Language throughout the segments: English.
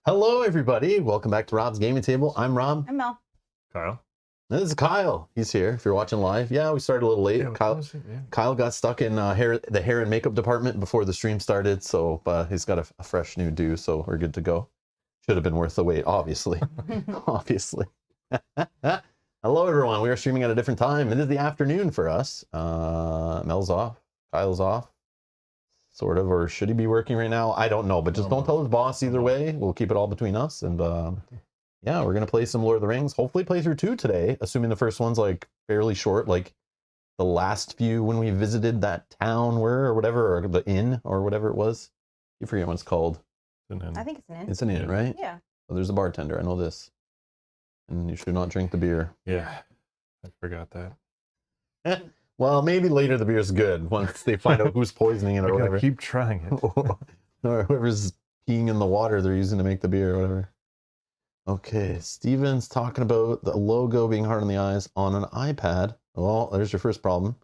Hello, everybody. Welcome back to Rob's Gaming Table. I'm Rob. I'm Mel. Kyle. This is Kyle. He's here. If you're watching live, yeah, we started a little late. Kyle got stuck in the hair and makeup department before the stream started, so he's got a fresh new do, so we're good to go. Should have been worth the wait, obviously. Obviously. Hello, everyone. We are streaming at a different time. It is the afternoon for us. Mel's off. Kyle's off. Sort of, or should he be working right now? I don't know, but just don't tell his boss either way. We'll keep it all between us. And yeah, we're going to play some Lord of the Rings. Hopefully play through 2 today, assuming the first one's like fairly short, like the last few when we visited that town or whatever, or the inn or whatever it was. You forget what it's called. I think it's an inn. It's an inn, right? Yeah. Oh, there's a bartender. I know this. And you should not drink the beer. Yeah, I forgot that. Well, maybe later the beer's good once they find out who's poisoning it or whatever. Keep trying it. Or whoever's peeing in the water they're using to make the beer or whatever. Okay, Steven's talking about the logo being hard on the eyes on an iPad. Well, there's your first problem.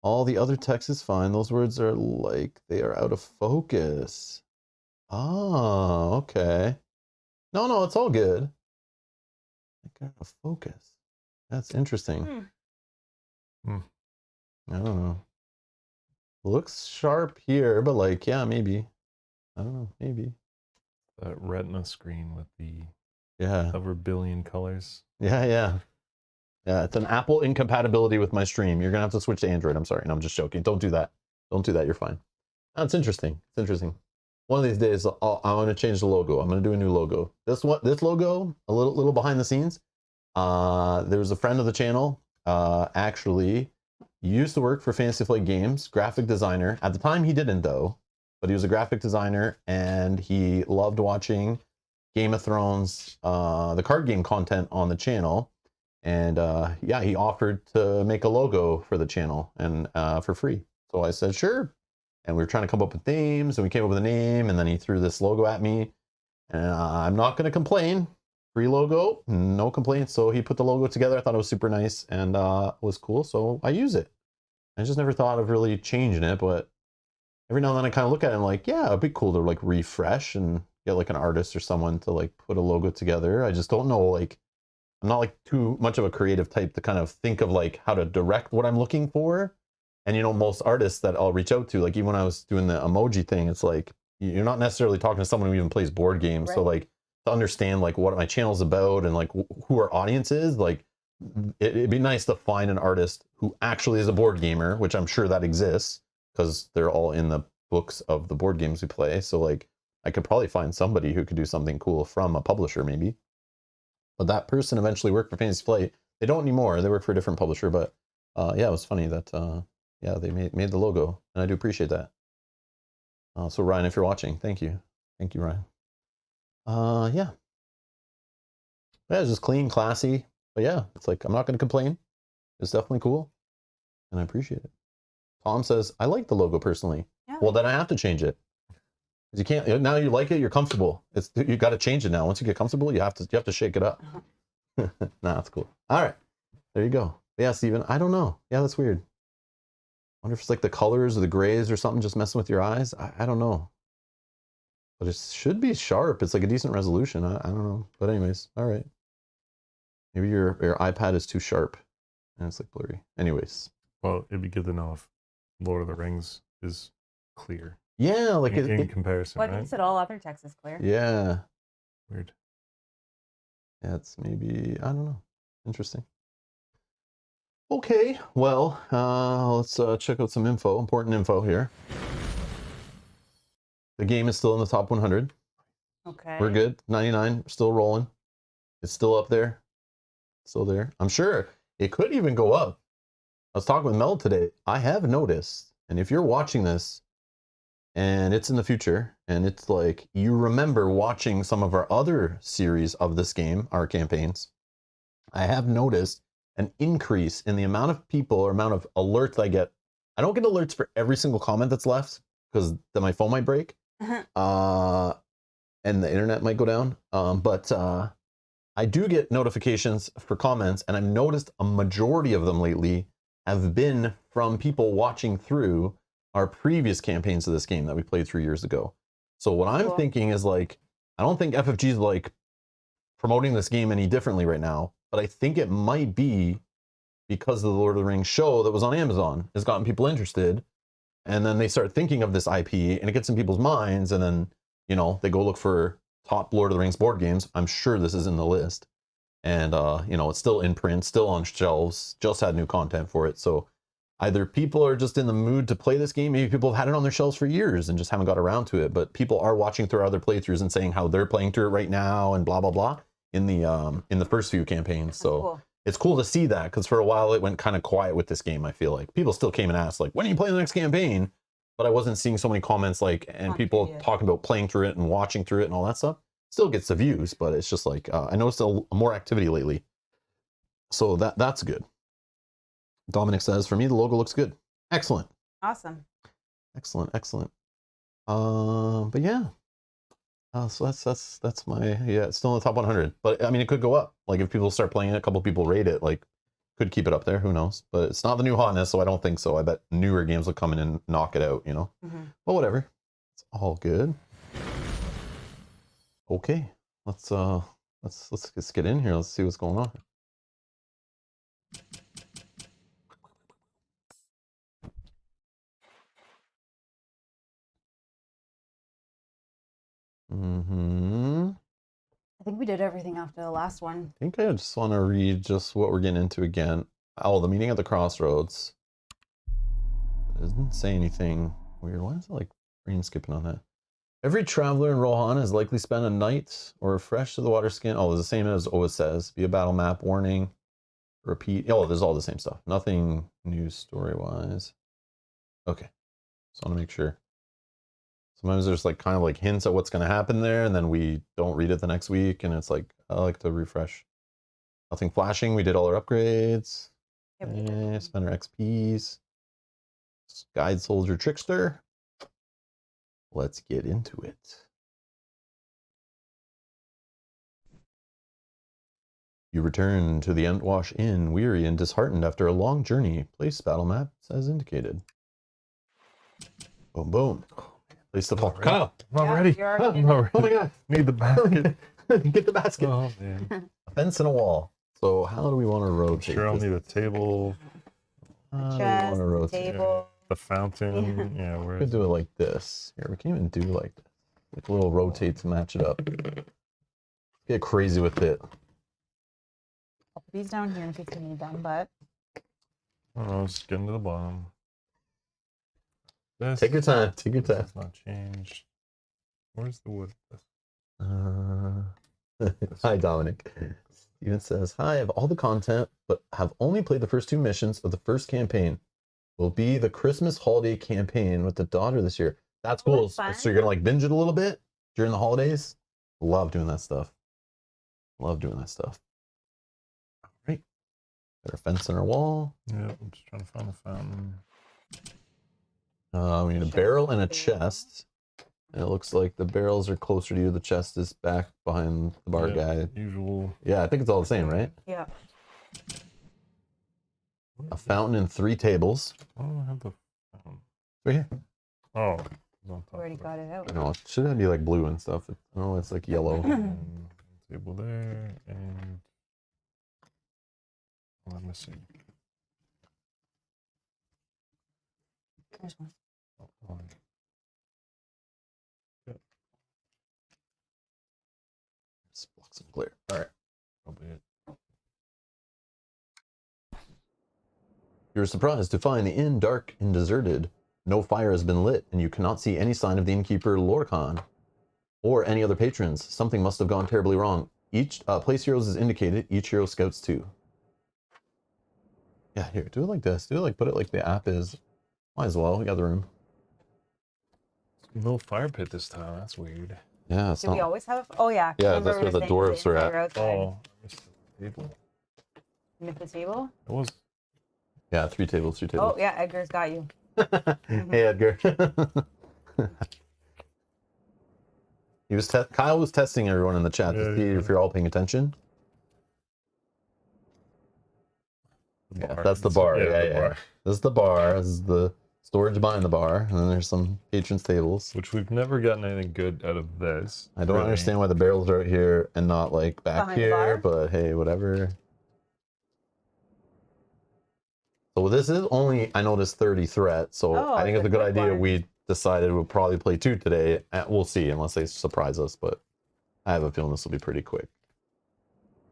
All the other text is fine. Those words are like they are out of focus. Oh, okay. No, it's all good. They're out of focus. That's interesting. I don't know. Looks sharp here, but like, yeah, maybe. I don't know, maybe. That retina screen with the Yeah. over billion colors. Yeah, it's an Apple incompatibility with my stream. You're gonna have to switch to Android. I'm sorry. No, I'm just joking. Don't do that. Don't do that. You're fine. That's interesting. It's interesting. One of these days, I'm gonna change the logo. I'm gonna do a new logo. This logo, a little behind the scenes. There was a friend of the channel, actually used to work for Fantasy Flight Games, graphic designer. At the time, he didn't though, but he was a graphic designer and he loved watching Game of Thrones, the card game content on the channel. And yeah, he offered to make a logo for the channel and for free. So I said, sure. And we were trying to come up with names and we came up with a name and then he threw this logo at me. And I'm not going to complain. Free logo, no complaints. So he put the logo together. I thought it was super nice and was cool. So I use it. I just never thought of really changing it, but every now and then I kind of look at it and I'm like, yeah, it'd be cool to like refresh and get like an artist or someone to like put a logo together. I just don't know, like, I'm not like too much of a creative type to kind of think of like how to direct what I'm looking for. And you know, most artists that I'll reach out to, like even when I was doing the emoji thing, it's like, you're not necessarily talking to someone who even plays board games. Right. So like to understand like what my channel's about and like who our audience is, like it'd be nice to find an artist who actually is a board gamer, which I'm sure that exists because they're all in the books of the board games we play. So like I could probably find somebody who could do something cool from a publisher maybe. But that person eventually worked for Fantasy Flight. They don't anymore. They work for a different publisher. But yeah, it was funny that yeah, they made the logo, and I do appreciate that. So Ryan, if you're watching, thank you, Ryan. Yeah, it's just clean, classy. But yeah, it's like I'm not going to complain. It's definitely cool, and I appreciate it. Tom says I like the logo personally. Yeah. Well, then I have to change it. You can't now. You like it. You're comfortable. You got to change it now. Once you get comfortable, you have to shake it up. Nah, that's cool. All right, there you go. But yeah, Steven, I don't know. Yeah, that's weird. I wonder if it's like the colors or the grays or something just messing with your eyes. I don't know. But it should be sharp. It's like a decent resolution. I don't know. But anyways, all right. Maybe your iPad is too sharp and it's like blurry. Anyways. Well, it'd be good to know if Lord of the Rings is clear. Yeah, like in comparison, well, I right? think you said all other text is clear. Yeah. Weird. Yeah, it's maybe, I don't know. Interesting. Okay, well, let's check out some info, important info here. The game is still in the top 100. Okay. We're good. 99, still rolling. It's still up there. Still there. I'm sure it could even go up. I was talking with Mel today. I have noticed, and if you're watching this, and it's in the future, and it's like you remember watching some of our other series of this game, our campaigns, I have noticed an increase in the amount of people or amount of alerts I get. I don't get alerts for every single comment that's left because then my phone might break and the internet might go down. But I do get notifications for comments, and I've noticed a majority of them lately have been from people watching through our previous campaigns of this game that we played 3 years ago. So what I'm thinking is like, I don't think FFG is like promoting this game any differently right now, but I think it might be because of the Lord of the Rings show that was on Amazon has gotten people interested, and then they start thinking of this IP and it gets in people's minds, and then, you know, they go look for top Lord of the Rings board games. I'm sure this is in the list, and you know, it's still in print, still on shelves, just had new content for it. So either people are just in the mood to play this game, maybe people have had it on their shelves for years and just haven't got around to it, but people are watching through other playthroughs and saying how they're playing through it right now and blah blah blah in the first few campaigns. So Cool. it's cool to see that, because for a while it went kind of quiet with this game. I feel like people still came and asked like, when are you playing the next campaign? But I wasn't seeing so many comments like, and people talking about playing through it and watching through it and all that stuff. Still gets the views, but it's just like I noticed more activity lately, so that's good. Dominic says, for me the logo looks good. Excellent. Awesome. Excellent. But yeah, so that's my, yeah, it's still in the top 100, but I mean it could go up. Like if people start playing it, a couple people rate it, like could keep it up there, who knows? But it's not the new hotness, so I don't think so. I bet newer games will come in and knock it out, you know. But whatever, it's all good. Okay, let's get in here. Let's see what's going on. I think we did everything after the last one. I think I just want to read just what we're getting into again. Oh, the meeting at the crossroads. It doesn't say anything weird. Why is it like green skipping on that? Every traveler in Rohan has likely spent a night or refreshed to the water skin. Oh, it's the same as always says. Be a battle map, warning, repeat. Oh, there's all the same stuff. Nothing new story-wise. Okay. Just want to make sure. Sometimes there's like kind of like hints at what's going to happen there, and then we don't read it the next week, and it's like, I like to refresh. Nothing flashing. We did all our upgrades. Yep. Spend our XPs. Guide Soldier Trickster. Let's get into it. You return to the Entwash Inn, weary and disheartened after a long journey. Place battle maps as indicated. Boom, boom. Place the ball. Kyle, I'm already. Yeah, oh my god. Need the basket. Get the basket. Oh man. A fence and a wall. So how do we want to rotate? Sure, I'll this? need a table, How do we Chest, want to rotate? table. the fountain. Yeah, We where could do it like this. Here, we can even do like this. Like a little rotate to match it up. Get crazy with it. I'll put these down here in case you need them, but I don't know, just getting to the bottom. This Take your time. Take your time. has not changed. Where's the wood? Hi, Dominic. Steven says, hi, I have all the content, but have only played the first 2 missions of the first campaign. Will be the Christmas holiday campaign with the daughter this year. That's Oh, cool. that's fun. So you're going to like binge it a little bit during the holidays? Love doing that stuff. Love doing that stuff. All right. Got our fence and our wall. Yeah, I'm just trying to find the fountain. We need a barrel and a chest. And it looks like the barrels are closer to you. The chest is back behind the bar Yeah, guy. Usual. Yeah, I think it's all the same, right? yeah. A fountain and 3 tables. I don't have the fountain. Right here. Oh, it's on top Already of it. got it out. No, it should be like blue and stuff. No, it's like yellow. And table there, and what am I missing? There's one. Oh, one. Just block some glare. All right. Probably it. You're surprised to find the inn dark and deserted. No fire has been lit, and you cannot see any sign of the innkeeper Lorcan or any other patrons. Something must have gone terribly wrong. Each place heroes is indicated. Each hero scouts 2. Yeah, here, do it like this. Do it like, put it like the app is. Might as well. We got the room. No fire pit this time. That's weird. Yeah, it's Do we not. always have? Oh yeah. Yeah, remember that's we where were the saying dwarves are inside at. or outside? Oh, I missed the table. You missed the table? It was. Yeah, 3 tables, 3 tables. Oh yeah, Edgar's got you. Hey, Edgar. He was Kyle was testing everyone in the chat to see if you're all paying attention. The Yeah, bar. that's the bar. Yeah, the yeah. bar. This is the bar. This is the storage behind the bar, and then there's some patrons tables. Which we've never gotten anything good out of this. I don't really. understand why the barrels are out here and not like back Behind the here, bar? but hey, whatever. So this is only, I noticed 30 threat, so Oh, I think it's it's a a good quick idea. one. We decided we'll probably play 2 today. We'll see, unless they surprise us, but I have a feeling this will be pretty quick.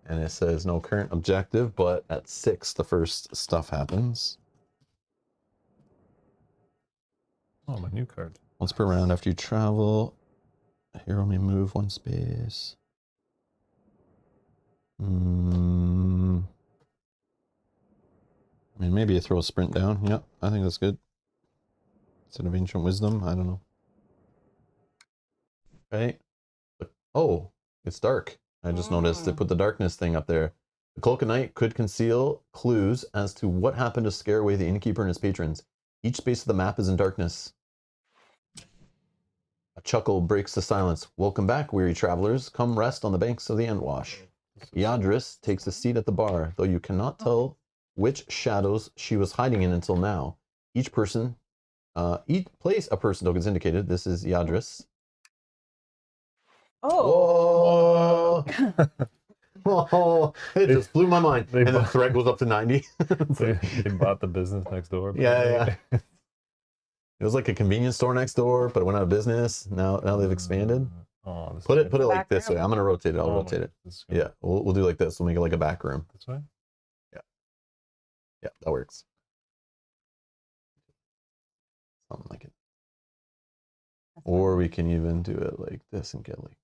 And it says no current objective, but at 6 the first stuff happens. Oh, my new card. Once per round after you travel, a hero may move 1 space. I mean, maybe you throw a sprint down. Yep, I think that's good. Instead of Ancient Wisdom, I don't know. Right? Oh, it's dark. I just noticed they put the darkness thing up there. The Cloak of Night could conceal clues as to what happened to scare away the innkeeper and his patrons. Each space of the map is in darkness. A chuckle breaks the silence. Welcome back, weary travelers. Come rest on the banks of the Entwash. Yadris takes a seat at the bar, though you cannot tell which shadows she was hiding in until now. Each place a person token is indicated. This is Yadris. Oh. Whoa! Oh, it just blew my mind. They And the bought- threat goes up to 90. They bought the business next door. Yeah. It was like a convenience store next door, but it went out of business. Now they've expanded. Oh, this Put is it good. like Back this way. room. I'm gonna rotate it. I'll Oh, rotate it. this is good. Yeah, we'll do like this. We'll make it like a back room. This way? Yeah, that works. Something like it. Or we can even do it like this and get like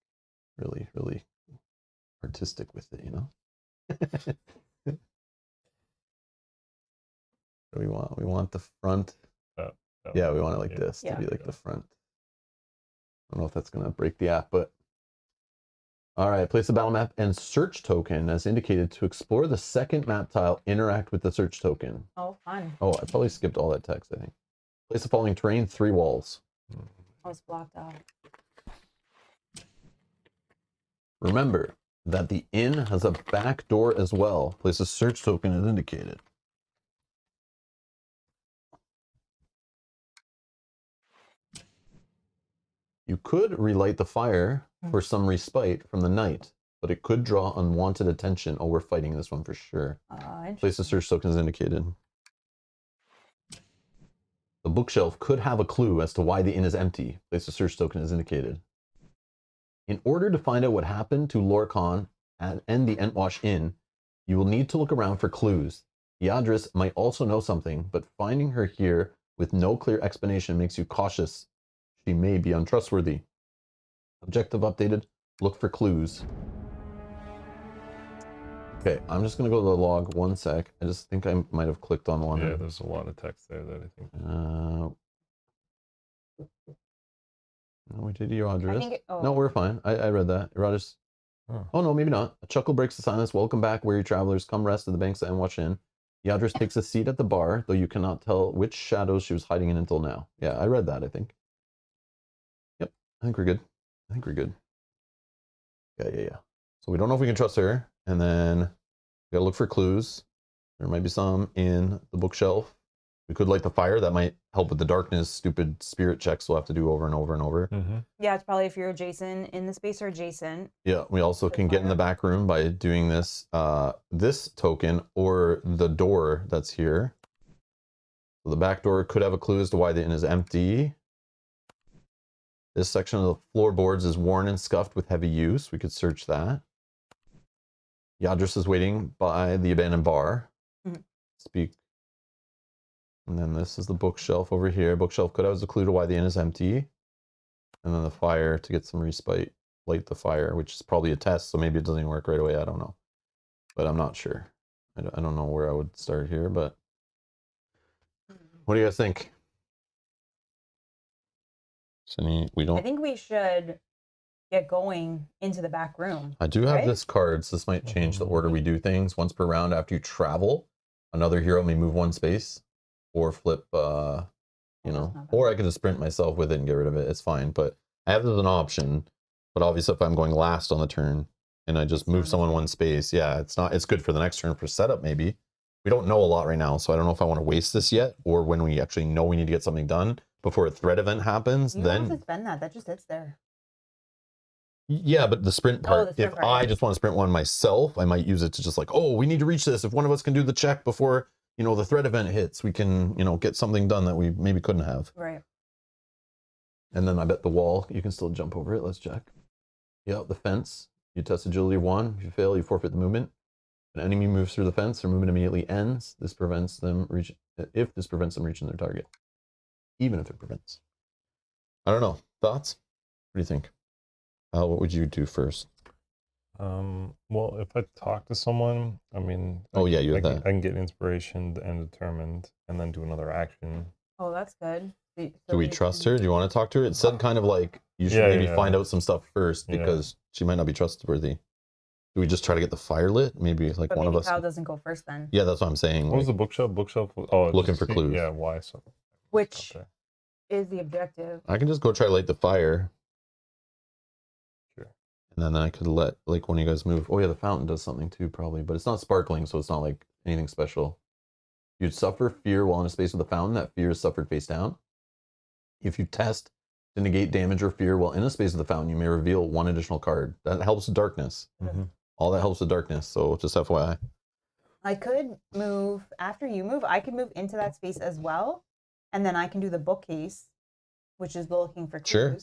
really, really artistic with it, you know? What do we want? We want the front. Oh, Yeah, we want it like yeah. this Yeah. to be like the front. I don't know if that's gonna break the app, but all right, place the battle map and search token as indicated to explore the second map tile, interact with the search token. Oh, fun. Oh, I probably skipped all that text, I think. Place the following terrain, 3 walls. Oh, it's blocked out. Remember that the inn has a back door as well. Place a search token as indicated. You could relight the fire for some respite from the night, but it could draw unwanted attention. Oh, we're fighting this one for sure. Place a search token as indicated. The bookshelf could have a clue as to why the inn is empty. Place a search token as indicated. In order to find out what happened to Lorcan and the Entwash Inn, you will need to look around for clues. Yadris might also know something, but finding her here with no clear explanation makes you cautious. She may be untrustworthy. Objective updated. Look for clues. Okay, I'm just going to go to the log 1 sec. I just think I might have clicked on one. Yeah, there's a lot of text there that I think. No, we did your I address. think No, we're fine. I read that. Rogers. Oh. Oh, no, maybe not. A chuckle breaks the silence. Welcome back, weary travelers. Come rest at the banks and watch in. Yadris takes a seat at the bar, though you cannot tell which shadows she was hiding in until now. Yeah, I read that, I think. Yep, I think we're good. I think we're good. Yeah. So we don't know if we can trust her. And then we gotta look for clues. There might be some in the bookshelf. We could light the fire. That might help with the darkness. Stupid spirit checks we'll have to do over and over and over. Mm-hmm. Yeah, it's probably if you're adjacent in the space or adjacent. Yeah, we also The can get in the fire. back room by doing this this token or the door that's here. So the back door could have a clue as to why the inn is empty. This section of the floorboards is worn and scuffed with heavy use. We could search that. Yadris is waiting by the abandoned bar. Mhm. Speak. And then this is the bookshelf over here. Bookshelf could have as a clue to why the inn is empty. And then the fire to get some respite. Light the fire, which is probably a test, so maybe it doesn't even work right away. I don't know. But I'm not sure. I don't know where I would start here, but what do you guys think? We I don't. think we should get going into the back room. I do have right? this card, so this might change the order we do things. Once per round after you travel, another hero may move 1 space or flip, that's not bad. or I can just sprint myself with it and get rid of it. It's fine, but I have this as an option. But obviously, if I'm going last on the turn and I just move someone 1 space, yeah, it's good for the next turn for setup maybe. we don't know a lot right now, so I don't know if I want to waste this yet, or when we actually know we need to get something done before a threat event happens. You don't have Then to spend that. That just sits there. yeah, but the sprint part. the sprint If part, I yeah. just want to sprint one myself, I might use it to just like, oh, we need to reach this. If one of us can do the check before the threat event hits, we can get something done that we maybe couldn't have. Right. And then I bet the wall, you can still jump over it. Let's check. Yeah, the fence. You test agility 1. If you fail, you forfeit the movement. An enemy moves through the fence, their movement immediately ends. This prevents them reaching their target. Even if it prevents. I don't know. Thoughts? What do you think? What would you do first? Well, if I talk to someone, I mean, Oh, yeah, you I have can, that. I can get inspiration and determined, and then do another action. Oh, that's good. Do we trust her? Do you want to talk to her? It said kind of like you should Yeah, maybe yeah. find out some stuff first Yeah. because she might not be trustworthy. Do we just try to get the fire lit? Maybe like But one maybe of us. Kyle doesn't go first then. Yeah, that's what I'm saying. What was the like, bookshelf? Bookshelf. Oh, Looking for see- clues. Yeah, why so? Which Okay. is the objective. I can just go try to light the fire. Sure. And then I could let like one of you guys move. Oh yeah, the fountain does something too, probably, but it's not sparkling, so it's not like anything special. You'd suffer fear while in a space with a fountain. That fear is suffered face down. If you test to negate damage or fear while in a space with the fountain, you may reveal one additional card. That helps with darkness. Mhm. All that helps with darkness. So just FYI. I could move after you move. I could move into that space as well, and then I can do the bookcase, which is looking for clues. Sure.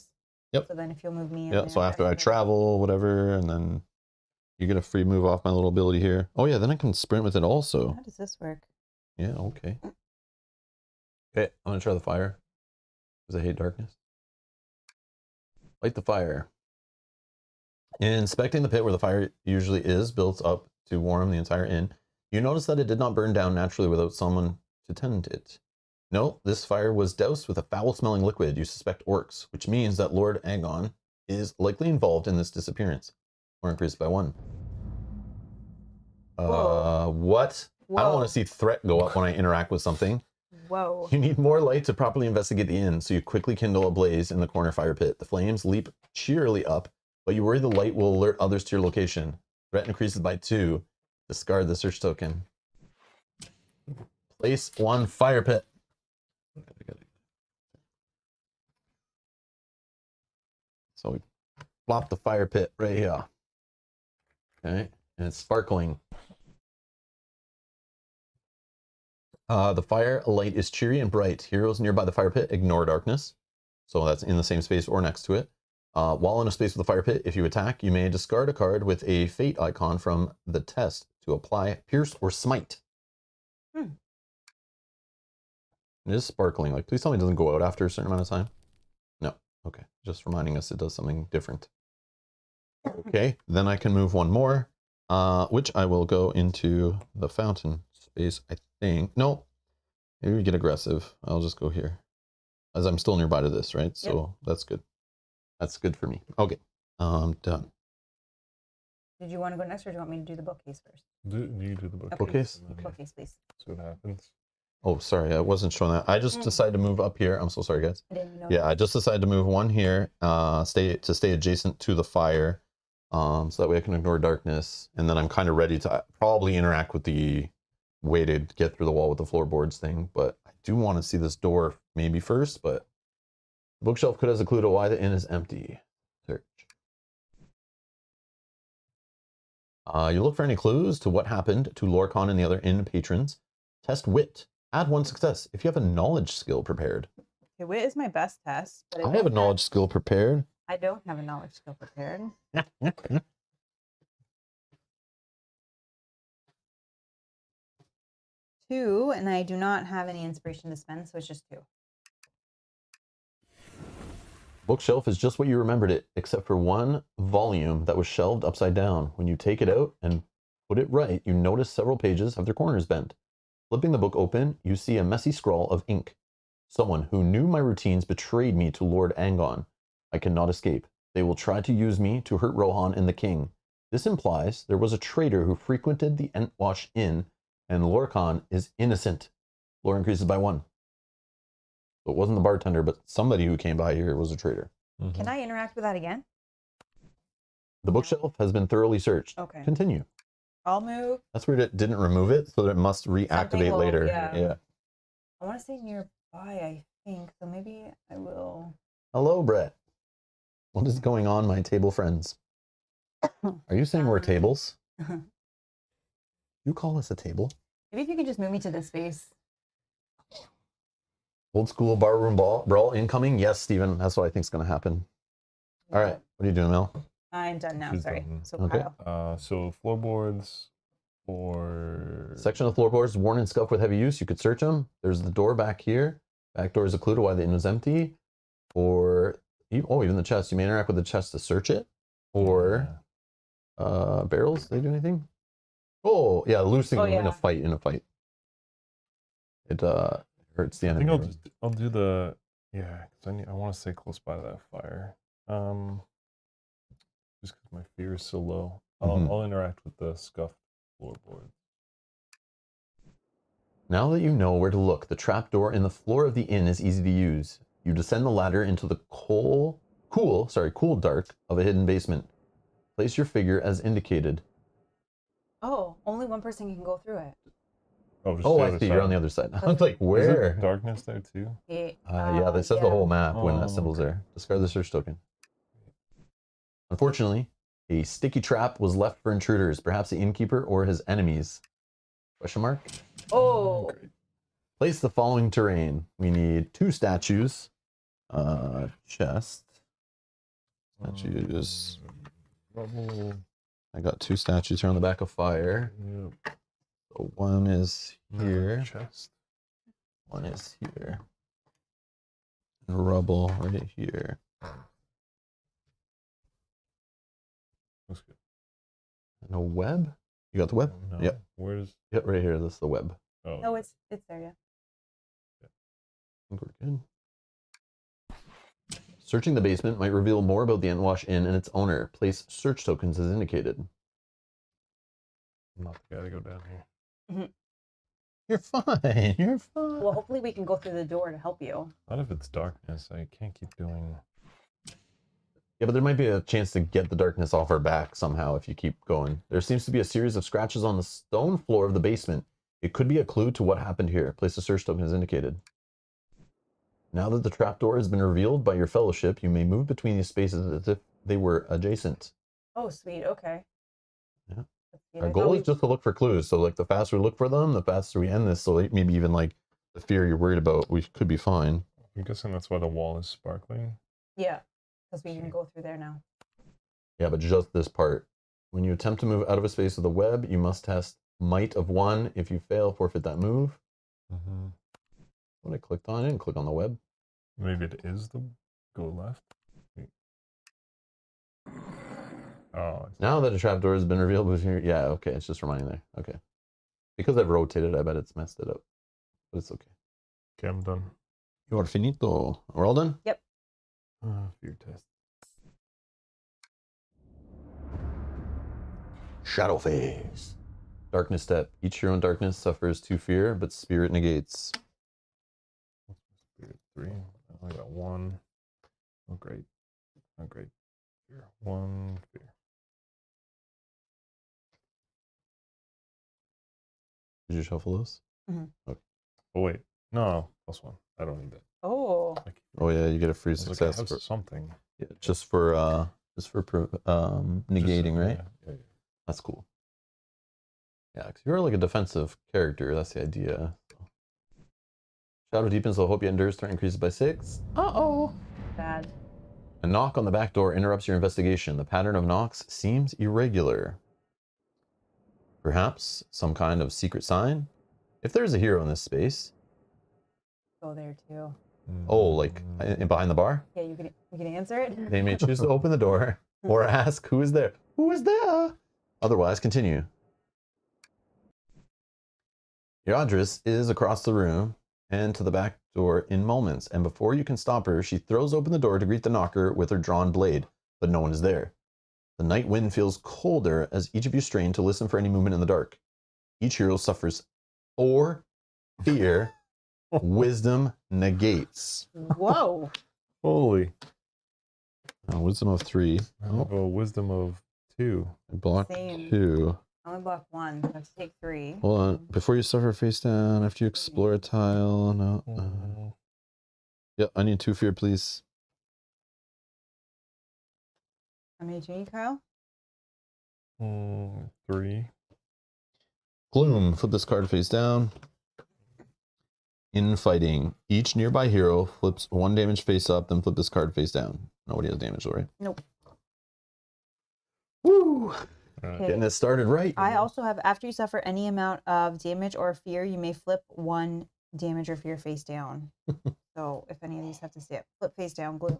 Yep. So then if you'll move me in Yeah. there, So after I that'd be good. travel, whatever, and then you get a free move off my little ability here. Oh yeah, then I can sprint with it also. How does this work? Yeah. Okay. Okay. I'm gonna try the fire because I hate darkness. Light the fire. Inspecting the pit where the fire usually is built up to warm the entire inn, you notice that it did not burn down naturally without someone to tend it. No, this fire was doused with a foul-smelling liquid. You suspect orcs, which means that Lord Aegon is likely involved in this disappearance. Or increased by 1. Whoa. What? I don't Whoa. want to see threat go up when I interact with something. Whoa. You need more light to properly investigate the inn, so you quickly kindle a blaze in the corner fire pit. The flames leap cheerily up, but you worry the light will alert others to your location. Threat increases by 2. Discard the search token. Place 1 fire pit. So we plop the fire pit right here. Okay, and it's sparkling. The fire light is cheery and bright. Heroes nearby the fire pit ignore darkness. So that's in the same space or next to it. While in a space with a fire pit, if you attack, you may discard a card with a fate icon from the test to apply pierce or smite. Hmm. It is sparkling. Like, please tell me it doesn't go out after a certain amount of time. No. Okay. Just reminding us it does something different. Okay. Then I can move one more, which I will go into the fountain space, I think. No. Maybe we get aggressive. I'll just go here. As I'm still nearby to this, right? So that's good. That's good for me. Okay. Done. Did you want to go next, or do you want me to do the bookcase first? You do the book. Okay. Bookcase? Bookcase, please. See what happens. Oh, sorry. I wasn't showing that. I just decided to move up here. I'm so sorry, guys. I didn't know. Yeah, I just decided to move one here, stay adjacent to the fire, so that way I can ignore darkness, and then I'm kind of ready to probably interact with the way to get through the wall with the floorboards thing. But I do want to see this door maybe first. But the bookshelf could has a clue to why the inn is empty. Search. You look for any clues to what happened to Lorcan and the other inn patrons. Test wit. Add 1 success if you have a knowledge skill prepared. Okay, wit is my best test, but I have a knowledge skill prepared. I don't have a knowledge skill prepared. 2, and I do not have any inspiration to spend, so it's just 2. Bookshelf is just what you remembered it, except for one volume that was shelved upside down. When you take it out and put it right, you notice several pages have their corners bent. Flipping the book open, you see a messy scrawl of ink. Someone who knew my routines betrayed me to Lord Aegon. I cannot escape. They will try to use me to hurt Rohan and the king. This implies there was a traitor who frequented the Entwash Inn, and Lorcan is innocent. Lore increases by 1. So it wasn't the bartender, but somebody who came by here was a traitor. Can I interact with that again? The bookshelf has been thoroughly searched. Okay. Continue. I'll move. That's weird. It didn't remove it, so that it must reactivate will, later. yeah. I want to say nearby, I think. So maybe I will. Hello, Brett. What is going on, my table friends? Are you saying we're tables? You call us a table? Maybe if you could just move me to this space. Old school barroom brawl incoming? Yes, Steven. That's what I think is going to happen. All right. What are you doing, Mel? I'm done now. She's Sorry. done. So Okay. Kyle. So floorboards or Section of the floorboards worn and scuffed with heavy use. You could search them. There's the door back here. Back door is a clue to why the inn was empty. Or, even the chest. You may interact with the chest to search it. Or barrels. They do anything? Oh, yeah, loosing them in a fight. It hurts the I enemy. think I'll do the because I want to stay close by that fire. Just because my fear is so low, I'll interact with the scuffed floorboard. Now that you know where to look, the trapdoor in the floor of the inn is easy to use. You descend the ladder into the cool dark of a hidden basement. Place your figure as indicated. Oh, only one person can go through it. Oh, I see. You're on the other side. I was like, where? Is darkness there too? Yeah, they said the whole map when that symbol's there. Discard the search token. Unfortunately, a sticky trap was left for intruders, perhaps the innkeeper or his enemies. Question mark? Oh. Place the following terrain. We need 2 statues. Chest. Statues. Rubble. I got 2 statues here on the back of fire. Yep. So one is here. Chest. One is here. And rubble right here. Looks good. And a web? You got the web? No. Yep. Where's? Yep, right here. This is the web. Oh. No, it's there, yeah. I think we're good. Searching the basement might reveal more about the Entwash Inn and its owner. Place search tokens as indicated. I'm not the guy to go down here. You're fine. You're fine. Well, hopefully we can go through the door to help you. Not if it's darkness. I can't keep doing. Yeah, but there might be a chance to get the darkness off our back somehow if you keep going. There seems to be a series of scratches on the stone floor of the basement. It could be a clue to what happened here. Place a search token as indicated. Now that the trapdoor has been revealed by your fellowship, you may move between these spaces as if they were adjacent. Oh, sweet. Okay. Yeah. That's Our good. goal is just to look for clues. So, like, the faster we look for them, the faster we end this. So, like, maybe even, like, the fear you're worried about, we could be fine. I'm guessing that's why the wall is sparkling. Yeah, because we can go through there now. Yeah, but just this part. When you attempt to move out of a space with a web, you must test might of 1. If you fail, forfeit that move. What I clicked on, I didn't click on the web. Maybe it is the go left. Wait. Oh, it's Now that a trapdoor has been revealed with here, yeah, okay, it's just reminding there. Okay. Because I've rotated, I bet it's messed it up. But it's okay. okay. I'm done. You are finito. We're all done? Yep. Fear test. Shadow phase. Darkness step. Each hero in darkness suffers 2 fear, but spirit negates. Spirit 3. I only got 1. Oh, great. Oh, great. Fear. 1 fear. Did you shuffle those? Oh, wait. No, +1. I don't need that. Oh. Oh yeah, you get a free I was like, I success have for something. just for negating, right? Yeah. That's cool. Yeah, because you're like a defensive character. That's the idea. Shadow deepens, so hope you endures. Threat increases by 6. Uh-oh. Bad. A knock on the back door interrupts your investigation. The pattern of knocks seems irregular. Perhaps some kind of secret sign? If there's a hero in this space. Go there too. Oh, like behind the bar? Yeah, you can answer it. They may choose to open the door or ask who is there. Who is there? Otherwise, continue. Yadris is across the room and to the back door in moments, and before you can stop her, she throws open the door to greet the knocker with her drawn blade, but no one is there. The night wind feels colder as each of you strain to listen for any movement in the dark. Each hero suffers 4 fear. Wisdom negates. Whoa. Holy. Wisdom of 3. I have a wisdom of 2. Block Same. 2. I only block one. So I have to take 3. Hold on. Before you suffer face down, after you explore a tile. No. Yep, I need 2 fear, please. How many do you need, Kyle? 3. Gloom. Flip this card face down. In fighting, each nearby hero flips 1 damage face up, then flip this card face down. Nobody has damage, though, right? Nope. Woo! Alright. Getting it started right. I also have, after you suffer any amount of damage or fear, you may flip 1 damage or fear face down. So if any of these have to stay up, flip face down, Gloom.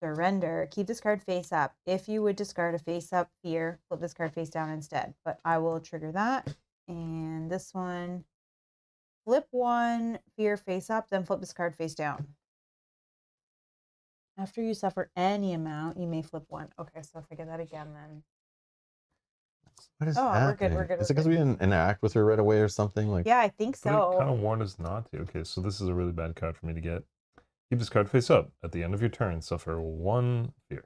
Surrender. Keep this card face up. If you would discard a face up fear, flip this card face down instead. But I will trigger that. And this one, flip 1 fear face up, then flip this card face down. After you suffer any amount, you may flip 1. Okay, so if I get that again, then What is Oh, we're happening? good, we're good, Is it we're because we didn't interact with her right away or something? Like, yeah, I think But it kind so. of warned us not to. Okay, so this is a really bad card for me to get. Keep this card face up. At the end of your turn, suffer 1 fear.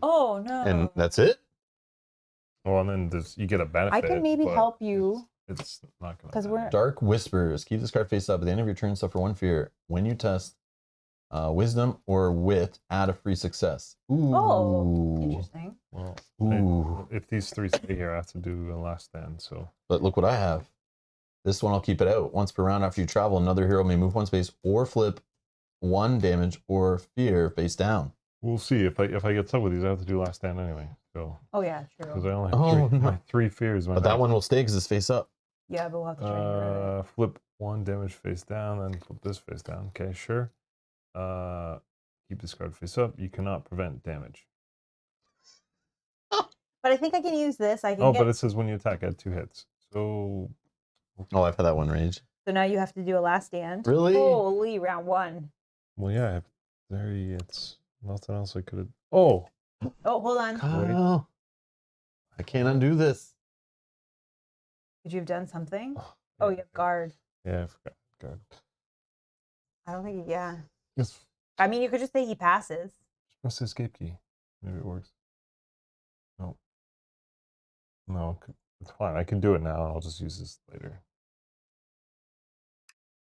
Oh no! and that's it? Well, and then you get a benefit. I can maybe but help you. It's not going to 'Cause we're- Dark Whispers. Keep this card face up. At the end of your turn, suffer 1 fear. When you test Wisdom or Wit, add a free success. Ooh. Oh, interesting. Well, Ooh. if these 3 stay here, I have to do a last stand. So But look what I have. This one I'll keep it out. Once per round after you travel, another hero may move 1 space or flip 1 damage or fear face down. we'll see. If I get stuck with these, I have to do last stand anyway. So Oh yeah, because true. I only have Oh, 3, no. my 3 fears. But that one will stay because it's face up. Yeah, but we'll have to try and get rid of it. Flip 1 damage face down, then flip this face down. Okay, sure. Keep this card face up. You cannot prevent damage. But I think I can use this. I can Oh, get. but it says when you attack, add 2 hits. So Oh, I've had that one rage. So now you have to do a last stand. Really? Holy, round 1. well, yeah. It's nothing else I could have. Oh, Oh, hold on. Kyle, I can't undo this. Could you have done something? Oh, you have guard. yeah, I forgot. God. I don't think. Yeah. Just I mean, you could just say he passes. press the escape key. Maybe it works. No. No, it's fine. I can do it now, and I'll just use this later.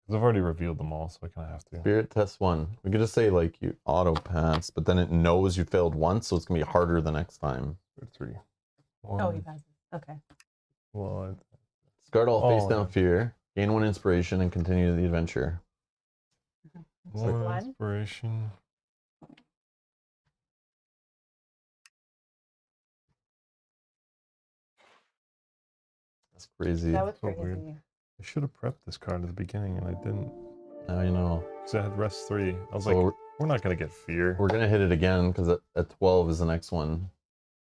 Because I've already revealed them all, so I kind of have to. Spirit test 1. We could just say like you auto pass, but then it knows you failed once, so it's gonna be harder the next time. 3. Oh, he passes. Okay. Well, Discard all face Oh, down yeah. fear, gain 1 inspiration, and continue the adventure. one one. inspiration. That's crazy. That was so crazy. weird. I should have prepped this card at the beginning, and I didn't. Now you know. Because I had rest 3. I was So like, we're not going to get fear. we're gonna hit it again because at 12 is the next one.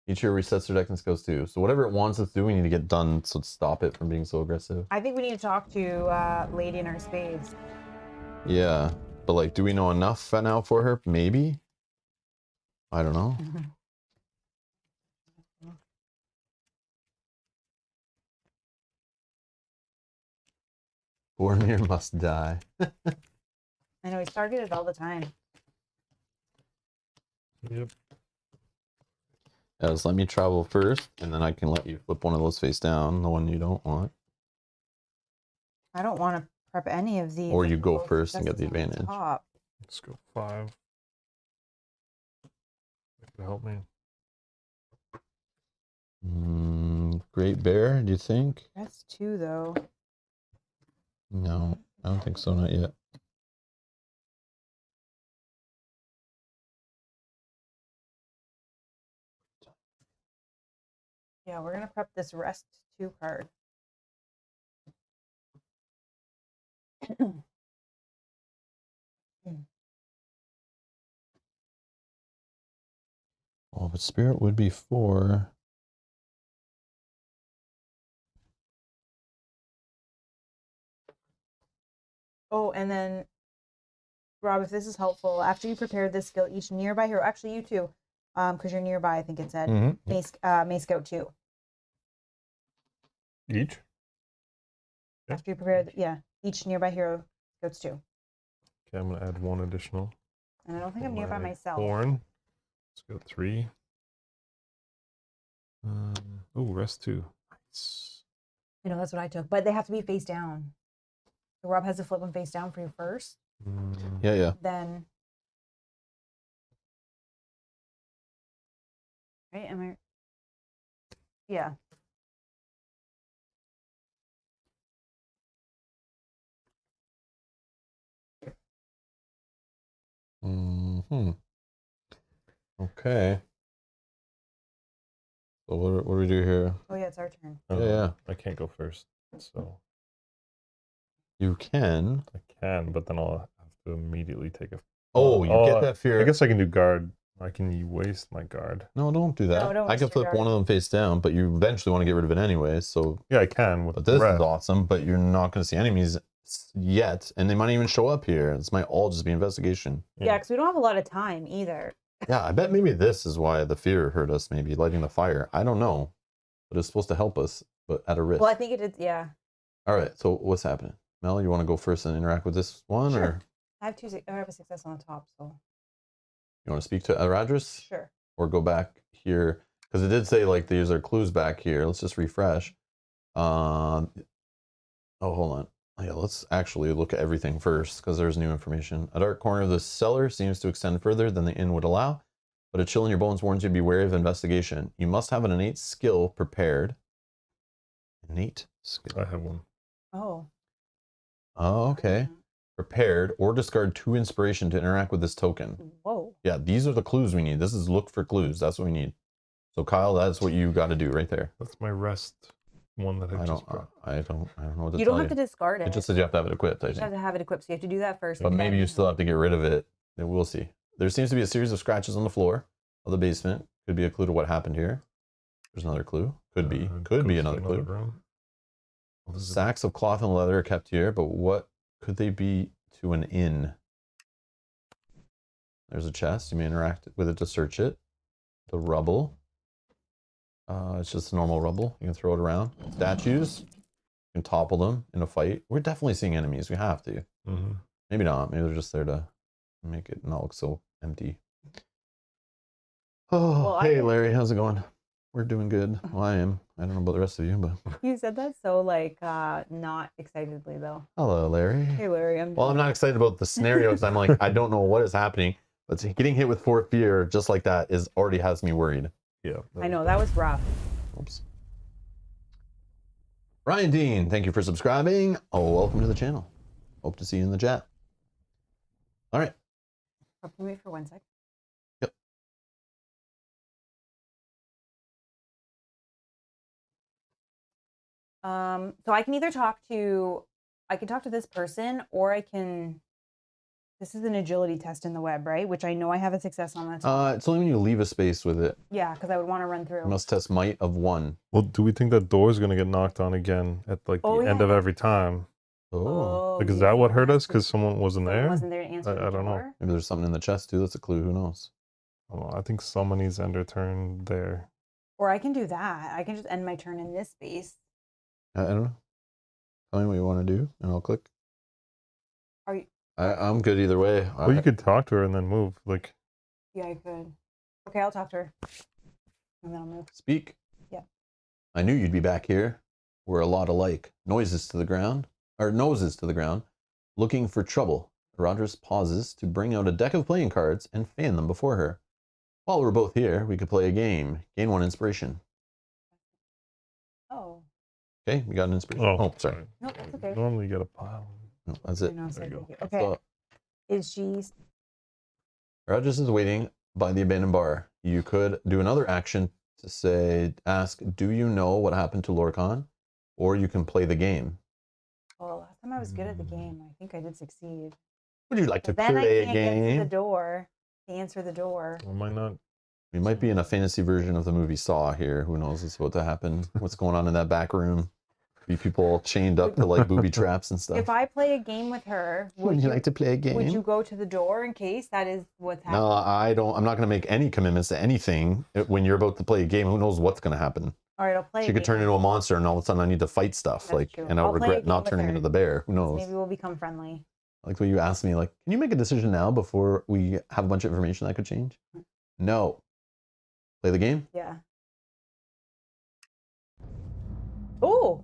Each hero resets their deck and goes 2. So whatever it wants us to do, we need to get done so to stop it from being so aggressive. I think we need to talk to Lady in our spades. Yeah, but like, do we know enough for now for her? Maybe. I don't know. Boromir must die. I know he's targeted all the time. Yep. Yeah, just let me travel first, and then I can let you flip one of those face down, the one you don't want. I don't want to prep any of these. Or you go Both first and get the successes on advantage. top. Let's go 5. That could help me. Great Bear, do you think? That's 2 though. No, I don't think so, not yet. Yeah, we're gonna prep this rest 2 card. Oh, but Spirit would be 4. Oh, and then Rob, if this is helpful, after you prepare this skill, each nearby hero, actually you too, because you're nearby, I think it said, may scout 2. Each? Yeah. After you prepare, yeah, each nearby hero scouts 2. Okay, I'm going to add 1 additional. And I don't think for I'm nearby my myself. Horn. Let's go 3. Oh, rest 2. Nice. You know, that's what I took. But they have to be face down. So Rob has to flip them face down for you first. Mm, Yeah. Then. Right? Am I? Yeah. Hmm. Okay. So what do we do here? Oh, yeah, it's our turn. Yeah. I can't go first, so You can. I can, but then I'll have to immediately take a. Oh, you get that fear. I guess I can do guard. I can waste my guard. No, don't do that. No, don't I can waste your flip guard. one of them face down, but you eventually want to get rid of it anyway. So, Yeah, I can with but the this rest. is awesome. But you're not going to see enemies yet, and they might even show up here. This might all just be investigation. Yeah, because we don't have a lot of time either. Yeah, I bet maybe this is why the fear hurt us. Maybe lighting the fire. I don't know, but it's supposed to help us, but at a risk. Well, I think it did. Yeah. All right. So what's happening, Mel? You want to go first and interact with this one, Sure. or I have a success on the top, so you want to speak to Aradris? sure. Or go back here because it did say like these are clues back here. Let's just refresh. Oh, hold on. Yeah, let's actually look at everything first because there's new information. A dark corner of the cellar seems to extend further than the inn would allow, but a chill in your bones warns you to be wary of investigation. You must have an innate skill prepared. Innate skill. I have one. Oh. Oh, okay. Prepared or discard 2 inspiration to interact with this token. Whoa. Yeah, these are the clues we need. This is look for clues. That's what we need. So Kyle, that's what you got to do right there. That's my rest one that I I just don't brought. I don't know what to You tell don't have to discard it. It just says you have to have it equipped, I You just have think. to have it equipped, so you have to do that first. But and maybe then- you still have to get rid of it. And we'll see. There seems to be a series of scratches on the floor of the basement. Could be a clue to what happened here. There's another clue. Could be. Could be Goes to another clue. room. What is it? Sacks of cloth and leather are kept here, but what could they be to an inn? There's a chest. You may interact with it to search it. The rubble. It's just normal rubble. You can throw it around. Statues. You can topple them in a fight. We're definitely seeing enemies. We have to. Mhm. Maybe not. Maybe they're just there to make it not look so empty. Oh, Well, I hey, can- Larry. How's it going? We're doing good. Well, I am. I don't know about the rest of you, but You said that so like not excitedly though. hello, Larry. Hey Larry, Well, I'm not excited about the scenarios. I'm like, I don't know what is happening. But getting hit with 4 fear just like that is already has me worried. Yeah. I know that was rough. Oops. Ryan Dean, thank you for subscribing. Oh, welcome to the channel. Hope to see you in the chat. All right. Oh, can we wait for 1 sec? Yep. So I can either talk to this person, or I can. This is an agility test in the web, right? Which I know I have a success on that. It's only when you leave a space with it. Yeah, because I would want to run You through. must test might of 1. Well, do we think that door is going to get knocked on again at like the Oh, end of yeah. every time? Oh. Like, is you that think what hurt that's us? Because someone wasn't someone there? Wasn't there to answer the I don't know. door? Maybe there's something in the chest too. That's a clue. Who knows? Oh, I think someone needs to end their turn there. Or I can do that. I can just end my turn in this space. I don't know. Tell me what you want to do, and I'll click. Are you? I'm good either way. Well, you could talk to her and then move. Like, Yeah, I could. Okay, I'll talk to her. And then I'll move. Speak. Yeah. I knew you'd be back here. We're a lot alike. Noses to the ground, looking for trouble. Rogers pauses to bring out a deck of playing cards and fan them before her. While we're both here, we could play a game. Gain 1 inspiration. Oh. Okay, we got an inspiration. oh, Oh, sorry. No, that's okay. Normally you get a pile. No, that's I it. know, so There you thank go. you. Okay. Is she? Rogers is waiting by the abandoned bar. You could do another action to say, ask, do you know what happened to Lorcan? Or you can play the game. Well, last time I was good at the game. I think I did succeed. Would you like to But then I play a can't get to the game? door. To answer the door. Or might not. We might be in a fantasy version of the movie Saw here. Who knows what's about to happen? What's going on in that back room? Be people chained up to like booby traps and stuff. If I play a game with her, Would you like to play a game? would you go to the door in case that is what's happening? No, I don't. I'm not going to make any commitments to anything when you're about to play a game. Who knows what's going to happen? All right, I'll play. She a could turn game. into a monster, and all of a sudden I need to fight stuff. That's Like, true. and I'll I'll play a regret game not with turning her. into the bear. Who knows? Maybe we'll become friendly. Like when you asked me, like, can you make a decision now before we have a bunch of information that could change? No. Play the game. Yeah. Oh.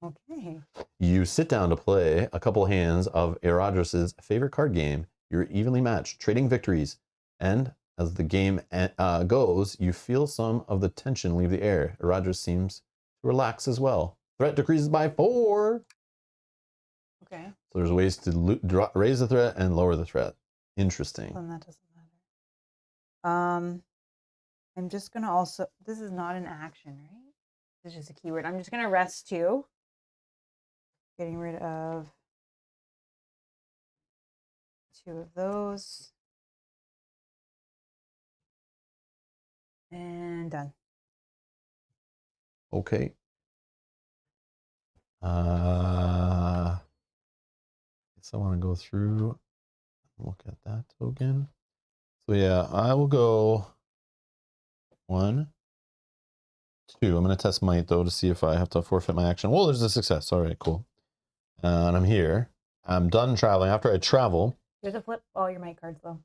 Okay. You sit down to play a couple hands of Eradrus's favorite card game. You're evenly matched, trading victories. And as the game goes, you feel some of the tension leave the air. Eradrus seems to relax as well. Threat decreases by 4. Okay. So there's ways to raise the threat and lower the threat. Interesting. Then that doesn't matter. I'm just gonna also. This is not an action, right? This is just a keyword. I'm just gonna rest 2. Getting rid of 2 of those. And done. Okay. Guess I want to go through and look at that token. So yeah, I will go 1, 2. I'm going to test might though to see if I have to forfeit my action. Well, there's a success. All right, cool. And I'm here. I'm done traveling. After I travel. There's a flip all your might cards though.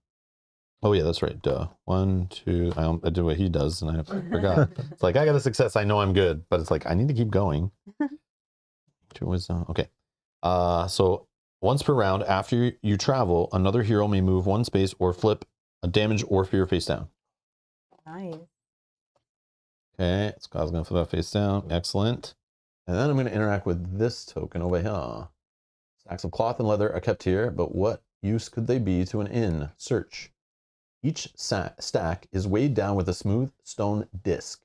Oh yeah, that's right. Duh. 1, 2. I did what he does, and I forgot. It's like I got a success. I know I'm good, but it's like I need to keep going. 2 wisdom. Okay. So once per round, after you travel, another hero may move 1 space or flip a damage or fear face down. Nice. Okay, Scott's gonna flip that face down. Excellent. And then I'm gonna interact with this token over here. Stacks of cloth and leather are kept here, but what use could they be to an inn? Search. Each stack is weighed down with a smooth stone disc.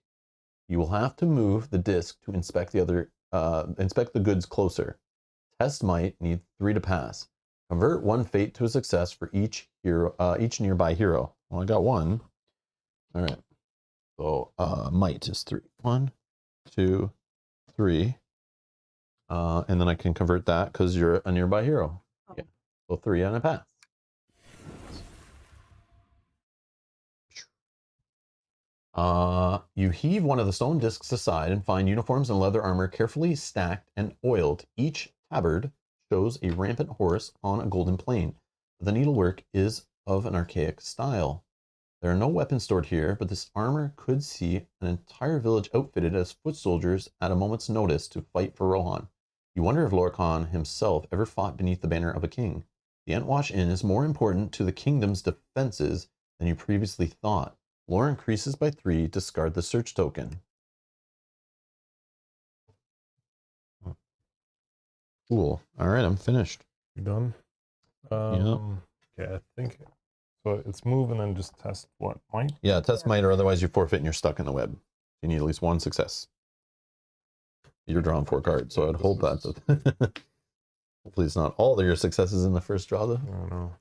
You will have to move the disc to inspect the goods closer. Test might need 3 to pass. Convert 1 fate to a success for each nearby hero. Well, I got 1. All right. So might is 3. 1, 2, 3. And then I can convert that because you're a nearby hero. Oh. Yeah. So 3 and a pass. You heave one of the stone discs aside and find uniforms and leather armor carefully stacked and oiled. Each tabard shows a rampant horse on a golden plain. The needlework is of an archaic style. There are no weapons stored here, but this armor could see an entire village outfitted as foot soldiers at a moment's notice to fight for Rohan. You wonder if Lorkhan himself ever fought beneath the banner of a king. The Entwash Inn is more important to the kingdom's defenses than you previously thought. Lore increases by 3. Discard the search token. Cool. All right, I'm finished. You done? Okay, I think so. It's move and then just test what might. Yeah, test might, or otherwise you forfeit and you're stuck in the web. You need at least 1 success. You're drawing 4 cards, so I'd hope that. Hopefully, it's not all of your successes in the first draw, though. I don't know.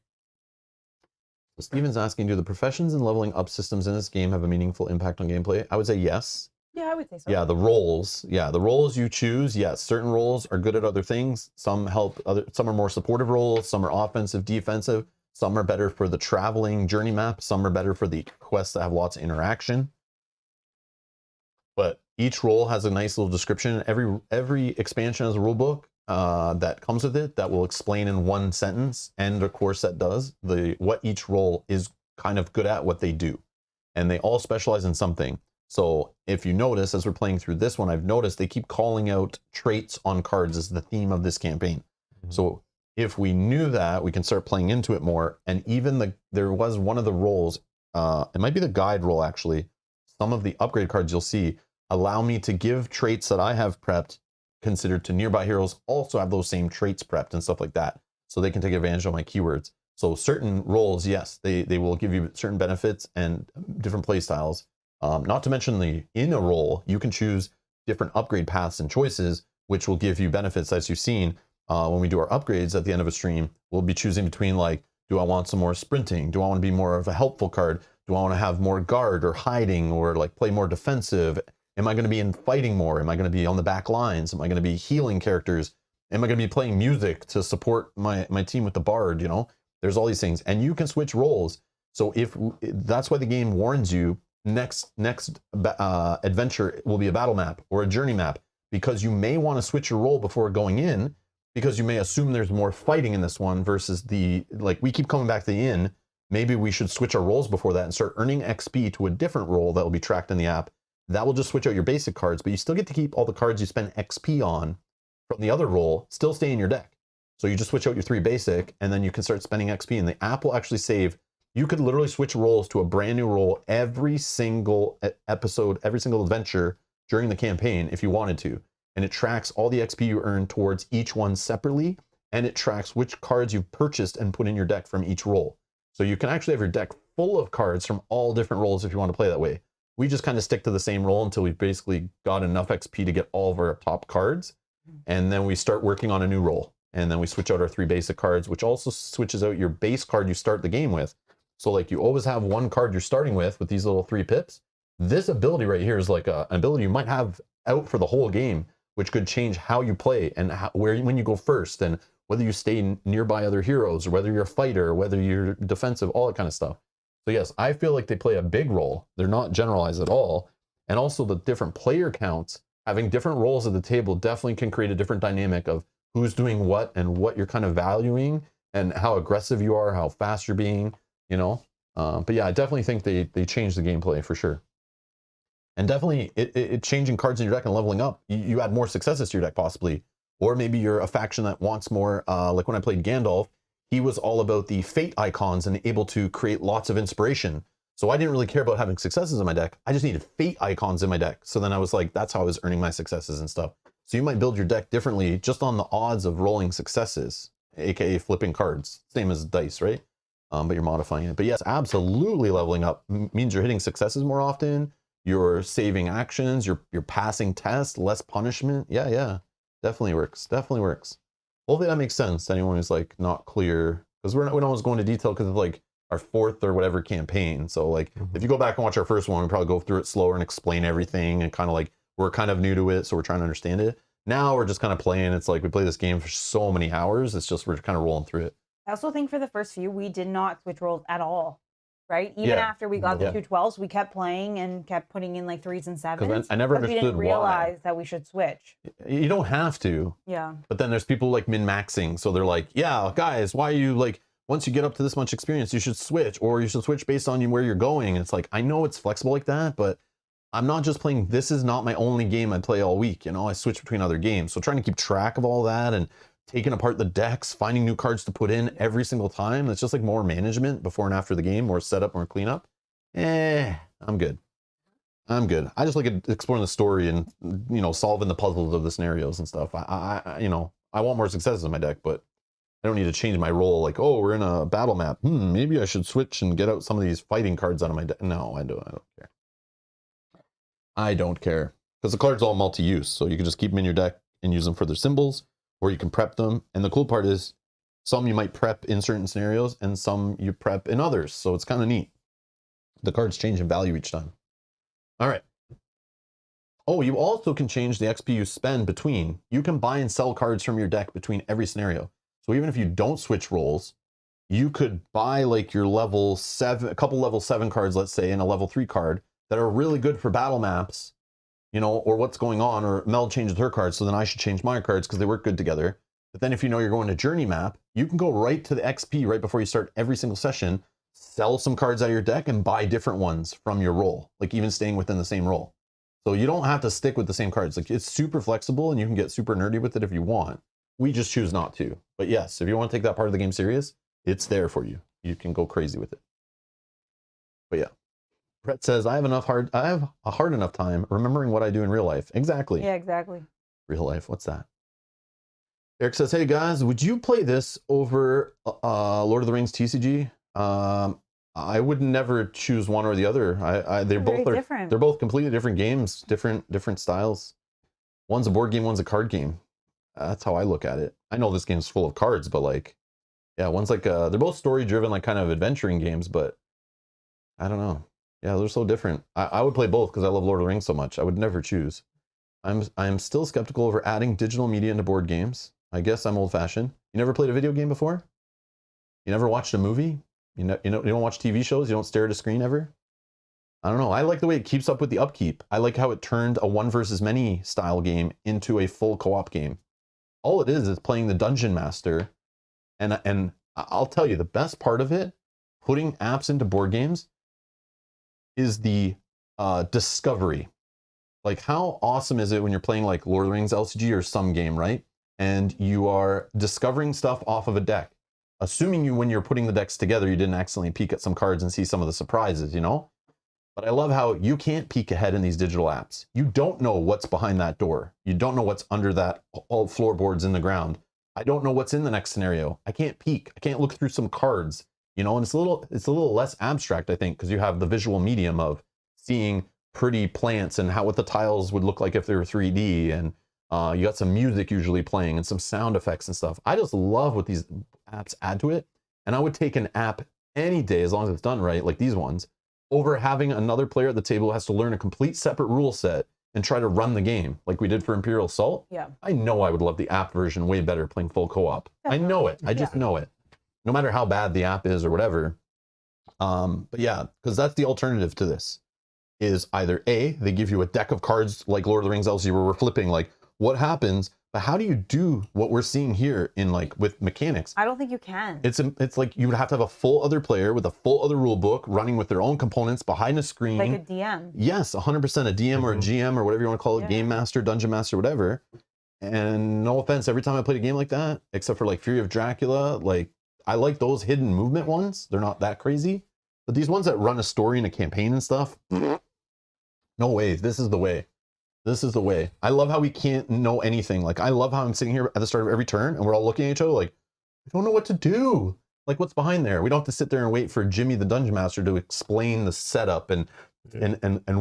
So Steven's asking, do the professions and leveling up systems in this game have a meaningful impact on gameplay? I would say yes. Yeah, I would say so. Yeah, the roles. Yeah, the roles you choose. Yes, certain roles are good at other things. Some help. Some are more supportive roles. Some are offensive, defensive. Some are better for the traveling journey map. Some are better for the quests that have lots of interaction. But each role has a nice little description. Every expansion has a rule book that comes with it that will explain in 1 sentence, and a core set does what each role is kind of good at, what they do, and they all specialize in something. So if you notice, as we're playing through this one, I've noticed they keep calling out traits on cards as the theme of this campaign. Mm-hmm. So if we knew that, we can start playing into it more. And even there was one of the roles, it might be the guide role actually. Some of the upgrade cards you'll see allow me to give traits that I have prepped, considered to nearby heroes, also have those same traits prepped and stuff like that. So they can take advantage of my keywords. So certain roles, yes, they will give you certain benefits and different play styles. Not to mention in a role, you can choose different upgrade paths and choices, which will give you benefits. As you've seen, when we do our upgrades at the end of a stream, we'll be choosing between like, do I want some more sprinting? Do I want to be more of a helpful card? Do I want to have more guard or hiding or like play more defensive? Am I going to be in fighting more? Am I going to be on the back lines? Am I going to be healing characters? Am I going to be playing music to support my team with the bard? You know, there's all these things, and you can switch roles. So that's why the game warns you, next adventure will be a battle map or a journey map, because you may want to switch your role before going in, because you may assume there's more fighting in this one versus we keep coming back to the inn. Maybe we should switch our roles before that and start earning XP to a different role that will be tracked in the app that will just switch out your basic cards, but you still get to keep all the cards you spend XP on from the other roll, still stay in your deck. So you just switch out your 3 basic, and then you can start spending XP, and the app will actually save. You could literally switch rolls to a brand new roll every single episode, every single adventure during the campaign if you wanted to. And it tracks all the XP you earn towards each one separately, and it tracks which cards you've purchased and put in your deck from each roll. So you can actually have your deck full of cards from all different rolls if you want to play that way. We just kind of stick to the same roll until we've basically got enough XP to get all of our top cards. And then we start working on a new roll. And then we switch out our 3 basic cards, which also switches out your base card you start the game with. So like you always have one card you're starting with these little 3 pips. This ability right here is like an ability you might have out for the whole game, which could change how you play and when you go first, and whether you stay nearby other heroes, or whether you're a fighter, or whether you're defensive, all that kind of stuff. So yes, I feel like they play a big role. They're not generalized at all. And also the different player counts, having different roles at the table definitely can create a different dynamic of who's doing what and what you're kind of valuing and how aggressive you are, how fast you're being, you know. But yeah, I definitely think they changed the gameplay for sure. And definitely it changing cards in your deck and leveling up, you add more successes to your deck possibly. Or maybe you're a faction that wants more, like when I played Gandalf, he was all about the fate icons and able to create lots of inspiration. So I didn't really care about having successes in my deck. I just needed fate icons in my deck. So then I was like, that's how I was earning my successes and stuff. So you might build your deck differently just on the odds of rolling successes, aka flipping cards. Same as dice, right? But you're modifying it. But yes, absolutely leveling up means you're hitting successes more often. You're saving actions. You're passing tests, less punishment. Yeah. Definitely works. Definitely works. Hopefully that makes sense to anyone who's like not clear, because we don't always go into detail because of like our 4th or whatever campaign. So like if you go back and watch our first one, we probably go through it slower and explain everything, and kind of like we're kind of new to it, so we're trying to understand it. Now we're just kind of playing. It's like we play this game for so many hours. It's just we're kind of rolling through it. I also think for the first few, we did not switch roles at all, right? Even after we got the 2 12s, we kept playing and kept putting in like 3s and 7s. I never we understood didn't realize why. that we should switch. You don't have to. Yeah. But then there's people like min-maxing. So they're like, yeah, guys, why are you like, once you get up to this much experience, you should switch, or you should switch based on where you're going. And it's like, I know it's flexible like that, but I'm not just playing, this is not my only game I play all week. You know, I switch between other games. So trying to keep track of all that and taking apart the decks, finding new cards to put in every single time. It's just like more management before and after the game, more setup, more cleanup. I'm good. I just like exploring the story and, you know, solving the puzzles of the scenarios and stuff. I you know, I want more successes in my deck, but I don't need to change my role. Like, oh, we're in a battle map. Maybe I should switch and get out some of these fighting cards out of my deck. No, I don't care. I don't care, because the cards are all multi-use, so you can just keep them in your deck and use them for their symbols, or you can prep them. And the cool part is, some you might prep in certain scenarios, and some you prep in others. So it's kind of neat. The cards change in value each time. All right. Oh, you also can change the XP you spend between. You can buy and sell cards from your deck between every scenario. So even if you don't switch roles, you could buy like your level 7, a couple level 7 cards, let's say, and a level 3 card that are really good for battle maps, you know, or what's going on, or Mel changed her cards, so then I should change my cards because they work good together. But then if you know you're going to journey map, you can go right to the XP right before you start every single session, sell some cards out of your deck and buy different ones from your role, like even staying within the same role. So you don't have to stick with the same cards. Like, it's super flexible and you can get super nerdy with it if you want. We just choose not to. But yes, if you want to take that part of the game serious, it's there for you. You can go crazy with it. But yeah. Brett says, I have a hard enough time remembering what I do in real life. Exactly. Yeah, exactly. Real life. What's that? Eric says, hey guys, would you play this over Lord of the Rings TCG? I would never choose one or the other. They're both different. They're both completely different games, different styles. One's a board game, one's a card game. That's how I look at it. I know this game's full of cards, but like, yeah, one's like they're both story driven, like kind of adventuring games, but I don't know. Yeah, they're so different. I would play both because I love Lord of the Rings so much. I would never choose. I'm still skeptical over adding digital media into board games. I guess I'm old fashioned. You never played a video game before? You never watched a movie? You don't watch TV shows? You don't stare at a screen ever? I don't know. I like the way it keeps up with the upkeep. I like how it turned a one versus many style game into a full co-op game. All it is playing the Dungeon Master. And I'll tell you, the best part of it, putting apps into board games, is the discovery. Like, how awesome is it when you're playing like Lord of the Rings LCG or some game, right? And you are discovering stuff off of a deck. Assuming you, when you're putting the decks together, you didn't accidentally peek at some cards and see some of the surprises, you know? But I love how you can't peek ahead in these digital apps. You don't know what's behind that door. You don't know what's under that, all floorboards in the ground. I don't know what's in the next scenario. I can't peek. I can't look through some cards, you know, and it's a little less abstract, I think, because you have the visual medium of seeing pretty plants and what the tiles would look like if they were 3D, and you got some music usually playing and some sound effects and stuff. I just love what these apps add to it, and I would take an app any day as long as it's done right, like these ones, over having another player at the table who has to learn a complete separate rule set and try to run the game like we did for Imperial Assault. Yeah. I know I would love the app version way better playing full co-op. I know it. I just know it. No matter how bad the app is or whatever. But yeah, because that's the alternative to this. Is either A, they give you a deck of cards like Lord of the Rings LCG where we're flipping like what happens, but how do you do what we're seeing here in like with mechanics? I don't think you can. It's like you would have to have a full other player with a full other rule book running with their own components behind a screen. Like a DM. Yes, 100% a DM or a GM or whatever you want to call it, game master, dungeon master, whatever. And no offense, every time I played a game like that, except for like Fury of Dracula, like I like those hidden movement ones. They're not that crazy. But these ones that run a story and a campaign and stuff, no way. This is the way. This is the way. I love how we can't know anything. Like, I love how I'm sitting here at the start of every turn and we're all looking at each other like, I don't know what to do. Like, what's behind there? We don't have to sit there and wait for Jimmy the Dungeon Master to explain the setup and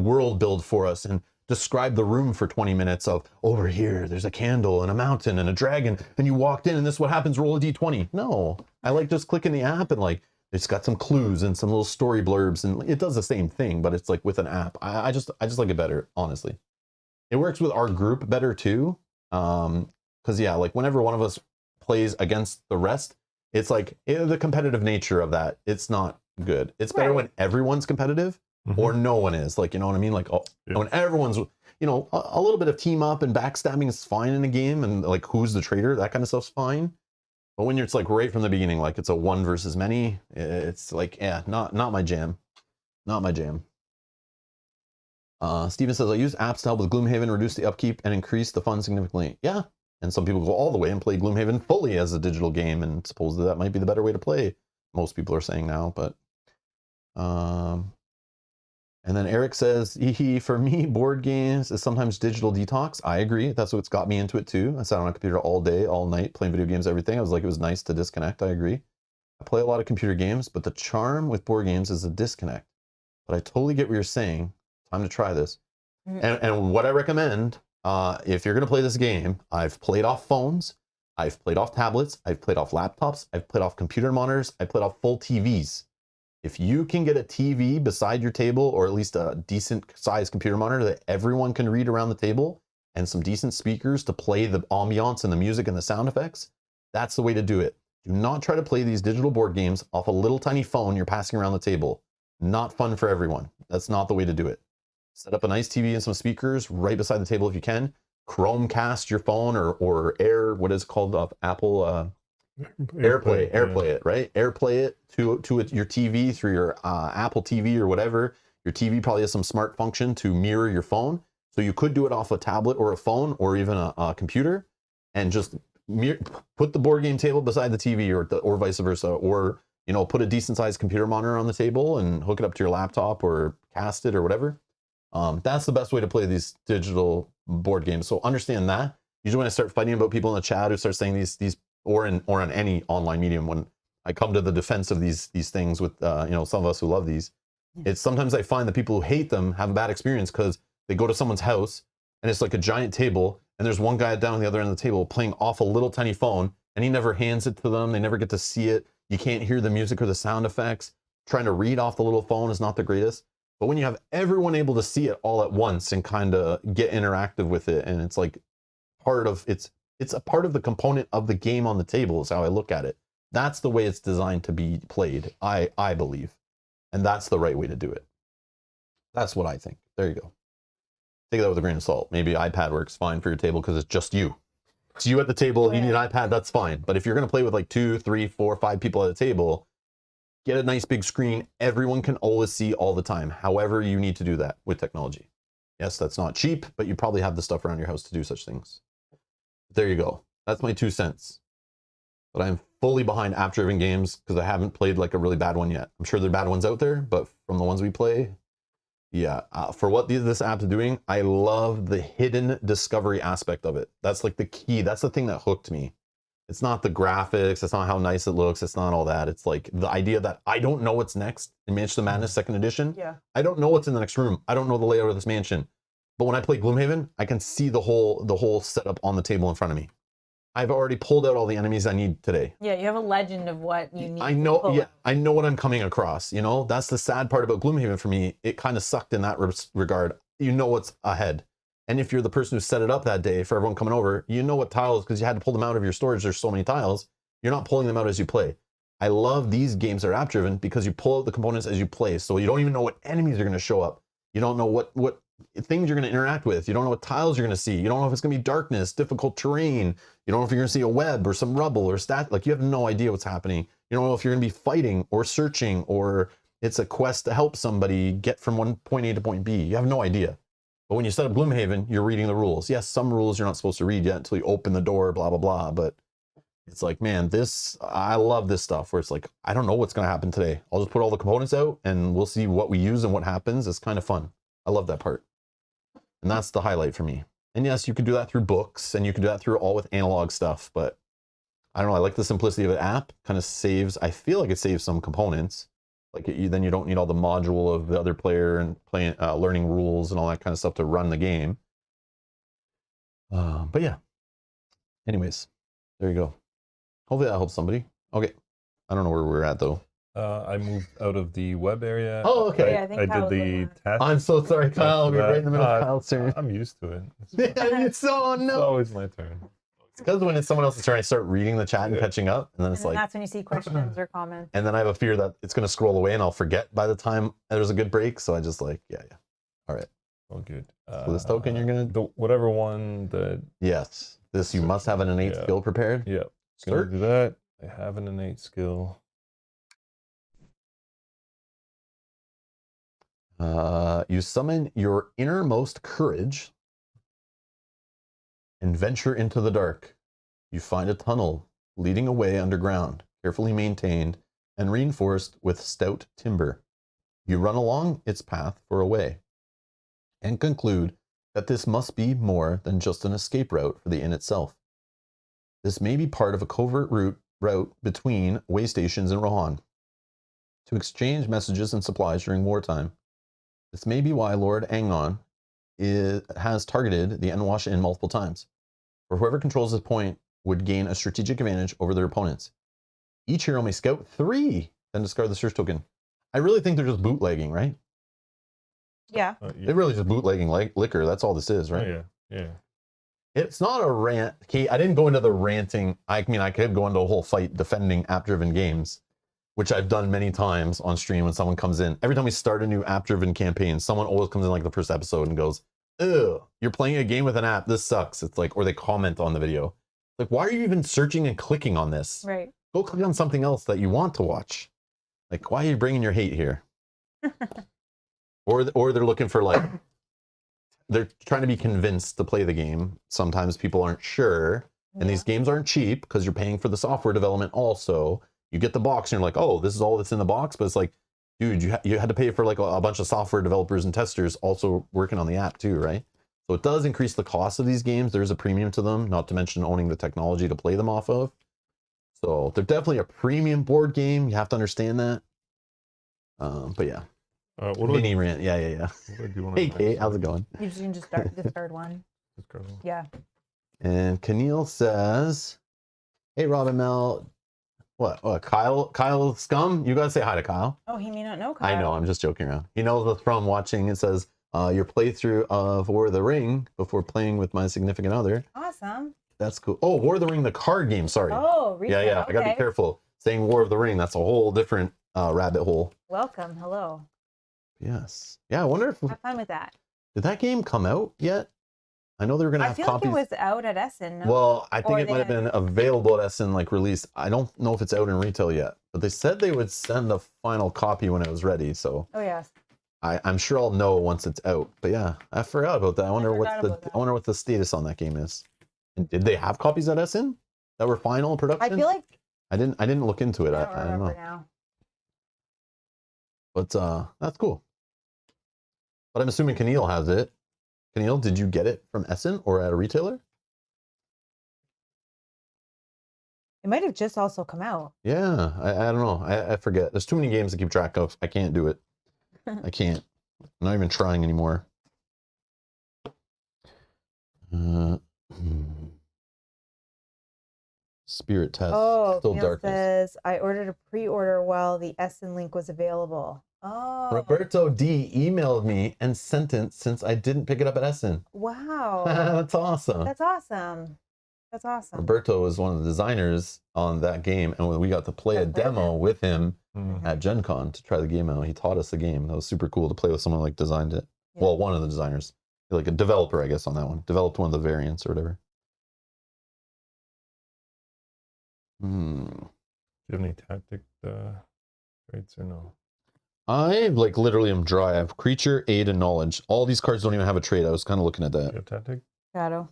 world build for us and describe the room for 20 minutes of, over here, there's a candle and a mountain and a dragon, and you walked in and this is what happens, roll a d20. No, I like just clicking the app and like, it's got some clues and some little story blurbs, and it does the same thing, but it's like with an app. I just like it better, honestly. It works with our group better too. Because yeah, like whenever one of us plays against the rest, it's like the competitive nature of that. It's not good. It's better when everyone's competitive or no one is. Like, you know what I mean? Like when everyone's, you know, a little bit of team up and backstabbing is fine in a game, and like who's the traitor, that kind of stuff's fine. But when it's like right from the beginning, like it's a one versus many, it's like, yeah, not my jam. Not my jam. Steven says, I use apps to help with Gloomhaven, reduce the upkeep, and increase the fun significantly. Yeah, and some people go all the way and play Gloomhaven fully as a digital game, and supposedly that might be the better way to play. Most people are saying now, but... And then Eric says, for me, board games is sometimes digital detox. I agree. That's what's got me into it too. I sat on a computer all day, all night, playing video games, everything. I was like, it was nice to disconnect. I agree. I play a lot of computer games, but the charm with board games is a disconnect. But I totally get what you're saying. Time to try this. And what I recommend, if you're going to play this game, I've played off phones, I've played off tablets, I've played off laptops, I've played off computer monitors, I played off full TVs. If you can get a TV beside your table, or at least a decent sized computer monitor that everyone can read around the table, and some decent speakers to play the ambiance and the music and the sound effects, that's the way to do it. Do not try to play these digital board games off a little tiny phone you're passing around the table. Not fun for everyone. That's not the way to do it. Set up a nice TV and some speakers right beside the table if you can. Chromecast your phone or Air, what is it called? Apple AirPlay it, right? AirPlay it to your TV through your Apple TV or whatever. Your TV probably has some smart function to mirror your phone. So you could do it off a tablet or a phone or even a computer, and just put the board game table beside the TV or vice versa, or you know, put a decent sized computer monitor on the table and hook it up to your laptop or cast it or whatever. That's the best way to play these digital board games. So understand that. Usually when I start fighting about people in the chat who start saying these or on any online medium, when I come to the defense of these things with you know, some of us who love these, it's sometimes I find that people who hate them have a bad experience because they go to someone's house and it's like a giant table and there's one guy down on the other end of the table playing off a little tiny phone, and he never hands it to them. They never get to see it. You can't hear the music or the sound effects. Trying to read off the little phone is not the greatest. But when you have everyone able to see it all at once and kind of get interactive with it, and it's like part of it's a part of the component of the game on the table is how I look at it. That's the way it's designed to be played, I believe. And that's the right way to do it. That's what I think. There you go. Take that with a grain of salt. Maybe iPad works fine for your table because it's just you. It's you at the table, you need an iPad, that's fine. But if you're going to play with like 2, 3, 4, 5 people at a table, get a nice big screen. Everyone can always see all the time. However you need to do that with technology. Yes, that's not cheap, but you probably have the stuff around your house to do such things. There you go. That's my 2 cents. But I'm fully behind app-driven games because I haven't played like a really bad one yet. I'm sure there are bad ones out there, but from the ones we play, yeah. For what this app is doing, I love the hidden discovery aspect of it. That's like the key. That's the thing that hooked me. It's not the graphics. It's not how nice it looks. It's not all that. It's like the idea that I don't know what's next in Mansion of Madness 2nd Edition. Yeah. I don't know what's in the next room. I don't know the layout of this mansion. But when I play Gloomhaven, I can see the whole setup on the table in front of me. I've already pulled out all the enemies I need today. Yeah, you have a legend of what you need. I know, yeah, I know what I'm coming across. You know, that's the sad part about Gloomhaven for me. It kind of sucked in that regard. You know what's ahead. And if you're the person who set it up that day for everyone coming over, you know what tiles, because you had to pull them out of your storage. There's so many tiles. You're not pulling them out as you play. I love these games that are app driven because you pull out the components as you play. So you don't even know what enemies are going to show up. You don't know what things you're going to interact with. You don't know what tiles you're going to see. You don't know if it's going to be darkness, difficult terrain. You don't know if you're going to see a web or some rubble or stat. Like, you have no idea what's happening. You don't know if you're going to be fighting or searching, or it's a quest to help somebody get from one point A to point B. You have no idea. But when you set up Gloomhaven, you're reading the rules. Yes, some rules you're not supposed to read yet until you open the door, blah, blah, blah. But it's like, man, I love this stuff where it's like, I don't know what's going to happen today. I'll just put all the components out and we'll see what we use and what happens. It's kind of fun. I love that part. And that's the highlight for me. And yes, you can do that through books and you can do that through all with analog stuff, but I don't know. I like the simplicity of an app. Kind of saves, I feel like it saves some components. Like then you don't need all the module of the other player and playing, learning rules and all that kind of stuff to run the game. But yeah. Anyways, there you go. Hopefully that helps somebody. Okay. I don't know where we're at though. I moved out of the web area. Oh, okay. Yeah, I think I Kyle did was the test. I'm so sorry, Kyle. We're right in the middle of Uh, Kyle's turn. I'm used to it. It's fine. It's so It's no. always my turn. It's because when it's someone else's turn, I start reading the chat and Yeah. catching up, and then And it's then like, that's when you see questions or comments. and then I have a fear that it's going to scroll away and I'll forget by the time there's a good break. So I just like, yeah. All right. Oh, good. So this token you're gonna, whatever one that. yes, this you must have an innate Yeah. skill prepared. Yeah. Gonna Search. do that. I have an innate skill. You summon your innermost courage and venture into the dark. You find a tunnel leading away underground, carefully maintained and reinforced with stout timber. You run along its path for a way and conclude that this must be more than just an escape route for the inn itself. This may be part of a covert route between way stations in Rohan to exchange messages and supplies during wartime. This may be why Lord Angon has targeted the Enwash Inn multiple times, for whoever controls this point would gain a strategic advantage over their opponents. Each hero may scout 3, then discard the search token. I really think they're just bootlegging, right? Yeah. Yeah. They're really just bootlegging liquor. That's all this is, right? Oh, yeah. It's not a rant. Okay, I didn't go into the ranting. I mean, I could go into a whole fight defending app-driven games, which I've done many times on stream when someone comes in. Every time we start a new app-driven campaign, someone always comes in like the first episode and goes, "Ew, you're playing a game with an app. This sucks." It's like, or they comment on the video. Like, why are you even searching and clicking on this? Right. Go click on something else that you want to watch. Like, why are you bringing your hate here? Or they're looking for like, they're trying to be convinced to play the game. Sometimes people aren't sure. And these games aren't cheap because you're paying for the software development also. You get the box and you're like, oh, this is all that's in the box. But it's like, dude, you had to pay for like a bunch of software developers and testers also working on the app too, right? So it does increase the cost of these games. There's a premium to them, not to mention owning the technology to play them off of. So they're definitely a premium board game. You have to understand that. But yeah, What do mini rant. Yeah. what do I do on Hey, the Kate, next how's one? it going? You can just discard one. Discard one. Yeah. And Keneal says, hey, Robin Mel. What? Kyle Scum? You gotta say hi to Kyle. Oh, he may not know Kyle. I know, I'm just joking around. He knows us from watching. It says, your playthrough of War of the Ring before playing with my significant other. Awesome. That's cool. Oh, War of the Ring, the card game. Sorry. Oh, yeah. okay. I gotta be careful. Saying War of the Ring, that's a whole different rabbit hole. Welcome. Hello. Yes. Yeah, I wonder if, Have fun with that. did that game come out yet? I know they were gonna I have feel copies. like it was out at Essen. No? Well, I think Or it they might have had- been available at Essen, like released. I don't know if it's out in retail yet, but they said they would send a final copy when it was ready. So Oh, yes. I'm sure I'll know once it's out. But yeah, I forgot about that. I wonder forgot about that. I wonder what the status on that game is. And did they have copies at Essen that were final production? I feel like I didn't look into it. I I don't don't remember know. now. But that's cool. But I'm assuming Keneal has it. Keneal, did you get it from Essen or at a retailer? It might have just also come out. Yeah, I don't know. I forget. There's too many games to keep track of. I can't do it. I can't. I'm not even trying anymore. Spirit test. Oh, Still Neil darkness. says I ordered a pre-order while the Essen link was available. Oh, Roberto D emailed me and sent it since I didn't pick it up at Essen. wow, That's awesome. that's awesome. That's awesome. Roberto was one of the designers on that game, and we got to play a That's demo with him Mhm. at Gen Con to try the game out. He taught us the game. That was super cool to play with someone like designed it. Yeah. Well, one of the designers, like a developer, I guess, on that one. Developed one of the variants or whatever. Do you have any tactic traits or no? I like literally am dry. I have creature, aid, and knowledge. All these cards don't even have a trait. I was kind of looking at Do you that. have tactic? Shadow.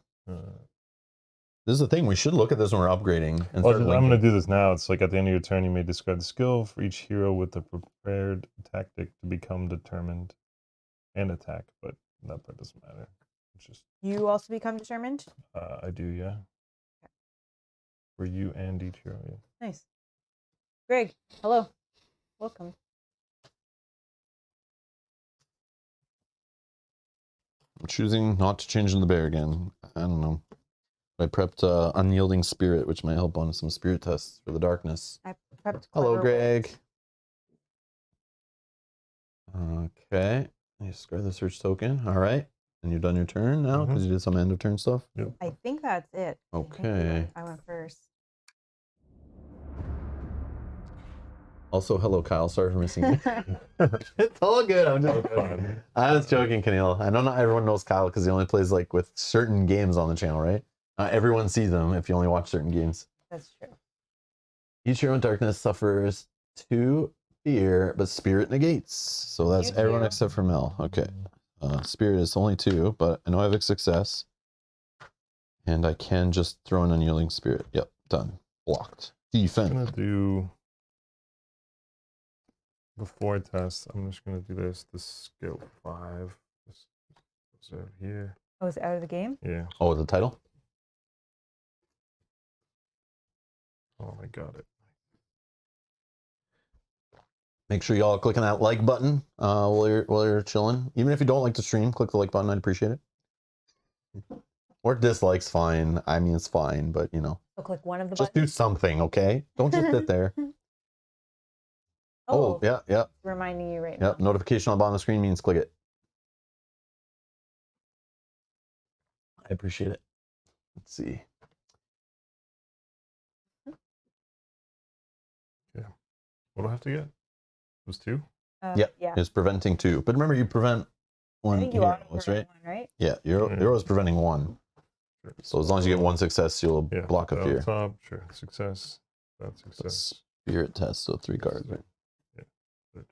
This is the thing. We should look at this when we're upgrading. And Well, start I'm linking. going to do this now. It's like at the end of your turn, you may discard the skill for each hero with a prepared tactic to become determined and attack, but that part doesn't matter. It's just, You also become determined. I do, yeah. For you and each hero, yeah. Nice. Greg, hello. Welcome. I'm choosing not to change in the bear again. I don't know. I prepped Unyielding Spirit, which might help on some spirit tests for the darkness. I prepped. Hello, Clever Greg. Okay. You discard the search token. All right. And you've done your turn now because you did some end of turn stuff. Wit. I think that's it. I think Okay. I went first. Also, hello, Kyle. Sorry for missing you. It's all good. I'm just Fine. I was joking, Keneal. I know not everyone knows Kyle because he only plays like with certain games on the channel, right? Everyone sees them if you only watch certain games. That's true. Each hero in darkness suffers 2 fear, but spirit negates. So that's You everyone too. except for Mel. Okay. Spirit is only 2, but I know I have a success. And I can just throw an unyielding spirit. Yep, done. Blocked. I'm Defense. going to do, before I test, I'm just going to do this skill 5. This goes over here. Oh, is it out of the game? Yeah. Oh, the title? Oh, I got it. Make sure y'all clicking that like button while you're chilling. Even if you don't like the stream, click the like button. I'd appreciate it. Or dislikes, fine. I mean, it's fine, but you know, So click one of the just buttons. do something, okay? Don't just sit there. Oh, yeah, yeah, Reminding you right yeah. now. Notification on the bottom of the screen means click it. I appreciate it. Let's see. What do I have to get? It was 2? Yep. Yeah. It's preventing 2. But remember, you prevent I 1 think you here, are that's right? right? One, right? Yeah, you're always preventing 1. Sure. So as long as you get 1 success, you'll Yeah. block a that fear. Top, sure. Success. That's success. Spirit test, so 3 cards, right? But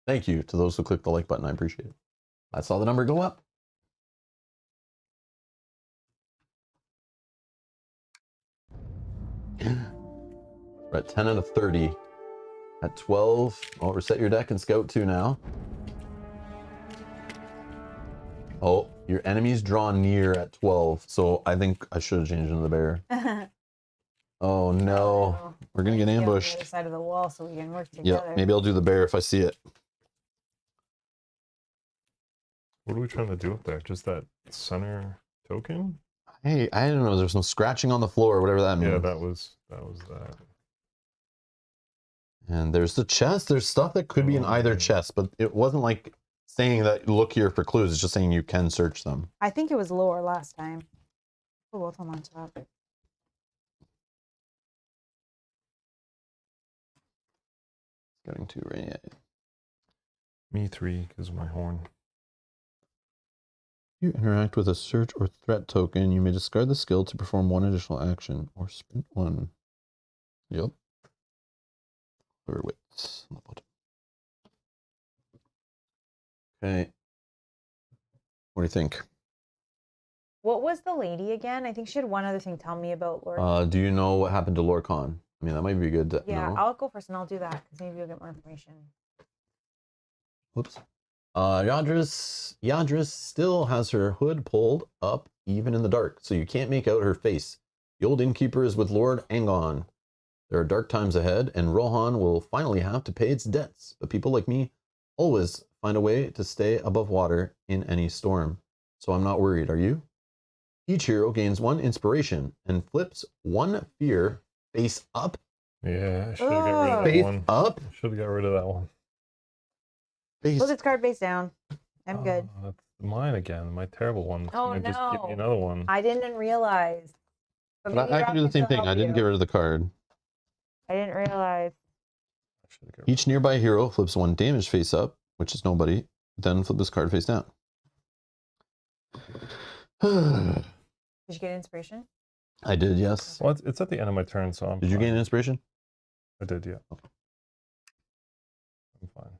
Thank you to those who clicked the like button. I appreciate it. I saw the number go up. We're at 10 out of 30. At 12, I'll reset your deck and scout 2 now. Oh, your enemies draw near at 12, so I think I should have changed into the bear. Oh no, we're gonna get On the ambushed. other side of the wall, so we can work together. Yep, maybe I'll do the bear if I see it. what are we trying to do up there? Just that center token? Hey, I don't know. There's some scratching on the floor, whatever that means. Yeah, that was that. And there's the chest. There's stuff that could be in either chest, but it wasn't like saying that look here for clues. It's just saying you can search them. I think it was lower last time. Put both of them on top. Getting to right. Me 3 because of my horn. You interact with a search or threat token. You may discard the skill to perform 1 additional action or sprint 1. Yep. Or wait. On the bottom. Okay. What do you think? What was the lady again? I think she had one other thing. Tell me about Lord. Do you know what happened to Lorcan? I mean, that might be good to Yeah, know. I'll go first and I'll do that because maybe you'll get more information. Whoops. Yadris still has her hood pulled up even in the dark, so you can't make out her face. The old innkeeper is with Lord Angon. There are dark times ahead, and Rohan will finally have to pay its debts. But people like me always find a way to stay above water in any storm. So I'm not worried, are you? Each hero gains 1 inspiration and flips 1 fear face up. Yeah, I should have got rid of that Face one. up? Should have got rid of that one. Face. Flip its card face down. I'm good. That's mine again. My terrible one. It's Oh, gonna just give me no. another one. I didn't realize. But But maybe I can do the Rob same still thing. I help didn't you. get rid of the card. I didn't realize. I should've got rid Each nearby hero flips 1 damage face up, which is nobody, then flip this card face down. Did you get inspiration? I did, yes. Well, it's at the end of my turn, so I'm Did you fine. gain inspiration? I did, yeah. I'm fine.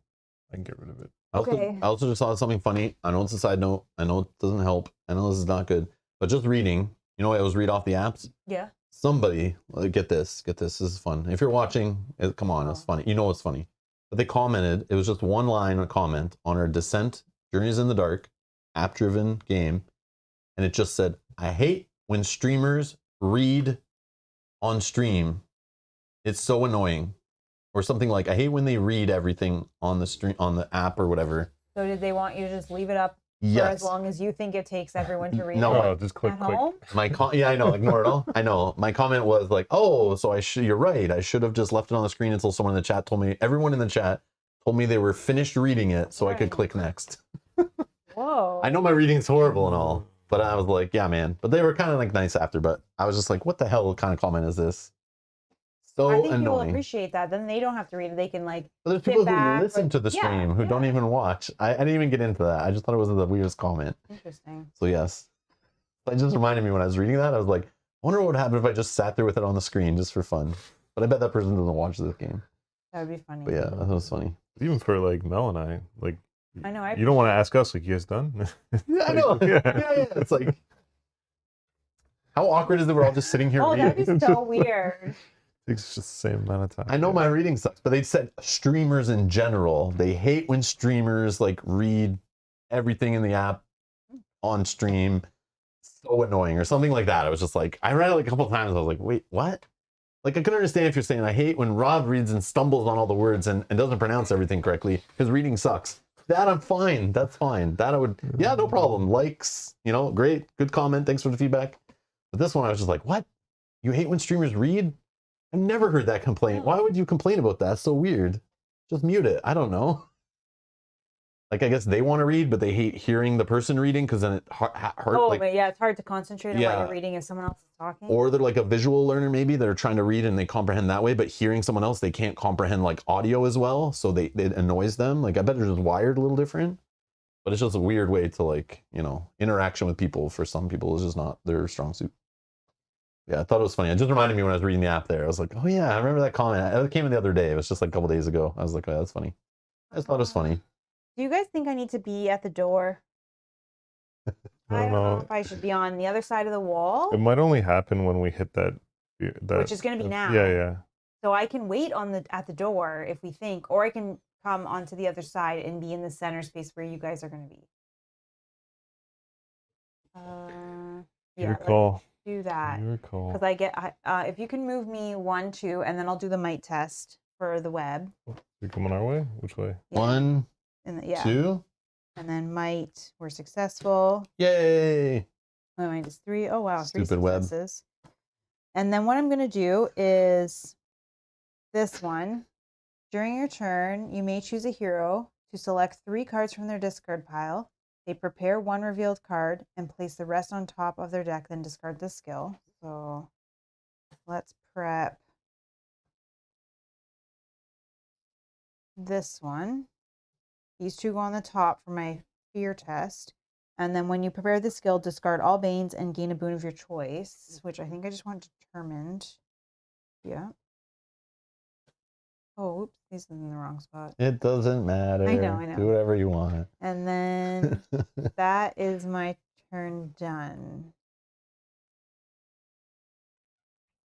I can get rid of it. Okay. I also just saw something funny. I know it's a side note. I know it doesn't help. I know this is not good. But just reading, you know, I was read off the apps. Yeah. Somebody, get this. This is fun. If you're watching, come on, it's funny. You know it's funny. But they commented, it was just 1 line, a comment on our Descent, Journeys in the Dark, app-driven game. And it just said, I hate when streamers read on stream. It's so annoying. Or something like, I hate when they read everything on the stream, on the app or whatever. So did they want you to just leave it up for Yes. as long as you think it takes everyone to read No. it Oh, just click, at click. home? Yeah, I know, ignore it all. I know. My comment was like, oh, so you're right. I should have just left it on the screen until someone in the chat told me, everyone in the chat told me they were finished reading it so I could Right. click next. Whoa. I know my reading's horrible and all, but I was like, yeah, man. But they were kind of like nice after, but I was just like, what the hell kind of comment is this? So I think people annoying. appreciate that. Then they don't have to read it. They can like. But there's sit people back who listen with- to the yeah, stream who don't yeah. even watch. I didn't even get into that. I just thought it was the weirdest comment. Interesting. So yes, it just reminded me when I was reading that. I was like, I wonder what would happen if I just sat there with it on the screen just for fun. But I bet that person doesn't watch this game. That would be funny. But yeah, that was funny. Even for like Mel and I, like, I know. I you don't want to ask us, like, you guys done? Yeah, I know. Yeah. Yeah. It's like, how awkward is it? We're all just sitting here Oh, reading. that'd be so weird. It's just the same amount of time. I know my reading sucks, but they said streamers in general, they hate when streamers like read everything in the app on stream. So annoying or something like that. I was just like, I read it like a couple times. I was like, wait, what? Like, I can understand if you're saying, I hate when Rob reads and stumbles on all the words and doesn't pronounce everything correctly because reading sucks. That I'm fine. That's fine. That I would, yeah, no problem. Likes, you know, great. Good comment. Thanks for the feedback. But this one, I was just like, what? You hate when streamers read? I've never heard that complaint. Why would you complain about that? It's so weird. Just mute it. I don't know. Like, I guess they want to read, but they hate hearing the person reading because then it hurt. Oh, Like, but yeah, it's hard to concentrate on what Yeah. you're reading if someone else is talking. or they're like a visual learner maybe that are trying to read and they comprehend that way, but hearing someone else, they can't comprehend like audio as well. So it annoys them. Like, I bet they're just wired a little different. But it's just a weird way to, like, you know, interaction with people for some people is just not their strong suit. Yeah, I thought it was funny. It just reminded me when I was reading the app there. I was like, oh yeah, I remember that comment. It came in the other day. It was just like a couple days ago. I was like, oh, that's funny. I just thought it was funny. Do you guys think I need to be at the door? I I don't don't know know. if I should be on the other side of the wall, It might only happen when we hit that. which is going to be now. Yeah, yeah. So I can wait at the door if we think, or I can come onto the other side and be in the center space where you guys are going to be. Yeah, Your let's call. do that. Your call. Because I get, if you can move me 1, 2, and then I'll do the might test for the web. You're coming our way? Which way? Yeah. 1, Yeah. 2, And then might, we're successful. yay! My might is 3. Oh, wow. 3 Stupid web. successes. And then what I'm going to do is this one. During your turn, you may choose a hero to select 3 cards from their discard pile. They prepare 1 revealed card and place the rest on top of their deck, then discard the skill. So let's prep this one. These 2 go on the top for my fear test. And then when you prepare the skill, discard all banes and gain a boon of your choice, which I think I just want determined. Yeah. Oh, oops, these are in the wrong spot. It doesn't matter. I know. Do whatever you want. And then that is my turn done.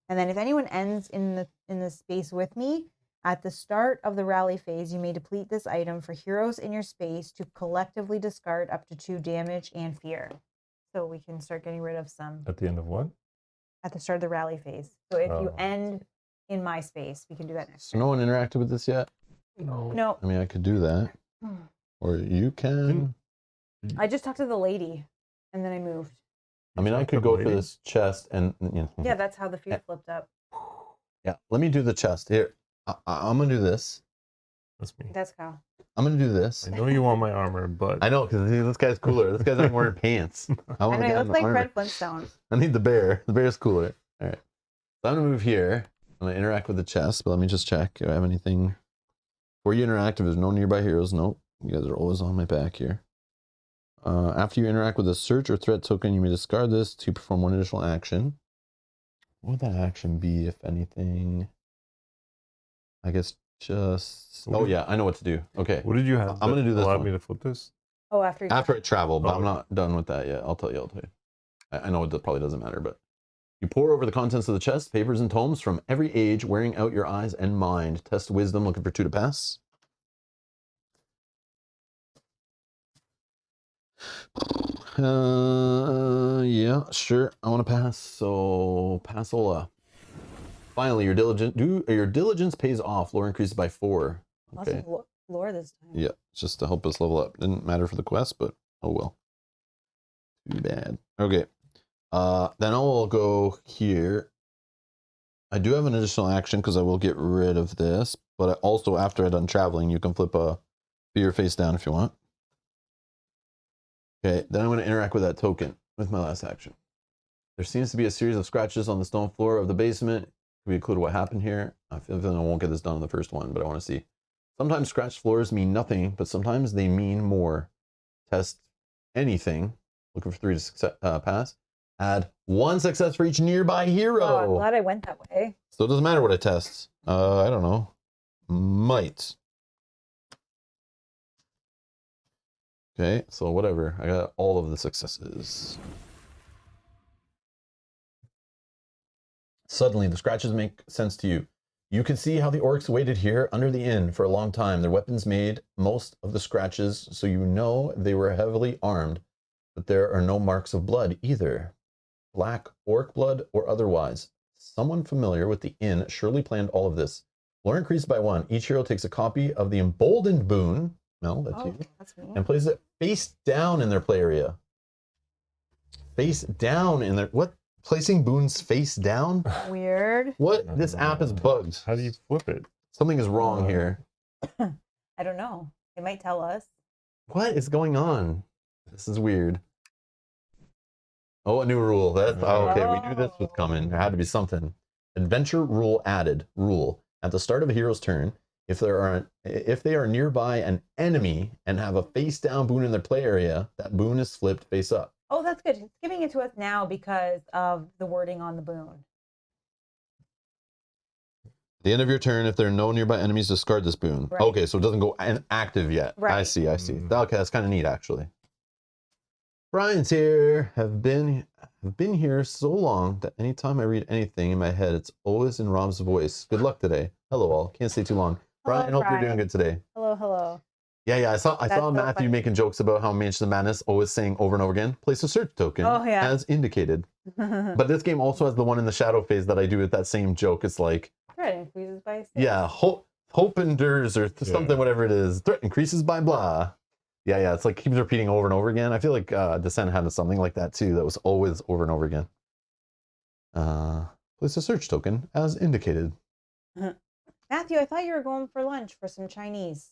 And then if anyone ends in the space with me, at the start of the rally phase, you may deplete this item for heroes in your space to collectively discard up to 2 damage and fear. So we can start getting rid of some At the end of what? at the start of the rally phase. So if you Oh. end in my space, we can do that next So turn. no one interacted with this yet? No. No, I mean, I could do that. Or you can. I just talked to the lady, and then I moved. I mean, I could go for this chest and, you know. Yeah, that's how the fear flipped up. Yeah, let me do the chest. Here, I'm going to do this. That's me. That's Kyle. I'm going to do this. I know you want my armor, but I know, because this guy's cooler. This guy's not wearing pants. I I want know, to he get looks like armor. Fred Flintstone. I need the bear. The bear's cooler. All right. So I'm going to move here. I'm going to interact with the chest, but let me just check. Do I have anything? Before you interact, if there's no nearby heroes, nope. You guys are always on my back here. After you interact with a search or threat token, you may discard this to perform one additional action. What would that action be, if anything? I guess just... Oh, yeah, I know what to do. Okay. what did you have? I'm gonna do this Allowed one. me to flip this. Oh, after you After I travel, but Oh, I'm okay. not done with that yet. I'll tell you. I know it probably doesn't matter, but you pour over the contents of the chest, papers and tomes from every age, wearing out your eyes and mind. Test wisdom, looking for 2 to pass. Yeah, sure. I want to pass. So passola. Finally, your diligence pays off. Lore increases by 4. lots Okay. of lore this time. Yeah, it's just to help us level up. Didn't matter for the quest, but oh well. Too bad. Okay. Then I'll go here. I do have an additional action because I will get rid of this, but I also, after I'm done traveling, you can flip a fear face down if you want. Okay, then I'm going to interact with that token with my last action. There seems to be a series of scratches on the stone floor of the basement. Can we include what happened here? I feel like I won't get this done in the first one, but I want to see. Sometimes scratched floors mean nothing, but sometimes they mean more. Test anything. Looking for 3 to pass. Add 1 success for each nearby hero. Oh, I'm glad I went that way. So it doesn't matter what I test. I don't know. Might. Okay, so whatever. I got all of the successes. Suddenly, the scratches make sense to you. You can see how the orcs waited here under the inn for a long time. Their weapons made most of the scratches, so you know they were heavily armed. But there are no marks of blood either. Black orc blood or otherwise. Someone familiar with the inn surely planned all of this. Lore increased by 1. Each hero takes a copy of the emboldened boon. Mel, that's Oh, you. that's me. And places it face down in their play area. Face down in their... What? Placing boons face down? Weird. What? This app is bugged. How do you flip it? Something is wrong here. I don't know. They might tell us. What is going on? This is weird. Oh, a new rule. That's okay. We knew this was coming. There had to be something. Adventure rule added. Rule: at the start of a hero's turn, if they are nearby an enemy and have a face down boon in their play area, that boon is flipped face up. Oh, that's good. It's giving it to us now because of the wording on the boon. At the end of your turn, if there are no nearby enemies, discard this boon. Right. Okay, so it doesn't go active yet. I Right. see. Mm. Okay, that's kind of neat, actually. Brian's here. Have been here so long that anytime I read anything in my head, it's always in Rob's voice. Good luck today. Hello, all. Can't stay too long. Hello, Brian, hope you're doing Brian. good today. Hello, hello. Yeah. I saw That's so Matthew funny. making jokes about how Mansion of Madness always saying over and over again, place a search token Oh, yeah. as indicated. But this game also has the one in the shadow phase that I do with that same joke. It's like, Threat increases by 6. yeah, hope endures or something, Yeah. whatever it is. Threat increases by blah. Yeah. It's like keeps repeating over and over again. I feel like Descent had something like that too. That was always over and over again. Place a search token as indicated. Matthew, I thought you were going for lunch for some Chinese.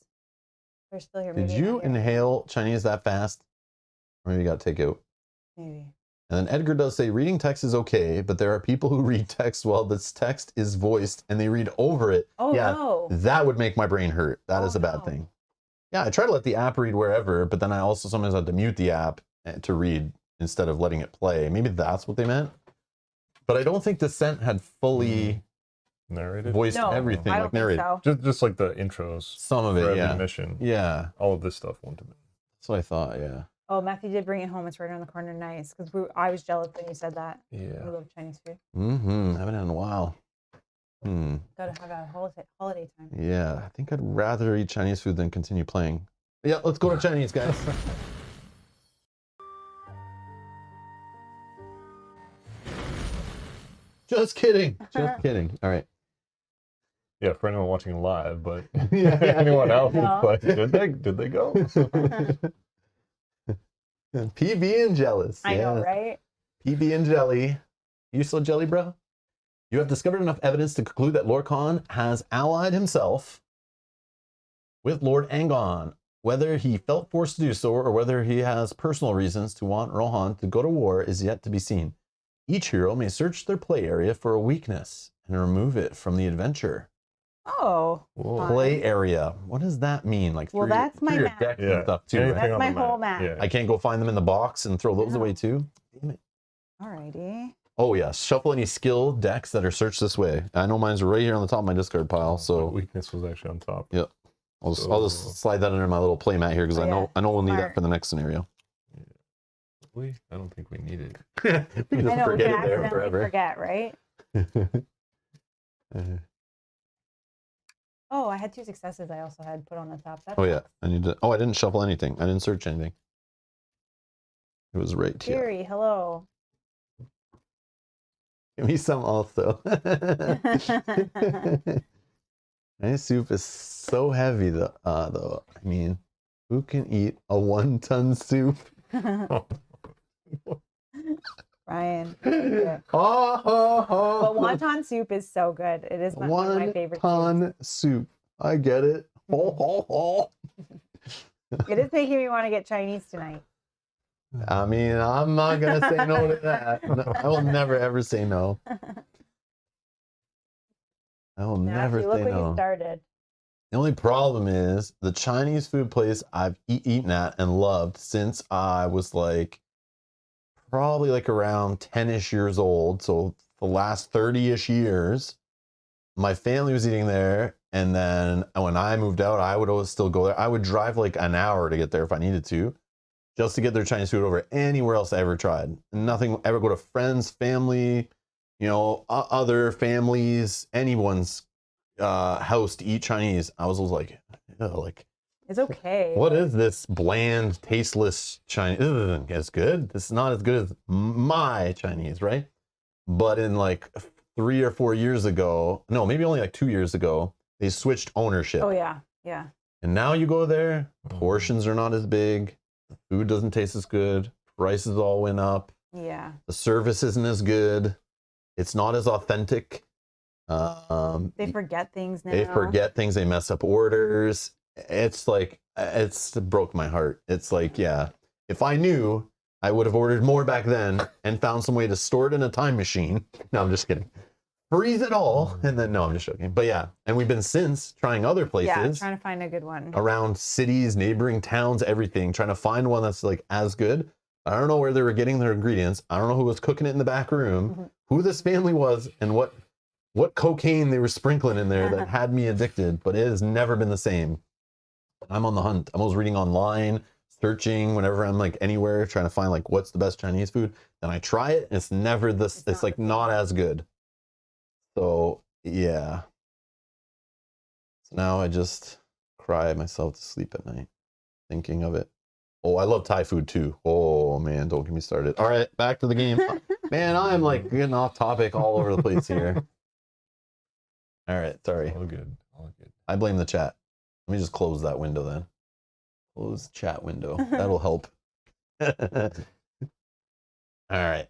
They're still here. Did Maybe you not here. inhale Chinese that fast? Or maybe you got takeout. Maybe. And then Edgar does say reading text is okay, but there are people who read text while this text is voiced and they read over it. Oh, Yeah, no. that would make my brain hurt. That Oh, is a bad no. thing. Yeah, I try to let the app read wherever, but then I also sometimes have to mute the app to read instead of letting it play. Maybe that's what they meant. But I don't think Descent had fully narrated. voiced No, everything, I like don't think narrated. so. Just like the intros Some of for it, every yeah. mission. Yeah, All of this stuff wouldn't have been. that's what I thought. Yeah. Oh, Matthew did bring it home. It's right around the corner. Nice, because I was jealous when you said that. We Yeah. love Chinese food. Mm-hmm. Haven't had in a while. Gotta have a holiday time. Yeah, I think I'd rather eat Chinese food than continue playing. Yeah, let's go to Chinese, guys. Just kidding. Just kidding. All right. Yeah, for anyone watching live, but Yeah. anyone else, No. it's like, did they go? PB and jealous. I know, yes. right? PB and jelly. You still jelly, bro? You have discovered enough evidence to conclude that Lord Khan has allied himself with Lord Angon. Whether he felt forced to do so or whether he has personal reasons to want Rohan to go to war is yet to be seen. Each hero may search their play area for a weakness and remove it from the adventure. Oh, Whoa. Play area. What does that mean? Like Well, through your- that's my through your map. decks Yeah. and stuff too. Anything Right? on my the whole map. Yeah. I can't go find them in the box and throw those No. away too. Damn it. alrighty. Oh yeah, shuffle any skill decks that are searched this way. I know mine's right here on the top of my discard pile, My so weakness was actually on top. yeah. I'll just slide that under my little play mat here because Oh, I know we'll need that Smart. for the next scenario. I don't think we need it. we I just know, we forget can it there accidentally forever. forget, right? Oh, I had 2 successes. I also had put on the top. That's Oh yeah, I need to. Oh, I didn't shuffle anything. I didn't search anything. It was right here. Jerry, hello. Give me some also. My soup is so heavy though. I mean, who can eat a 1-ton soup? Ryan. yeah. Oh, But wonton soup is so good. It is one of my favorite soups. 1-ton soup. I get it. It is making me want to get Chinese tonight. I mean, I'm not gonna say no to that. No, I will never ever say no. I will never Matthew, look say what you no. started. The only problem is the Chinese food place I've eaten at and loved since I was like probably like around 10-ish years old. So the last 30-ish years, my family was eating there. And then when I moved out, I would always still go there. I would drive like an hour to get there if I needed to, just to get their Chinese food over anywhere else I ever tried. Nothing, ever go to friends, family, you know, other families, anyone's house to eat Chinese. I was always like, ew, like, It's okay. what is this bland, tasteless Chinese? This isn't as good. This is not as good as my Chinese, right? But in like 3 or 4 years ago, no, maybe only like 2 years ago, they switched ownership. Oh, yeah. Yeah. And now you go there, portions are not as big, the food doesn't taste as good, prices all went up, Yeah. the service isn't as good, it's not as authentic. They forget things now. They forget things, they mess up orders. It's like, it's broke my heart. It's like, yeah, if I knew, I would have ordered more back then and found some way to store it in a time machine. No, I'm just kidding. Freeze it all. And then, no, I'm just joking. But yeah, and we've been since trying other places. Yeah, trying to find a good one. Around cities, neighboring towns, everything, trying to find one that's like as good. I don't know where they were getting their ingredients. I don't know who was cooking it in the back room, who this family was, and what cocaine they were sprinkling in there that had me addicted, but it has never been the same. I'm on the hunt. I'm always reading online, searching whenever I'm like anywhere, trying to find like what's the best Chinese food. Then I try it, and it's never this, it's like not as good. So yeah. So now I just cry myself to sleep at night thinking of it. Oh, I love Thai food too. Oh man, don't get me started. All right, back to the game. Man, I'm like getting off topic all over the place here. All right, sorry. All good. All good. I blame the chat. Let me just close that window then. Close chat window. That'll help. All right.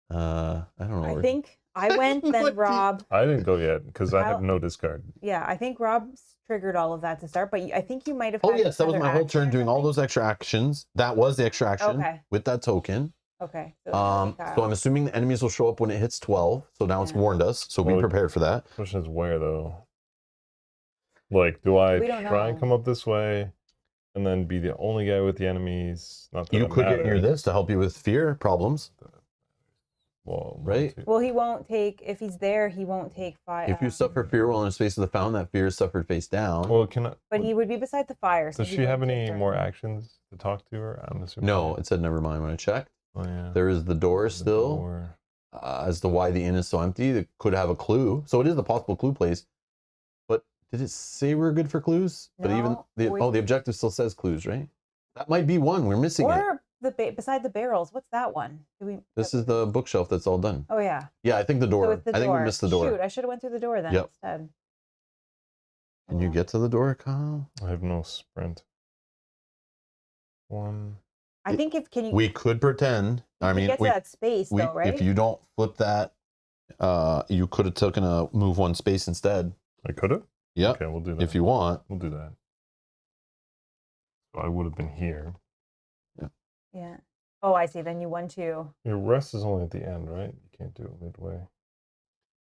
I don't know. I where- think I went, then What Rob. I didn't go yet because I have I'll- no discard. Yeah, I think Rob's triggered all of that to start, but I think you might have. Oh had yes, that was another my whole action turn or doing all something. those extra actions. That was the extra action Okay. with that token. Okay. So So I'm assuming the enemies will show up when it hits 12. So now it's Yeah. warned us. So be Well, prepared for that. Question is where though? Like, do I We don't try and know. come up this way and then be the only guy with the enemies? Not that You it could get near matters. this to help you with fear problems. Well, Right? Well, he won't take, if he's there, he won't take fire. If you suffer fear while in a space of the fountain, that fear is suffered face down. Well, can I? But he would be beside the fire. So Does he she have wouldn't take any burn. more actions to talk to her? I'm assuming. No, it said never mind when I checked. Oh yeah. There is the door The still. door. As to why the inn is so empty. It could have a clue. So it is a possible clue place. But did it say we're good for clues? But even No, the objective still says clues, right? That might be one. We're missing it. Or beside the barrels. What's that one? Do we? This is the bookshelf that's all done. Oh yeah. Yeah, I think the door. So it's the I think door. we missed the door. Shoot, I should have went through the door then Yep. instead. Can you get to the door, Kyle? I have no sprint. One. I think if can you? We could pretend. I mean, get to that space though, right? if you don't flip that, you could have taken a move one space instead. I could have. Yep. Okay, we'll do that. If you want. We'll do that. So I would have been here. Yeah. Oh, I see. Then you 1, 2. Your rest is only at the end, right? You can't do it midway.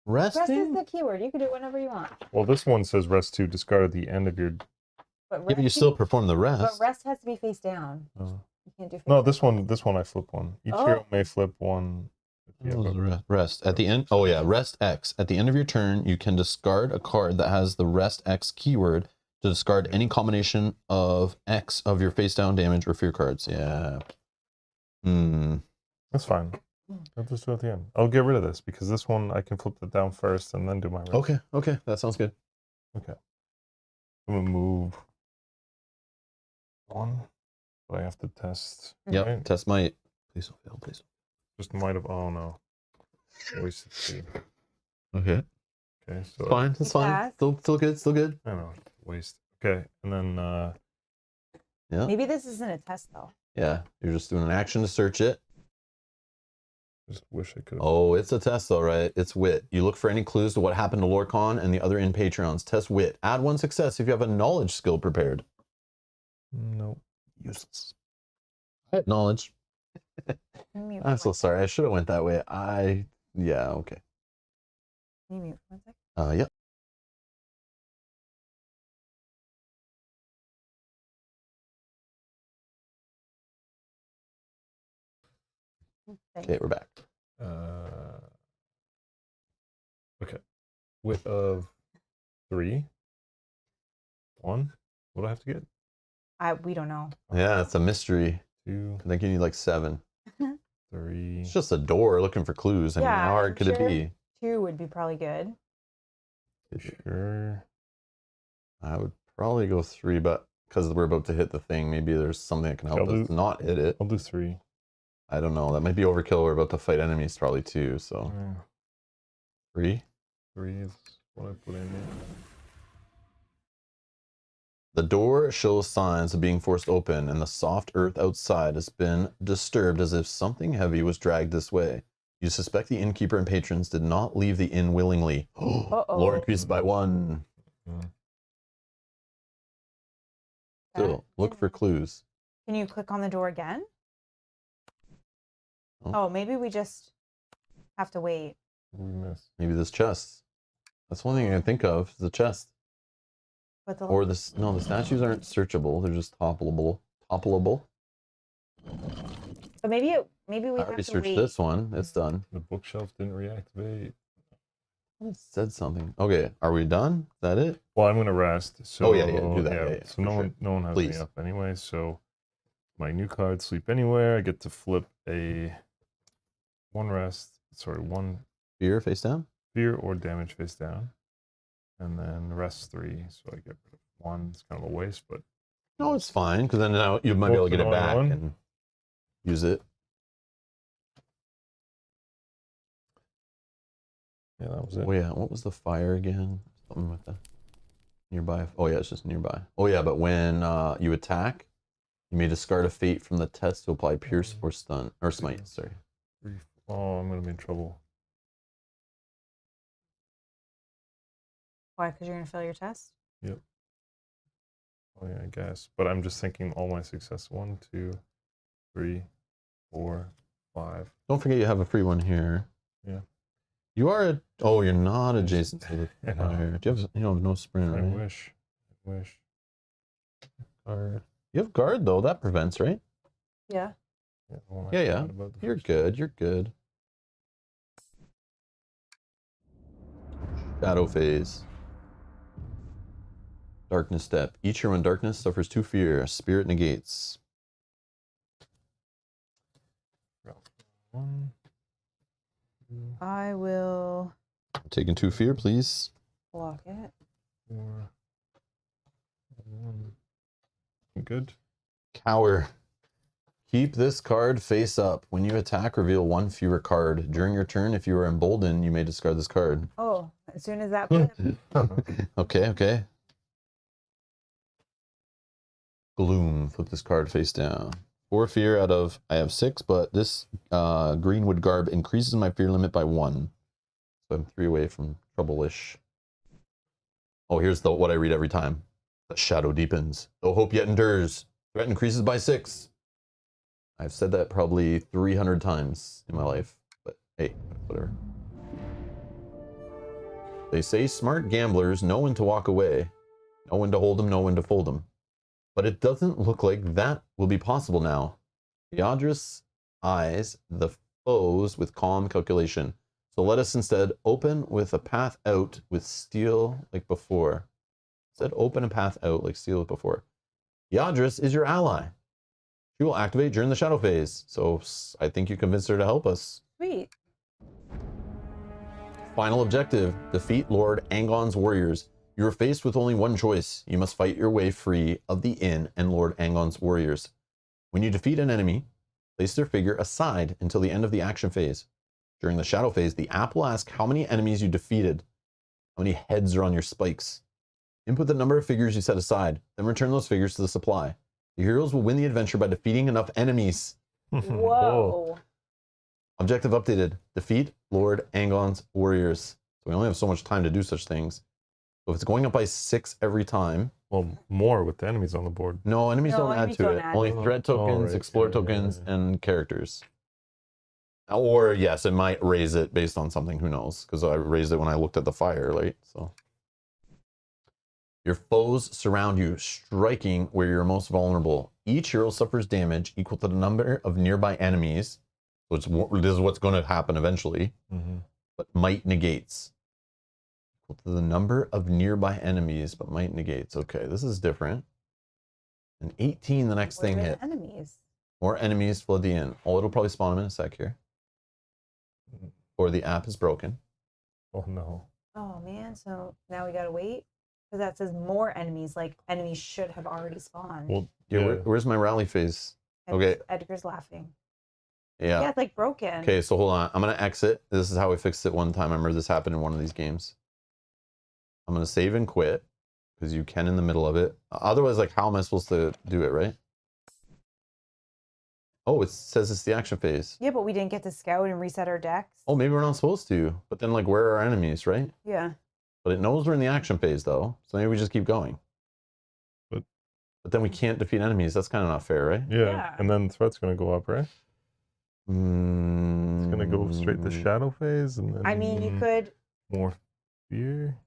Resting? Rest is the keyword. You can do it whenever you want. Well, this one says rest 2, discard at the end of your. But Yeah, but you still perform the But rest. rest has to be face down. Oh. You can't do face No, up. this one I flip one. Each Oh. hero may flip one. Yeah, What was but- the rest at the end. Oh yeah, rest X. At the end of your turn, you can discard a card that has the rest X keyword to discard any combination of X of your face down damage or fear cards. Yeah. That's fine. I'll just do it at the end. I'll get rid of this because this one I can flip it down first and then do my rest. Okay, that sounds good. Okay. I'm gonna move one, but I have to test. Yep. right? Test might. Please don't fail. Please. Just might have. Oh no. Wasted 2. Okay. Okay, so Fine. It's fine. Pass. Still good. Still good. I know. Waste. Okay, and then Yeah. Maybe this isn't a test though. Yeah. You're just doing an action to search it. just wish I could. Oh, it's a test though, right? It's wit. You look for any clues to what happened to Lorcon and the other in Patreons. Test wit. Add 1 success if you have a knowledge skill prepared. Nope. Useless. I had knowledge. Mute I'm for so one sorry. I should have went that way. Yeah, okay. sec. Can you mute for 1 second? Yep. Thank Okay, we're back. Okay. Wit of 3. 1. What do I have to get? We don't know. Yeah, it's a mystery. 2, I think you need like 7. 3. It's just a door looking for clues. I mean, Yeah, how hard I'm could sure. it be? 2 would be probably good. Sure. I would probably go 3, but because we're about to hit the thing, maybe there's something that can help I'll us do- not hit it. I'll do 3. I don't know. That might be overkill. We're about to fight enemies probably too. So 3. 3 is what I put in there. The door shows signs of being forced open, and the soft earth outside has been disturbed as if something heavy was dragged this way. You suspect the innkeeper and patrons did not leave the inn willingly. Uh-oh. Lore increased by 1. Mm. Still, look for clues. Can you click on the door again? Oh. Oh, maybe we just have to wait. We missed. Maybe this chest. That's one thing I can think of, is the chest. But the Or this, no, the statues aren't searchable. They're just toppleable. Toppleable. but maybe we I have already to searched wait. this one. It's done. The bookshelf didn't reactivate. It said something. Okay, are we done? Is that it? Well, I'm gonna rest. So Oh, yeah, do that, yeah, so for no sure. one has Please. me up anyway. So my new card, Sleep Anywhere. I get to flip a 1 rest. Sorry, 1 Fear face down? fear or damage face down, and then rest 3. So I get rid of 1. It's kind of a waste, but No, it's fine, because then now you might be able to get it Both are back on. and use it. yeah, that was it. Oh, yeah. What was the fire again? Something with the nearby. Oh, yeah, it's just nearby. Oh, yeah, but when you attack, you may discard a fate from the test to apply pierce or stun. Or smite, sorry. Oh, I'm gonna be in trouble. Why? Because you're gonna fail your test. Oh yeah, I guess. But I'm just thinking all my success. 1, 2, 3, 4, 5. Don't forget you have a free one here. Yeah. You are. Oh, you're not adjacent to the I know. fire. Do you have? You don't have no sprint, I right? wish. Guard. You have guard though. That prevents, right? Yeah. Yeah, well, I Yeah, yeah. forgot about the You're first good. You're good. Shadow phase. Darkness step. Each hero in darkness suffers 2 fear. Spirit negates. 1, 2, I will Taking 2 fear, please. block it. 4, 1. Good. Cower. Keep this card face up. When you attack, reveal 1 fewer card. During your turn, if you are emboldened, you may discard this card. Oh, as soon as that flip. Okay, okay. Gloom. Flip this card face down. 4 fear out of, I have 6, but this Greenwood Garb increases my fear limit by 1. So I'm 3 away from trouble-ish. Oh, here's what I read every time. The shadow deepens. Though hope yet endures. Threat increases by 6. I've said that probably 300 times in my life, but hey, whatever. They say smart gamblers know when to walk away, know when to hold them, know when to fold them. But it doesn't look like that will be possible now. Yadris eyes the foes with calm calculation. So let us instead open with a path out with steel like before. Instead, open a path out like steel before. Yadris is your ally. She will activate during the shadow phase. So I think you convinced her to help us. Sweet. Final objective, defeat Lord Angon's warriors. You are faced with only one choice. You must fight your way free of the inn and Lord Angon's warriors. When you defeat an enemy, place their figure aside until the end of the action phase. During the shadow phase, the app will ask how many enemies you defeated, how many heads are on your spikes. Input the number of figures you set aside, then return those figures to the supply. The heroes will win the adventure by defeating enough enemies. Whoa. Objective updated. Defeat Lord Angon's warriors. So we only have so much time to do such things. So if it's going up by 6 every time. Well, more with the enemies on the board. No, enemies don't add enemies to don't it. add Only to it. threat tokens, right. explore Yeah, tokens, yeah. and characters. Or yes, it might raise it based on something. Who knows? Because I raised it when I looked at the fire, right? So your foes surround you, striking where you're most vulnerable. Each hero suffers damage equal to the number of nearby enemies. So this is what's going to happen eventually. Mm-hmm. But might negates. Equal to the number of nearby enemies, but might negates. Okay, this is different. And 18, the next thing Where are hit. the enemies. More enemies flood the inn. Oh, it'll probably spawn them in a sec here. Or the app is broken. Oh no. Oh man, so now we gotta wait? Because that says more enemies, like enemies should have already spawned. Well, Yeah, yeah. where's my rally phase? Edgar's, okay. Edgar's laughing. Yeah. Yeah, it's like broken. Okay, so hold on. I'm going to exit. This is how I fixed it one time. I remember this happened in one of these games. I'm going to save and quit because you can in the middle of it. Otherwise, like, how am I supposed to do it, right? Oh, it says it's the action phase. Yeah, but we didn't get to scout and reset our decks. Oh, maybe we're not supposed to. But then, like, where are our enemies, right? Yeah. But it knows we're in the action phase, though. So maybe we just keep going. But then we can't defeat enemies. That's kind of not fair, right? yeah. Yeah. And then threat's gonna go up, right? It's gonna go straight to shadow phase, and then I mean, you could. more fear.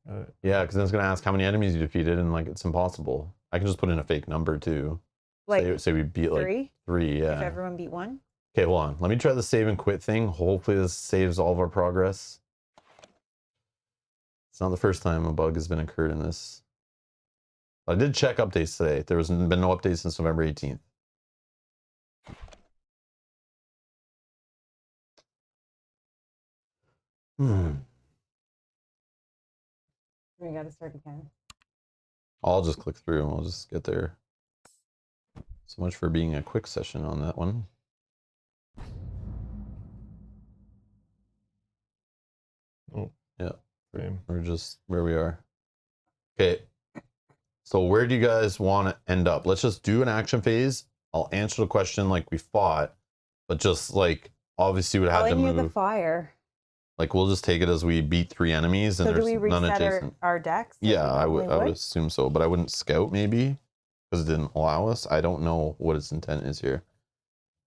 Yeah, because then it's going to ask how many enemies you defeated, and, like, it's impossible. I can just put in a fake number, too. Like Say we beat, like, 3 3, yeah. if everyone beat 1. Okay, hold on. Let me try the save and quit thing. Hopefully this saves all of our progress. It's not the first time a bug has been occurred in this. I did check updates today. There has been no updates since November 18th. We gotta start again. I'll just click through and we'll just get there. So much for being a quick session on that one. Oh, yeah. Frame. We're just where we are. Okay. So where do you guys want to end up? Let's just do an action phase. I'll answer the question like we fought, but just like obviously would have to Probably near the move. fire. Like we'll just take it as we beat 3 enemies and So do there's we none reset adjacent. our decks? like Yeah, we I normally would assume so, but I wouldn't scout maybe because it didn't allow us. I don't know what its intent is here.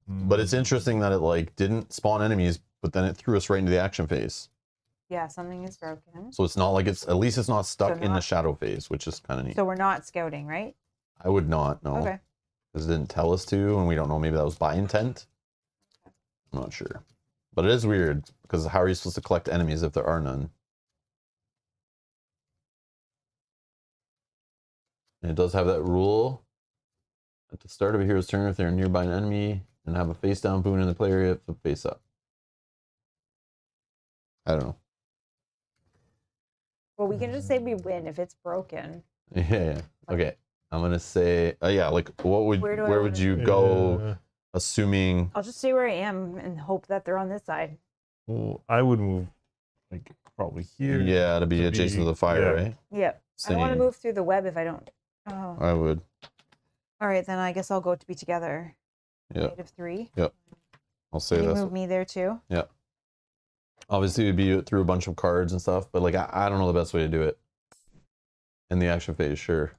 But it's interesting that it like didn't spawn enemies, but then it threw us right into the action phase. Yeah, something is broken. So it's not like it's at least it's not stuck in the not- shadow phase, which is kind of neat. So we're not scouting, right? I would not know. Okay. Because it didn't tell us to, and we don't know. Maybe that was by intent. I'm not sure. But it is weird, because how are you supposed to collect enemies if there are none? And it does have that rule. At the start of a hero's turn, if they're nearby an enemy and have a face down boon in the play area, flip face up. I don't know. Well, we can just say we win if it's broken. Yeah. Okay. I'm gonna say, yeah. Like, what would Where do I where wanna would you Yeah. go? Assuming. I'll just stay where I am and hope that they're on this side. Well, I would move like probably here. Yeah, to be adjacent to the fire, yeah. right? Yep. I don't want to Same. move through the web if I don't. Oh. I would. All right, then I guess I'll go to be together. Yeah. -3. I'll say Can you this. move me there too? Yeah. Obviously, it'd be through a bunch of cards and stuff, but like I don't know the best way to do it. In the action phase, sure.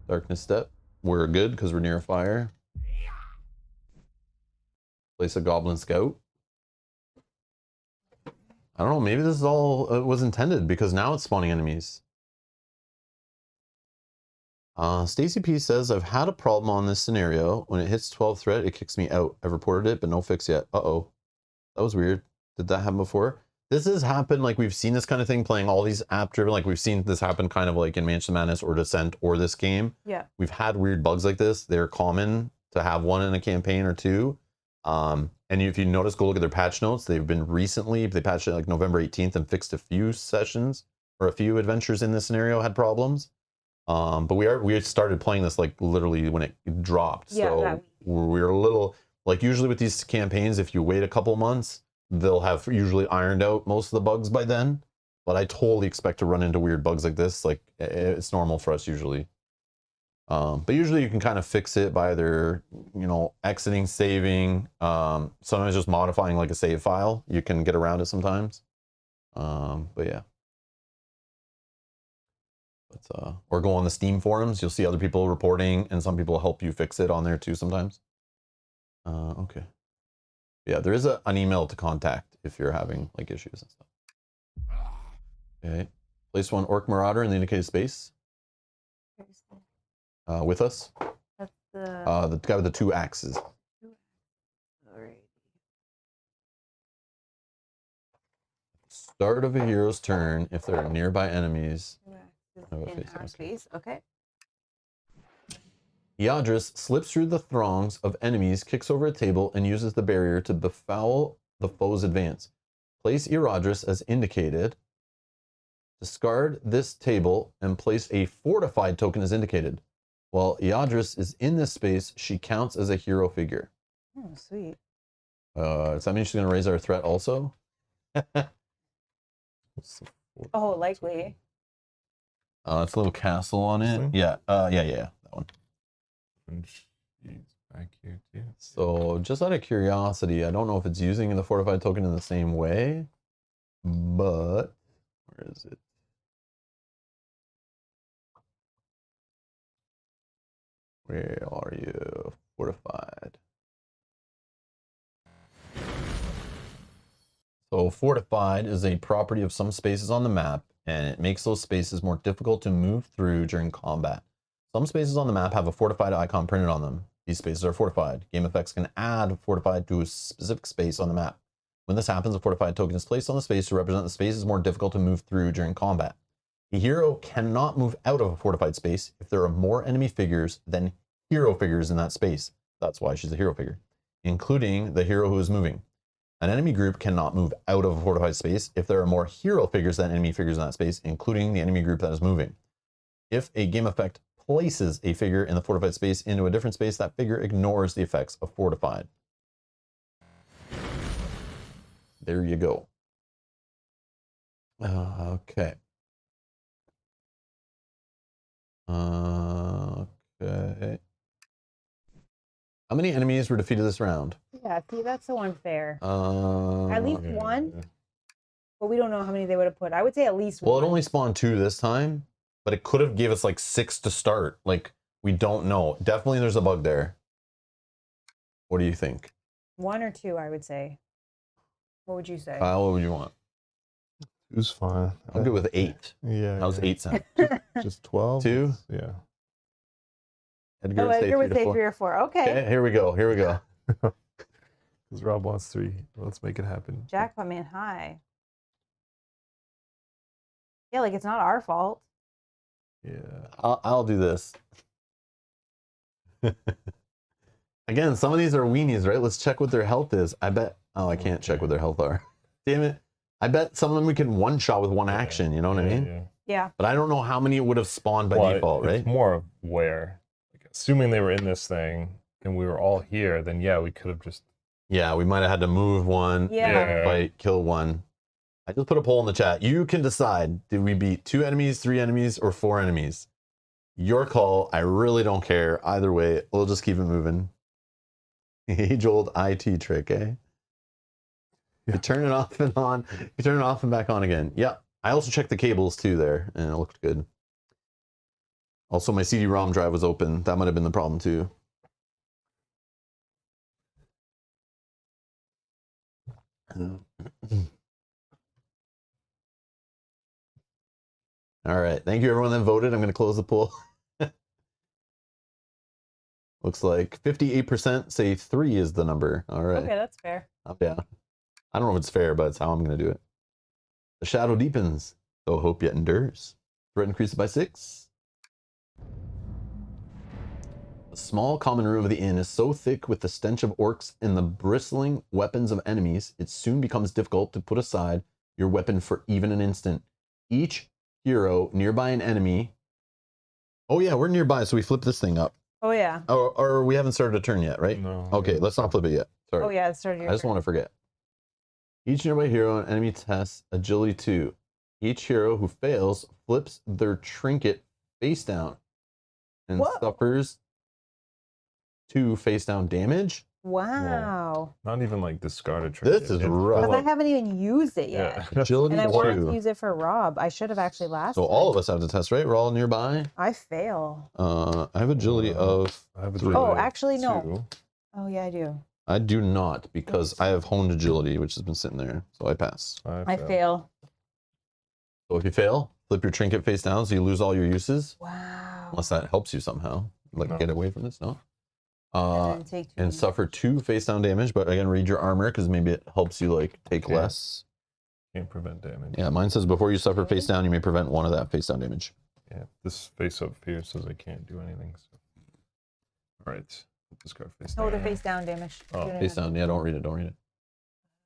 Darkness Step. We're good because we're near a fire. Place a Goblin Scout. I don't know. Maybe this is all was intended because now it's spawning enemies. Stacy P says, I've had a problem on this scenario. When it hits 12 threat, it kicks me out. I've reported it, but no fix yet. Uh-oh. That was weird. Did that happen before? This has happened, like we've seen this kind of thing playing all these app-driven, like we've seen this happen kind of like in Mansion of Madness or Descent or this game. Yeah. We've had weird bugs like this. They're common to have one in a campaign or two. And if you notice, go look at their patch notes. They've been recently, they patched it like November 18th and fixed a few sessions or a few adventures in this scenario had problems. But we started playing this like literally when it dropped. Yeah, So we're a little, like usually with these campaigns, if you wait a couple months, they'll have usually ironed out most of the bugs by then. But I totally expect to run into weird bugs like this. Like it's normal for us usually. But usually you can kind of fix it by either, you know, exiting, saving, sometimes just modifying like a save file. You can get around it sometimes. But yeah. But, or go on the Steam forums. You'll see other people reporting and some people help you fix it on there too sometimes. Okay. Yeah, there is an email to contact if you're having like issues and stuff. Okay. Place one Orc Marauder in the indicated space. With us. That's the. The guy with the 2 axes. Alright. Start of a hero's turn, if there are nearby enemies. In our space. Okay. Eadris slips through the throngs of enemies, kicks over a table, and uses the barrier to befoul the foe's advance. Place Eadris as indicated. Discard this table and place a fortified token as indicated. While Eadris is in this space, she counts as a hero figure. Oh, sweet. Does that mean she's going to raise our threat also? Oh, likely. It's a little castle on This it. thing? Yeah, that one. And she's back here too. So just out of curiosity, I don't know if it's using the fortified token in the same way, but where is it? Where are you? Fortified. So fortified is a property of some spaces on the map, and it makes those spaces more difficult to move through during combat. Some spaces on the map have a fortified icon printed on them. These spaces are fortified. Game effects can add fortified to a specific space on the map. When this happens, a fortified token is placed on the space to represent the space is more difficult to move through during combat. A hero cannot move out of a fortified space if there are more enemy figures than hero figures in that space. That's why she's a hero figure, including the hero who is moving. An enemy group cannot move out of a fortified space if there are more hero figures than enemy figures in that space, including the enemy group that is moving. If a game effect places a figure in the fortified space into a different space, that figure ignores the effects of fortified. There you go. Okay. Okay. How many enemies were defeated this round? Yeah, see, that's so unfair. At At least one, but we don't know how many they would have put. I would say at least Well, one. it only spawned 2 this time, but it could have gave us like 6 to start. Like, we don't know. Definitely there's a bug there. What do you think? 1 or 2, I would say. What would you say? Kyle, what would you want? It was fine. I'm good with 8. Yeah. That was yeah. 8 cents. Just 12. 2? Yeah. Edgar Oh, would say Edgar 3 would to say 4. 3 or 4. Okay. Okay, here we go. Here we go. Because Rob wants 3. Let's make it happen. Jackpot man high. Yeah, like it's not our fault. Yeah. I'll do this. Again, some of these are weenies, right? Let's check what their health is. I bet. Oh, I can't check what their health are. Damn it. I bet some of them we can one shot with one action. You know what I mean? Yeah. Yeah. But I don't know how many it would have spawned by Well, default, right? It's more of where, like, assuming they were in this thing and we were all here, then yeah, we could have just. Yeah, we might have had to move one, Yeah. fight, kill one. I just put a poll in the chat. You can decide, did we beat 2 enemies, 3 enemies, or 4 enemies? Your call. I really don't care. Either way, we'll just keep it moving. Age-old IT trick, eh? You turn it off and on. You turn it off and back on again. Yep. I also checked the cables too there, and it looked good. Also, my CD-ROM drive was open. That might have been the problem too. All right. Thank you, everyone that voted. I'm going to close the poll. Looks like 58% say 3 is the number. All right. Okay, that's fair. Yeah. I don't know if it's fair, but it's how I'm going to do it. The shadow deepens, though hope yet endures. Threat increases by 6. The small common room of the inn is so thick with the stench of orcs and the bristling weapons of enemies, it soon becomes difficult to put aside your weapon for even an instant. Each hero nearby an enemy. Oh yeah, we're nearby, so we flip this thing up. Oh yeah. Or we haven't started a turn yet, right? No. Okay, let's not flip it yet. Sorry. Oh yeah, it started. I just want to forget. Each nearby hero and enemy tests agility 2. Each hero who fails flips their trinket face down and Whoa. suffers 2 face down damage. Wow. Not even like discarded. This is rough. Because I haven't even used it yet. Yeah. Agility And I wanted to 2. use it for Rob. I should have actually last So time. all of us have to test, right? We're all nearby. I fail. I have agility of. I have a 3. Oh, actually, no. 2. Oh yeah, I do. I do not because I have honed agility, which has been sitting there. So I pass. I fail. So if you fail, flip your trinket face down so you lose all your uses. Wow. Unless that helps you somehow. Like No. get away from this, no? And then take 2 And damage. suffer 2 face down damage, but again, read your armor because maybe it helps you like take Okay. less. Can't prevent damage. Yeah, mine says before you suffer face down, you may prevent 1 of that face down damage. Yeah. This face up here says I can't do anything. So. All right. Discard face No, down. the face down damage. Oh, Do it Face again. down, yeah, don't read it, don't read it.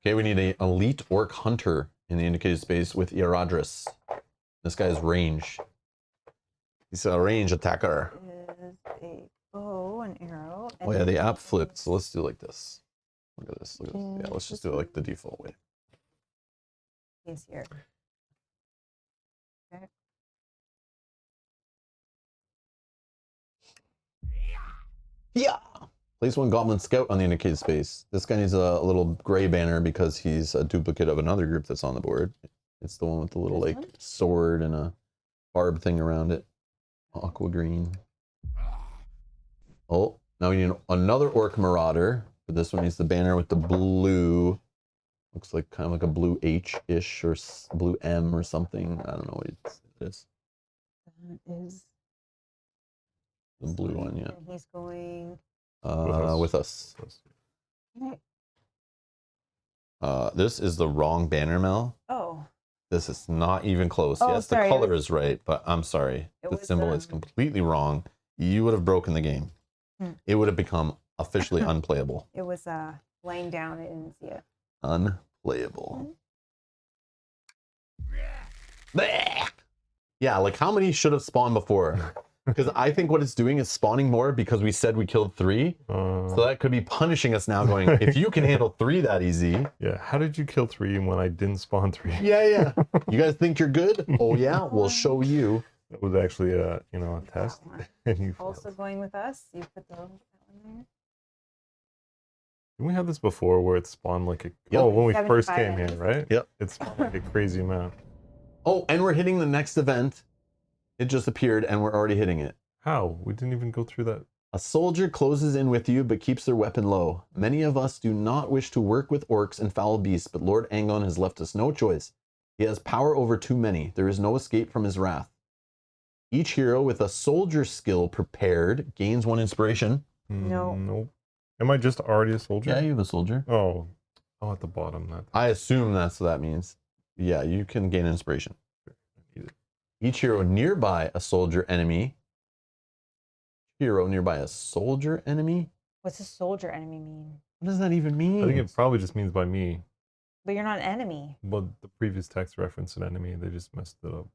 Okay, we need an elite orc hunter in the indicated space with Iradris. This guy's range. He's a range attacker. Is a bow, an arrow. Oh yeah, the app flipped, so let's do it like this. Look at this, look at this. Yeah, let's just do it like the default way. He's here. Okay. Yeah. Place 1 Goblin Scout on the indicated space. This guy needs a little gray banner because he's a duplicate of another group that's on the board. It's the one with the little This like one? sword and a barb thing around it. Aqua green. Oh, now we need another Orc Marauder. But this one needs the banner with the blue. Looks like kind of like a blue H-ish or blue M or something. I don't know what it is. That is. The blue one, yeah. And he's going. With us. Okay. This is the wrong banner, Mel. Oh. This is not even close. Oh, Yes, sorry, the it color was- is right, but I'm sorry. It The was, symbol is completely wrong. You would have broken the game. Hmm. It would have become officially unplayable. It was laying down. I didn't see it. Unplayable. Blech! Yeah, like how many should have spawned before? Because I think what it's doing is spawning more because we said we killed 3. So that could be punishing us now going, if you can handle 3 that easy. Yeah. How did you kill 3 when I didn't spawn 3? Yeah. You guys think you're good? Oh yeah, we'll show you. That was actually a test. That one. And you Also failed. going with us. You put that one there. Didn't we have this before where it spawned like a... Yep. Oh, when we first 75 came here, enemies. right? Yep. It spawned like a crazy amount. Oh, and we're hitting the next event. It just appeared and we're already hitting it. How? We didn't even go through that. A soldier closes in with you but keeps their weapon low. Many of us do not wish to work with orcs and foul beasts, but Lord Angon has left us no choice. He has power over too many. There is no escape from his wrath. Each hero with a soldier skill prepared gains 1 inspiration. No. Nope. Am I just already a soldier? Yeah, you have a soldier. Oh. Oh, at the bottom. That. I assume that's what that means. Yeah, you can gain inspiration. I need it. Each hero nearby a soldier enemy. Hero nearby a soldier enemy? What's a soldier enemy mean? What does that even mean? I think it probably just means by me. But you're not an enemy. Well, the previous text referenced an enemy. They just messed it up.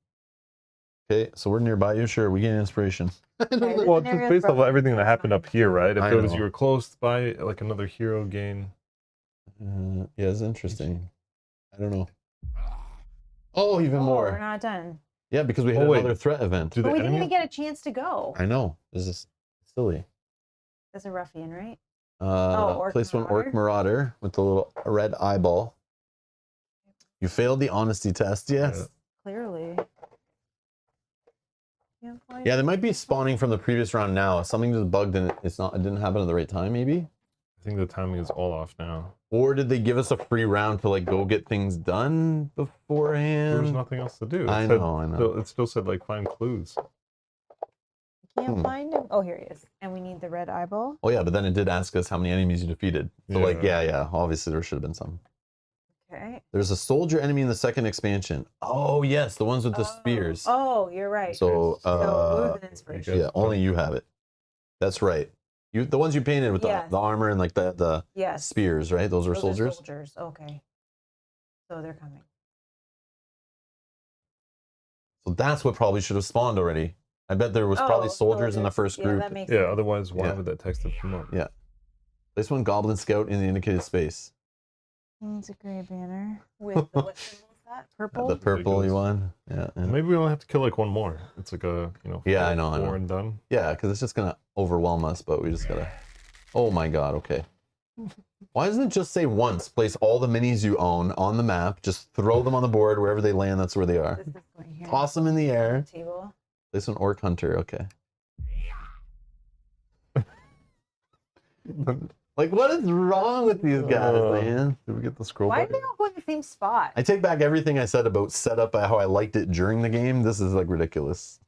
Okay, so we're nearby you. Sure, we gain inspiration. Okay, this Well, just scenario's based off broken. everything that happened up here, right? If I it was know. you were close by, like another hero gain. Yeah, it's interesting. I don't know. Oh, even Oh, more. we're not done. Yeah, because we had Oh, wait. another threat event. Do But the we didn't enemy? even get a chance to go. I know. This is silly. That's a ruffian, right? Orc Place one Orc Marauder. Marauder with the little red eyeball. You failed the honesty test, yes. Yeah. Clearly. Can't find Yeah, they it. might be spawning from the previous round now. Something just bugged and it didn't happen at the right time, maybe? I think the timing is all off now. Or did they give us a free round to like go get things done There was beforehand? nothing else to do. I said- know, I know. still- It still said like find clues. Can't find him. Oh, here he is. And we need the red eyeball. Oh yeah, but then it did ask us how many enemies you defeated. So like, Yeah. yeah, obviously there should have been some. Okay. There's a soldier enemy in the second expansion. Oh yes, the ones with the spears. Oh, you're right. So lose an inspiration. yeah, only you have it. That's right. You the ones you painted with Yes. the armor and like the Yes. spears, right? Those were Those are soldiers. soldiers. Okay. So they're coming. So that's what probably should have spawned already. I bet there was probably Oh, soldiers in the soldiers. first Yeah, group. that makes Yeah, sense. otherwise, why Yeah. would that text have come up? Yeah. Place one Goblin Scout in the indicated space. Needs a gray banner with the, what symbol is that? Purple. The purple Ridiculous. one. Yeah. Yeah. Maybe we only have to kill like one more. It's like a, Yeah, I know, I know. four and done. Yeah, because it's just gonna overwhelm us, but we just gotta. Oh my god, okay. Why doesn't it just say once? Place all the minis you own on the map, just throw them on the board, wherever they land, that's where they are. This one here. Toss them in the air. Table. Place an Orc Hunter, okay. Like, what is wrong with these guys, man? Did we get the scroll Why back? do they all go in the same spot? I take back everything I said about setup, how I liked it during the game. This is like ridiculous.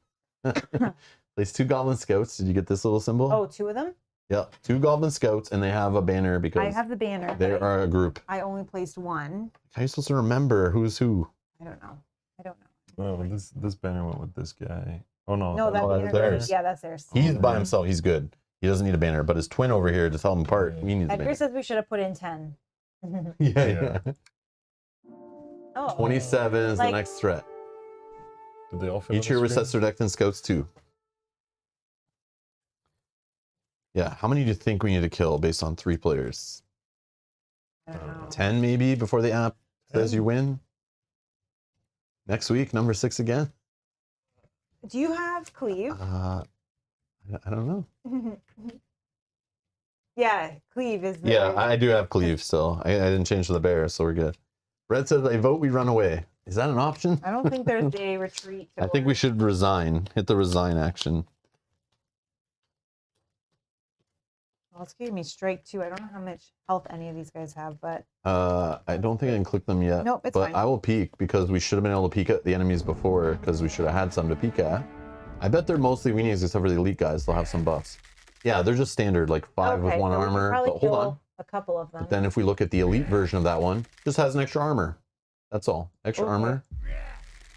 Place 2 Goblin Scouts. Did you get this little symbol? Oh, two of them? Yeah, 2 Goblin Scouts, and they have a banner I because have the banner. they but are a group. I only placed one. How are you supposed to remember who's who? I don't know. I don't know. Oh, this banner went with this guy. Oh no. No, that Oh, banner. that's theirs. Yeah, that's theirs. He's by Okay. himself. He's good. He doesn't need a banner, but his twin over here to tell him apart, he needs a Edgar banner. says we should have put in 10. Yeah. Oh. 27 is Like- the next threat. Did they all fit Each on hero the screen? resets their deck and scouts 2. Yeah, how many do you think we need to kill based on 3 players? I don't know. 10 maybe before the app says 10? you win? Next week, number 6 again? Do you have cleave? I don't know. Yeah, cleave is the Yeah, I do have cleave still. I didn't change to the bear, so we're good. Red says, I vote we run away. Is that an option? I don't think there's a retreat. I think we should resign. Hit the resign action. Well, it's giving me strike 2. I don't know how much health any of these guys have, but I don't think I can click them yet. Nope, it's but fine. I will peek because we should have been able to peek at the enemies before because we should have had some to peek at. I bet they're mostly weenies except for the elite guys. They'll have some buffs. Yeah, they're just standard, like 5 with okay, 1 so we can armor. probably But hold on. kill a couple of them. But then if we look at the elite version of that one, just has an extra armor. That's all. Extra Okay. armor.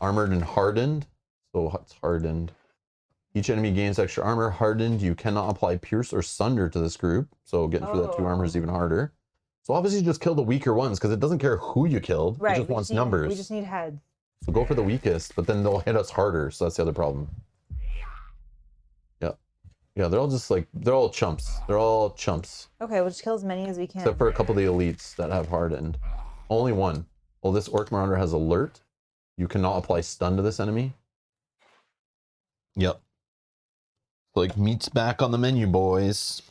Armored and hardened. So it's hardened. Each enemy gains extra armor. Hardened. You cannot apply pierce or sunder to this group. So getting through that 2 armor is even harder. So obviously just kill the weaker ones because it doesn't care who you killed. right, It just we wants need- numbers. We just need heads. So go for the weakest, but then they'll hit us harder. So that's the other problem. Yeah. Yeah, they're all just like, they're all chumps. They're all chumps. Okay, we'll just kill as many as we can. Except for a couple of the elites that have hardened. Only one. Well, this Orc Marauder has alert. You cannot apply stun to this enemy. Yep. So like meat's back on the menu, boys.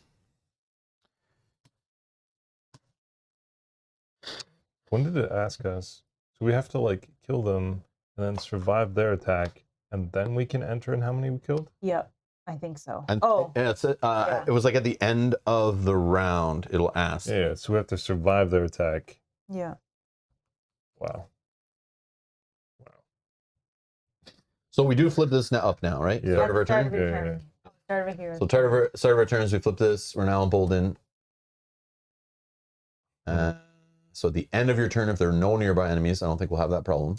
When did it ask us? So we have to like kill them and then survive their attack, and then we can enter in how many we killed? Yep, I think so. And Oh, it's yeah. it was like at the end of the round, it'll ask. Yeah, so we have to survive their attack. yeah. Wow. So we do flip this now up now, right? Yeah. Start of our turn. Yeah, yeah, yeah. Start over here. So start of our turns, we flip this. We're now emboldened. So at the end of your turn, if there are no nearby enemies, I don't think we'll have that problem.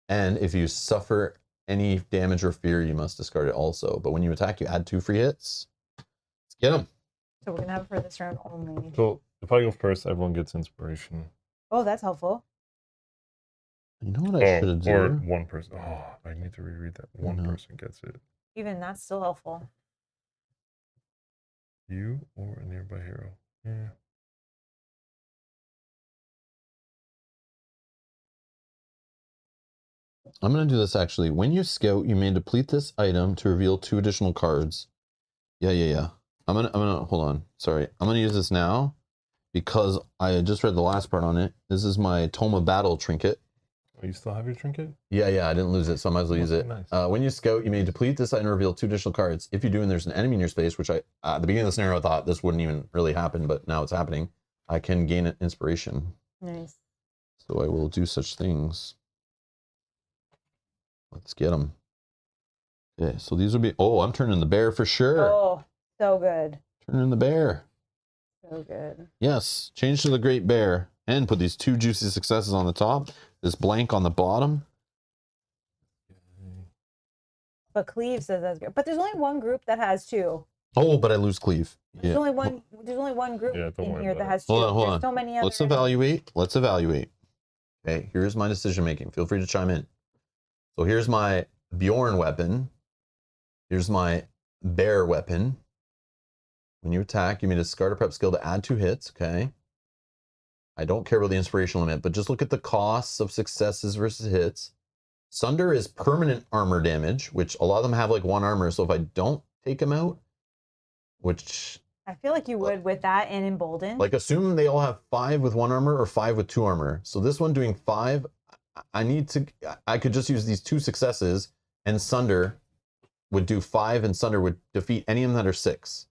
And if you suffer any damage or fear, you must discard it also. But when you attack, you add 2 free hits. Let's get them. So we're gonna have it for this round only. So if I go first, everyone gets inspiration. Oh, that's helpful. You know what I should Or do? one person. Oh, I need to reread that. One know. person gets it. Even that's still helpful. You or a nearby hero. Yeah. I'm going to do this actually. When you scout, you may deplete this item to reveal 2 additional cards. Yeah. I'm gonna hold on. Sorry. I'm gonna use this now because I just read the last part on it. This is my Toma Battle trinket. Oh, you still have your trinket? Yeah, I didn't lose it, so I might as well use it. Nice. When you scout, you may deplete this item to reveal 2 additional cards. If you do and there's an enemy in your space, which I at the beginning of the scenario I thought this wouldn't even really happen, but now it's happening, I can gain an inspiration. Nice. So I will do such things. Let's get them. Okay, so these will be... Oh, I'm turning the bear for sure. Oh, so good. Turning the bear. So good. Yes, change to the Great Bear and put these 2 juicy successes on the top, this blank on the bottom. But Cleve says that's good. But there's only one group that has 2. Oh, but I lose Cleve. There's only one. There's only one group Yeah, don't in worry here about that it. has 2. Hold on. There's so many other. Let's evaluate. Let's evaluate. Okay, here's my decision making. Feel free to chime in. So here's my Bjorn weapon. Here's my bear weapon. When you attack, you may discard a prep skill to add 2 hits. Okay. I don't care about the inspiration limit, but just look at the costs of successes versus hits. Sunder is permanent armor damage, which a lot of them have like 1 armor. So if I don't take them out, which I feel like you would with that and Emboldened. like assume they all have 5 with 1 armor or 5 with 2 armor. So this one doing 5, I could just use these 2 successes and Sunder would do 5 and Sunder would defeat any of them that are 6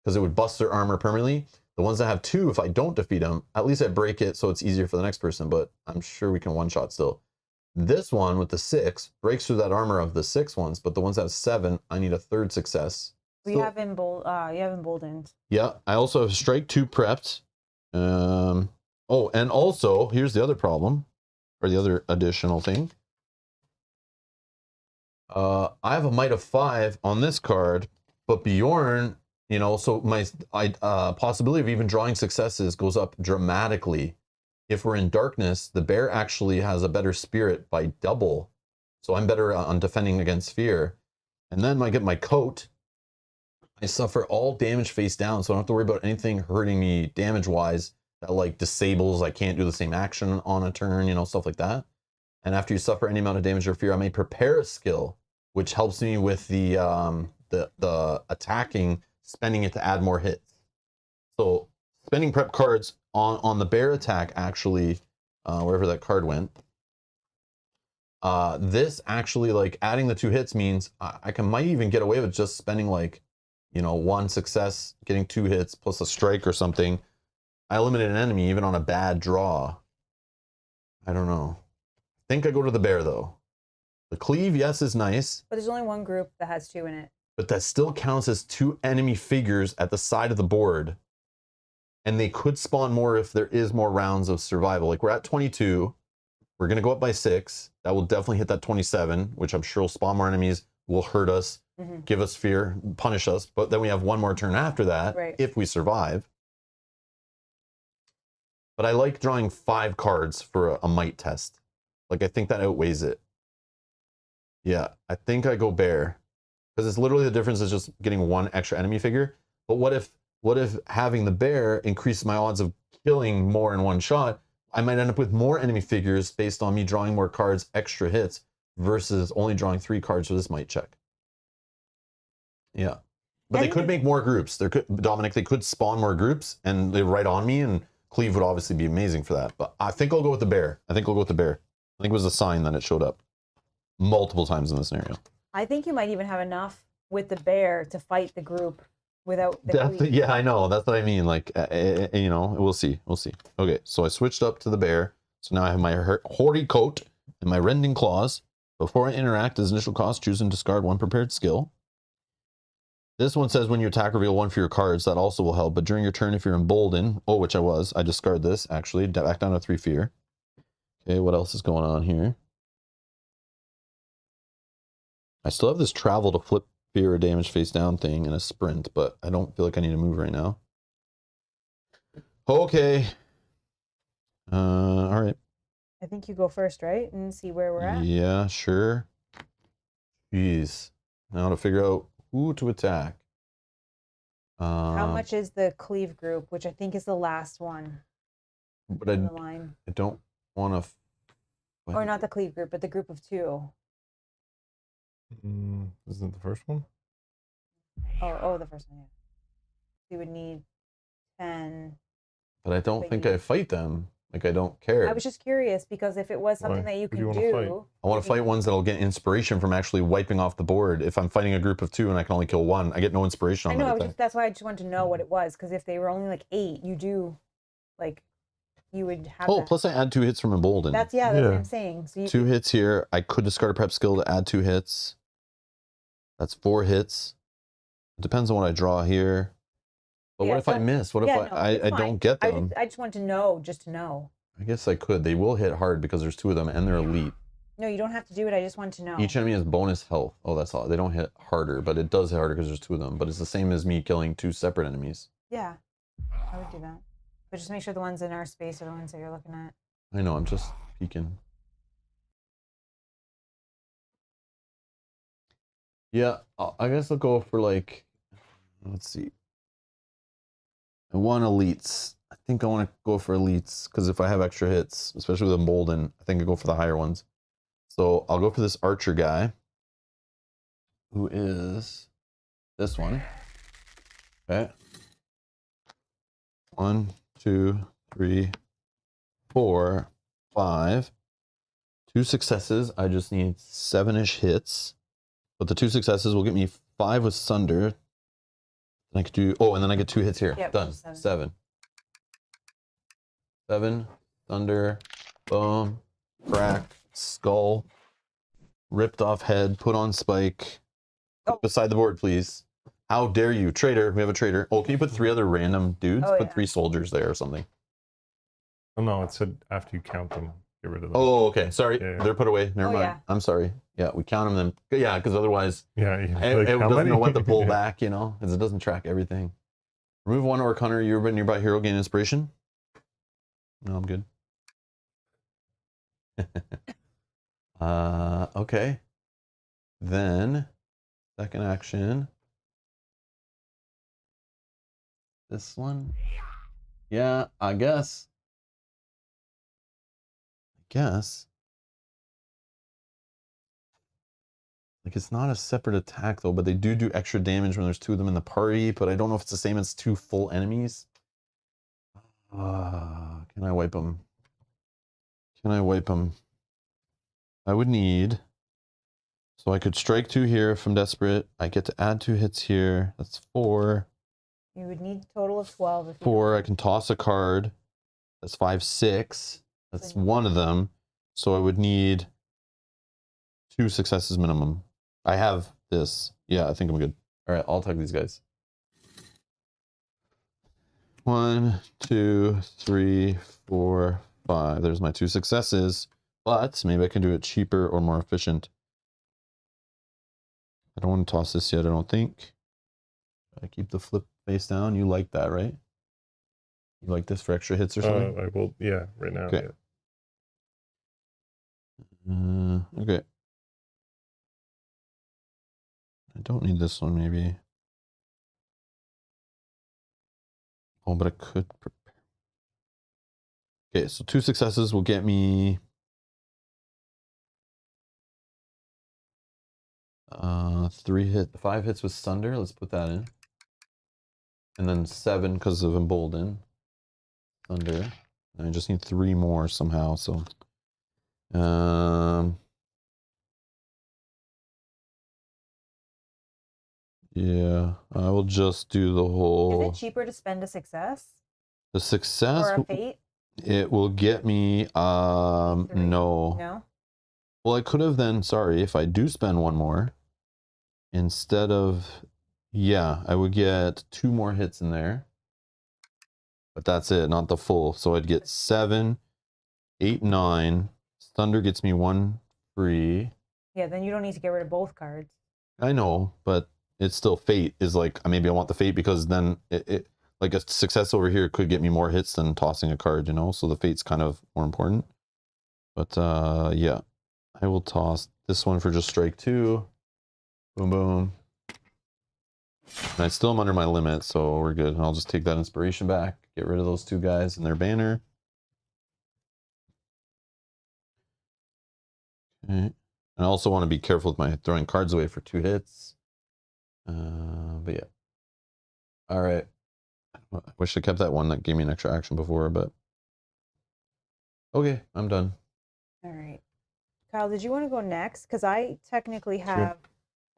because it would bust their armor permanently. The ones that have 2, if I don't defeat them, at least I break it so it's easier for the next person, but I'm sure we can one-shot still. This one with the 6 breaks through that armor of the 6 ones, but the ones that have 7, I need a 3rd success. You have Emboldened. Yeah, I also have Strike 2 prepped. Oh, and also, here's the other problem, or the other additional thing. I have a Might of 5 on this card, but Bjorn, you know, so my possibility of even drawing successes goes up dramatically. If we're in darkness, the bear actually has a better spirit by double. So I'm better on defending against fear. And then when I get my coat, I suffer all damage face down, so I don't have to worry about anything hurting me damage-wise that like disables, I can't do the same action on a turn, you know, stuff like that. And after you suffer any amount of damage or fear, I may prepare a skill, which helps me with the attacking, spending it to add more hits. So spending prep cards on the bear attack actually, wherever that card went, this actually like adding the 2 hits means might even get away with just spending like, you know, 1 success, getting 2 hits plus a strike or something. I eliminate an enemy even on a bad draw. I don't know. I think I go to the bear though. The Cleave, yes, is nice. But there's only one group that has 2 in it. But that still counts as 2 enemy figures at the side of the board. And they could spawn more if there is more rounds of survival. Like we're at 22. We're going to go up by 6. That will definitely hit that 27, which I'm sure will spawn more enemies, will hurt us, give us fear, punish us. But then we have 1 more turn after that, right, if we survive. But I like drawing 5 cards for a might test. Like I think that outweighs it. Yeah, I think I go bear. Because it's literally the difference is just getting 1 extra enemy figure. But what if having the bear increases my odds of killing more in 1 shot? I might end up with more enemy figures based on me drawing more cards, extra hits, versus only drawing 3 cards for this might check. Yeah. But they could make more groups. Dominic, they could spawn more groups and they're right on me, and Cleve would obviously be amazing for that. But I think I'll go with the bear. I think it was a sign that it showed up multiple times in the scenario. I think you might even have enough with the bear to fight the group without the Yeah, I know. That's what I mean. Like, you know, we'll see. Okay, so I switched up to the bear. So now I have my hoary coat and my rending claws. Before I interact, as initial cost, choose and discard 1 prepared skill. This one says when you attack, reveal 1 for your cards. That also will help. But during your turn, if you're emboldened, which I discard this, actually. Back down to 3 fear. Okay, what else is going on here? I still have this travel to flip fear or damage face down thing and a sprint, but I don't feel like I need to move right now. Okay. All right. I think you go first, right? And see where we're at. Yeah, sure. Jeez. Now to figure out who to attack. How much is the cleave group, which I think is the last one But in the line? I don't want to. Or not the cleave group, but the group of 2. Isn't it the first one? Oh, the first one, yeah. You would need 10. But I don't think Biggie. I fight them. Like, I don't care. I was just curious because if it was something Why? that you Who do you could wanna fight? do, I want to fight ones that'll get inspiration from actually wiping off the board. If I'm fighting a group of 2 and I can only kill 1, I get no inspiration I on know. that attack. That's why I just wanted to know what it was. Because if they were only like 8, you do, like, you would have. Oh, that. plus I add 2 hits from Embolden. That's what Yeah. I'm saying. So you 2 hits here. I could discard a prep skill to add 2 hits. That's 4 hits. It depends on what I draw here. But Yeah, what if I so- miss? What if yeah, no, I it's fine. don't get them? I just want to know, just to know. I guess I could. They will hit hard because there's 2 of them and they're elite. No, you don't have to do it. I just want to know. Each enemy has bonus health. Oh, that's all. They don't hit harder, but it does hit harder because there's 2 of them. But it's the same as me killing 2 separate enemies. Yeah, I would do that. But just make sure the ones in our space are the ones that you're looking at. I know, I'm just peeking. Yeah, I guess I'll go for like, let's see. I want elites. I think I want to go for elites because if I have extra hits, especially with Embolden, I think I go for the higher ones. So I'll go for this archer guy, who is this one. Okay. 1, 2, 3, 4, 5. 2 successes. I just need 7-ish hits. But the 2 successes will get me 5 with Sunder. And I could do, oh, and then I get 2 hits here. Yep, Done. 7. 7. 7, Thunder, boom, crack, skull, ripped off head, put on spike. Oh. Beside the board, please. How dare you? Traitor. We have a traitor. Oh, can you put 3 other random dudes? Oh, Put yeah. 3 soldiers there or something. Oh no, it said after you count them, get rid of them. Oh, okay. Sorry. Yeah, yeah. They're put away. Never Oh, mind. yeah. I'm sorry. Yeah, we count them then. Yeah, because otherwise yeah. it Like, how doesn't many? know what to pull Yeah. back, you know, because it doesn't track everything. Remove 1 Orc Hunter. You're a nearby hero. Gain inspiration. No, I'm good. Okay. Then, second action. This one. Yeah, I guess. Like, it's not a separate attack, though, but they do extra damage when there's 2 of them in the party, but I don't know if it's the same as 2 full enemies. Can I wipe them? Can I wipe them? I would need... So I could strike 2 here if I'm desperate. I get to add 2 hits here. That's 4. You would need a total of 12. If you 4. I can toss a card. That's 5, 6. That's So you- one of them. So I would need 2 successes minimum. I have this. Yeah, I think I'm good. All right, I'll tag these guys. 1, 2, 3, 4, 5. There's my 2 successes. But maybe I can do it cheaper or more efficient. I don't want to toss this yet, I don't think. I keep the flip face down. You like that, right? You like this for extra hits or something? I will. Yeah, right now. Okay. Yeah. Okay. I don't need this one, maybe. Oh, but I could prepare. Okay, so 2 successes will get me 5 hits with Sunder. Let's put that in. And then 7 because of Embolden. Thunder. And I just need 3 more somehow, so. Yeah, I will just do the Is whole. it cheaper to spend a success The success. or a fate? It will get me. 3? No. No. Well, I could have then. Sorry, if I do spend 1 more, instead of. Yeah, I would get 2 more hits in there. But that's it, not the full. So I'd get 7, 8, 9. Thunder gets me 1 free. Yeah, then you don't need to get rid of both cards. I know, but it's still fate is like maybe I want the fate because then it like a success over here could get me more hits than tossing a card, you know. So the fate's kind of more important. But yeah, I will toss this one for just strike 2. Boom, boom. And I still am under my limit, so we're good. And I'll just take that inspiration back, get rid of those 2 guys and their banner. Okay. And I also want to be careful with my throwing cards away for 2 hits. But yeah. All right. I wish I kept that one that gave me an extra action before, but okay, I'm done. All right. Kyle, did you want to go next? Because I technically have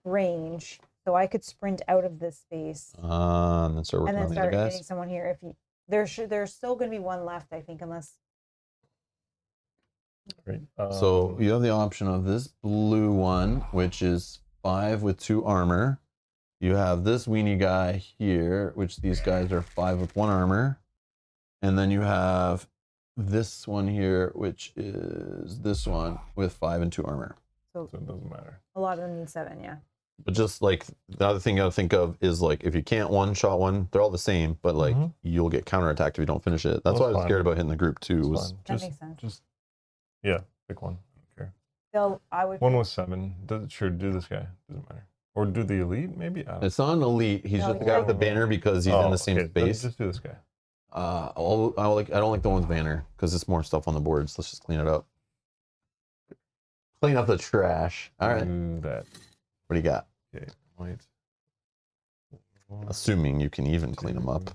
range, so I could sprint out of this space And then start working and then on the other start hitting guys. someone here. If you there's still going to be one left, I think, unless Great. So you have the option of this blue one, which is 5 with 2 armor. You have this weenie guy here, which these guys are 5 with 1 armor. And then you have this one here, which is this one with 5 and 2 armor. so so it doesn't matter. a lot of them need 7. Yeah. But just like the other thing you gotta think of is like if you can't one-shot one, they're all the same, but like Mhm. you'll get counterattacked if you don't finish it. That's That's why I was fine. scared about hitting the group too. It's Was fine. That Just, makes sense. just yeah, pick one. I don't care. So I would. One was 7. Sure, do this guy. Doesn't matter. Or do the elite, maybe? I don't it's not an elite. He's No, just the he's guy not with the an banner because he's in the same okay, then space. Just do this guy. I don't like the one with banner because it's more stuff on the boards. Let's just clean it up. Clean up the trash. All right. Do that. What do you got? Okay. Wait. Assuming you can even clean them up.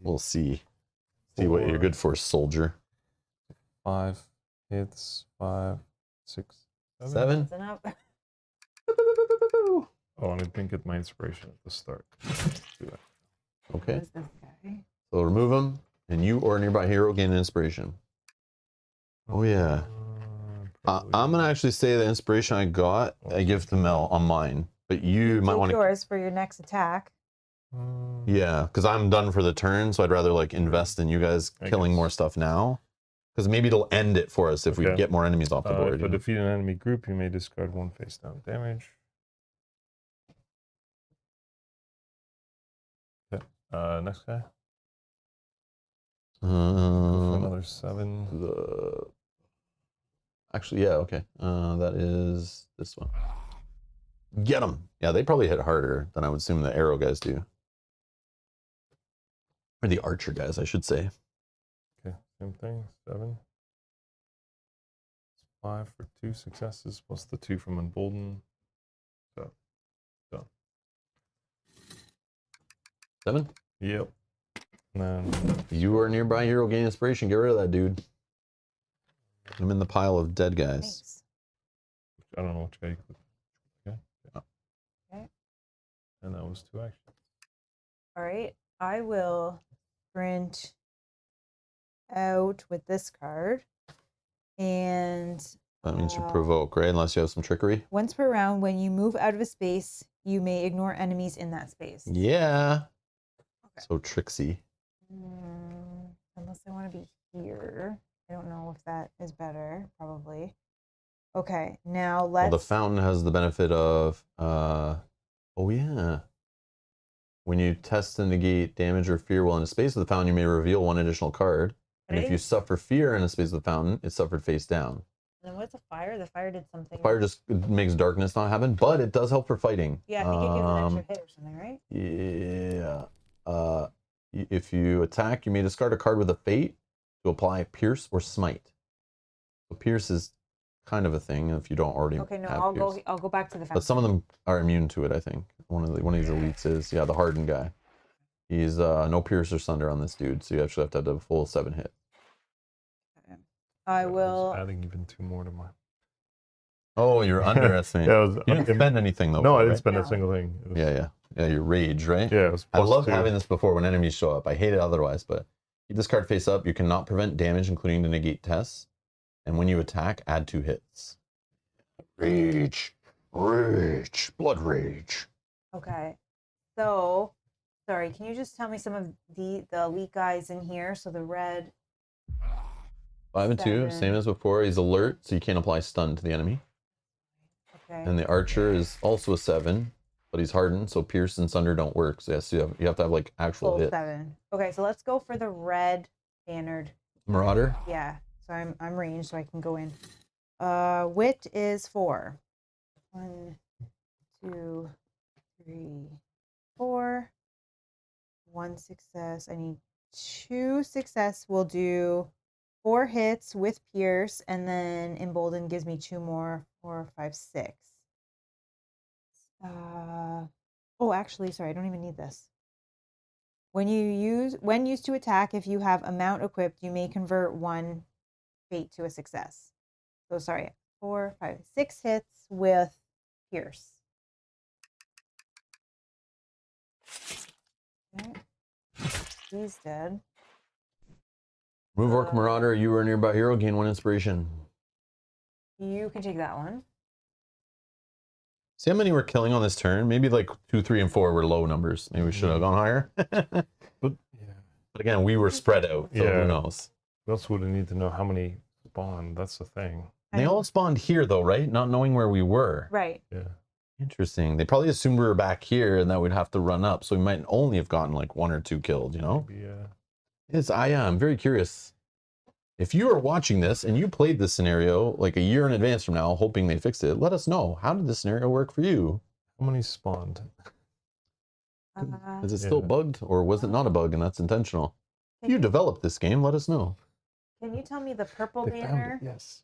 We'll see. See what you're good for, soldier. 5 hits. 5, 6, 7. 7. That's enough. Oh, and I didn't get my inspiration at the start. Do that. Okay. What is this guy? So remove them, and you or a nearby hero gain an inspiration. Oh yeah. I'm gonna actually say the inspiration I got, I give to Mel on mine, but you might Take want to. yours for your next attack. Yeah, because I'm done for the turn, so I'd rather like invest in you guys I killing guess. more stuff now. Because maybe it'll end it for us if we Okay. get more enemies off the board. If you you know? defeat an enemy group, you may discard 1 face down damage. Okay. Next guy. Go for another 7. Actually, yeah, okay. That is this one. Get them. Yeah, they probably hit harder than I would assume the arrow guys do. Or the archer guys, I should say. Okay, same thing. 7. 5 for 2 successes plus the 2 from Embolden. So, done. 7. Yep. And then You are nearby hero gain inspiration. Get rid of that dude. Put him in the pile of dead guys. Thanks. I don't know which guy you click. Okay. Okay. And that was 2 actions. All right. I will sprint out with this card. And That means you provoke, right? Unless you have some trickery. once per round, when you move out of a space, you may ignore enemies in that space. Yeah. Okay. So tricksy. Unless I want to be here. I don't know if that is better. Probably. Okay. Now let's. Well, the fountain has the benefit of, oh yeah. When you test and negate damage or fear while in a space of the fountain, you may reveal 1 additional card. And if you suffer fear in a space of the fountain, it's suffered face down. And what's a fire? The fire did something. Fire just makes darkness not happen, but it does help for fighting. Yeah, I think it gives an extra hit or something, right? Yeah. If you attack, you may discard a card with a fate to apply pierce or smite. So pierce is kind of a thing if you don't already Okay, no, have I'll pierce. go. I'll go back to the. But some of them are immune to it, I think. One of these elites is, yeah, the hardened guy. He's no pierce or sunder on this dude, so you actually have to have a full 7 hit. I was will. adding even 2 more to mine. Oh, you're underestimating. Yeah, I was, You didn't spend anything though. no, I right? didn't spend No. a single thing. It was, Yeah, your rage, right? Yeah, it was I plus love 2. having this before when enemies show up. I hate it otherwise, but keep this card face up. You cannot prevent damage, including to negate tests. And when you attack, add 2 hits. Rage, blood rage. Okay. So, sorry. Can you just tell me some of the elite guys in here? So the red. 5 and 2, 7. same as before. He's alert, so you can't apply stun to the enemy. Okay. And the archer is also a 7, but he's hardened, so pierce and sunder don't work. So yes, you have to have like actual Full hit. 7. Okay, so let's go for the red bannered. Marauder. Yeah. So I'm ranged, so I can go in. Wit is 4. 1, 2, 3, 4. 1 success. I need 2 success. We'll do 4 hits with pierce, and then embolden gives me 2 more. 4, 5, 6. Oh, actually, sorry, I don't even need this. When used to attack, if you have a mount equipped, you may convert 1 fate to a success. So sorry, 4, 5, 6 hits with pierce. Okay. He's dead. Move Orc Marauder. You were a nearby hero. Gain 1 inspiration. You can take that one. See how many we're killing on this turn? Maybe like 2, 3, and 4 were low numbers. Maybe we should have gone higher. But But again, we were spread out, so Yeah. who knows? we also would need to know how many spawn. That's the thing. They all spawned here though, right? Not knowing where we were. Right. Yeah. Interesting. They probably assumed we were back here and that we'd have to run up. So we might only have gotten like 1 or 2 killed, you know? Maybe, I'm very curious. If you are watching this and you played this scenario like a year in advance from now, hoping they fixed it, let us know. How did this scenario work for you? How many spawned? Is it still Yeah. bugged or was it not a bug and that's intentional? If you developed this game, let us know. Can you tell me the purple They found banner? it, yes.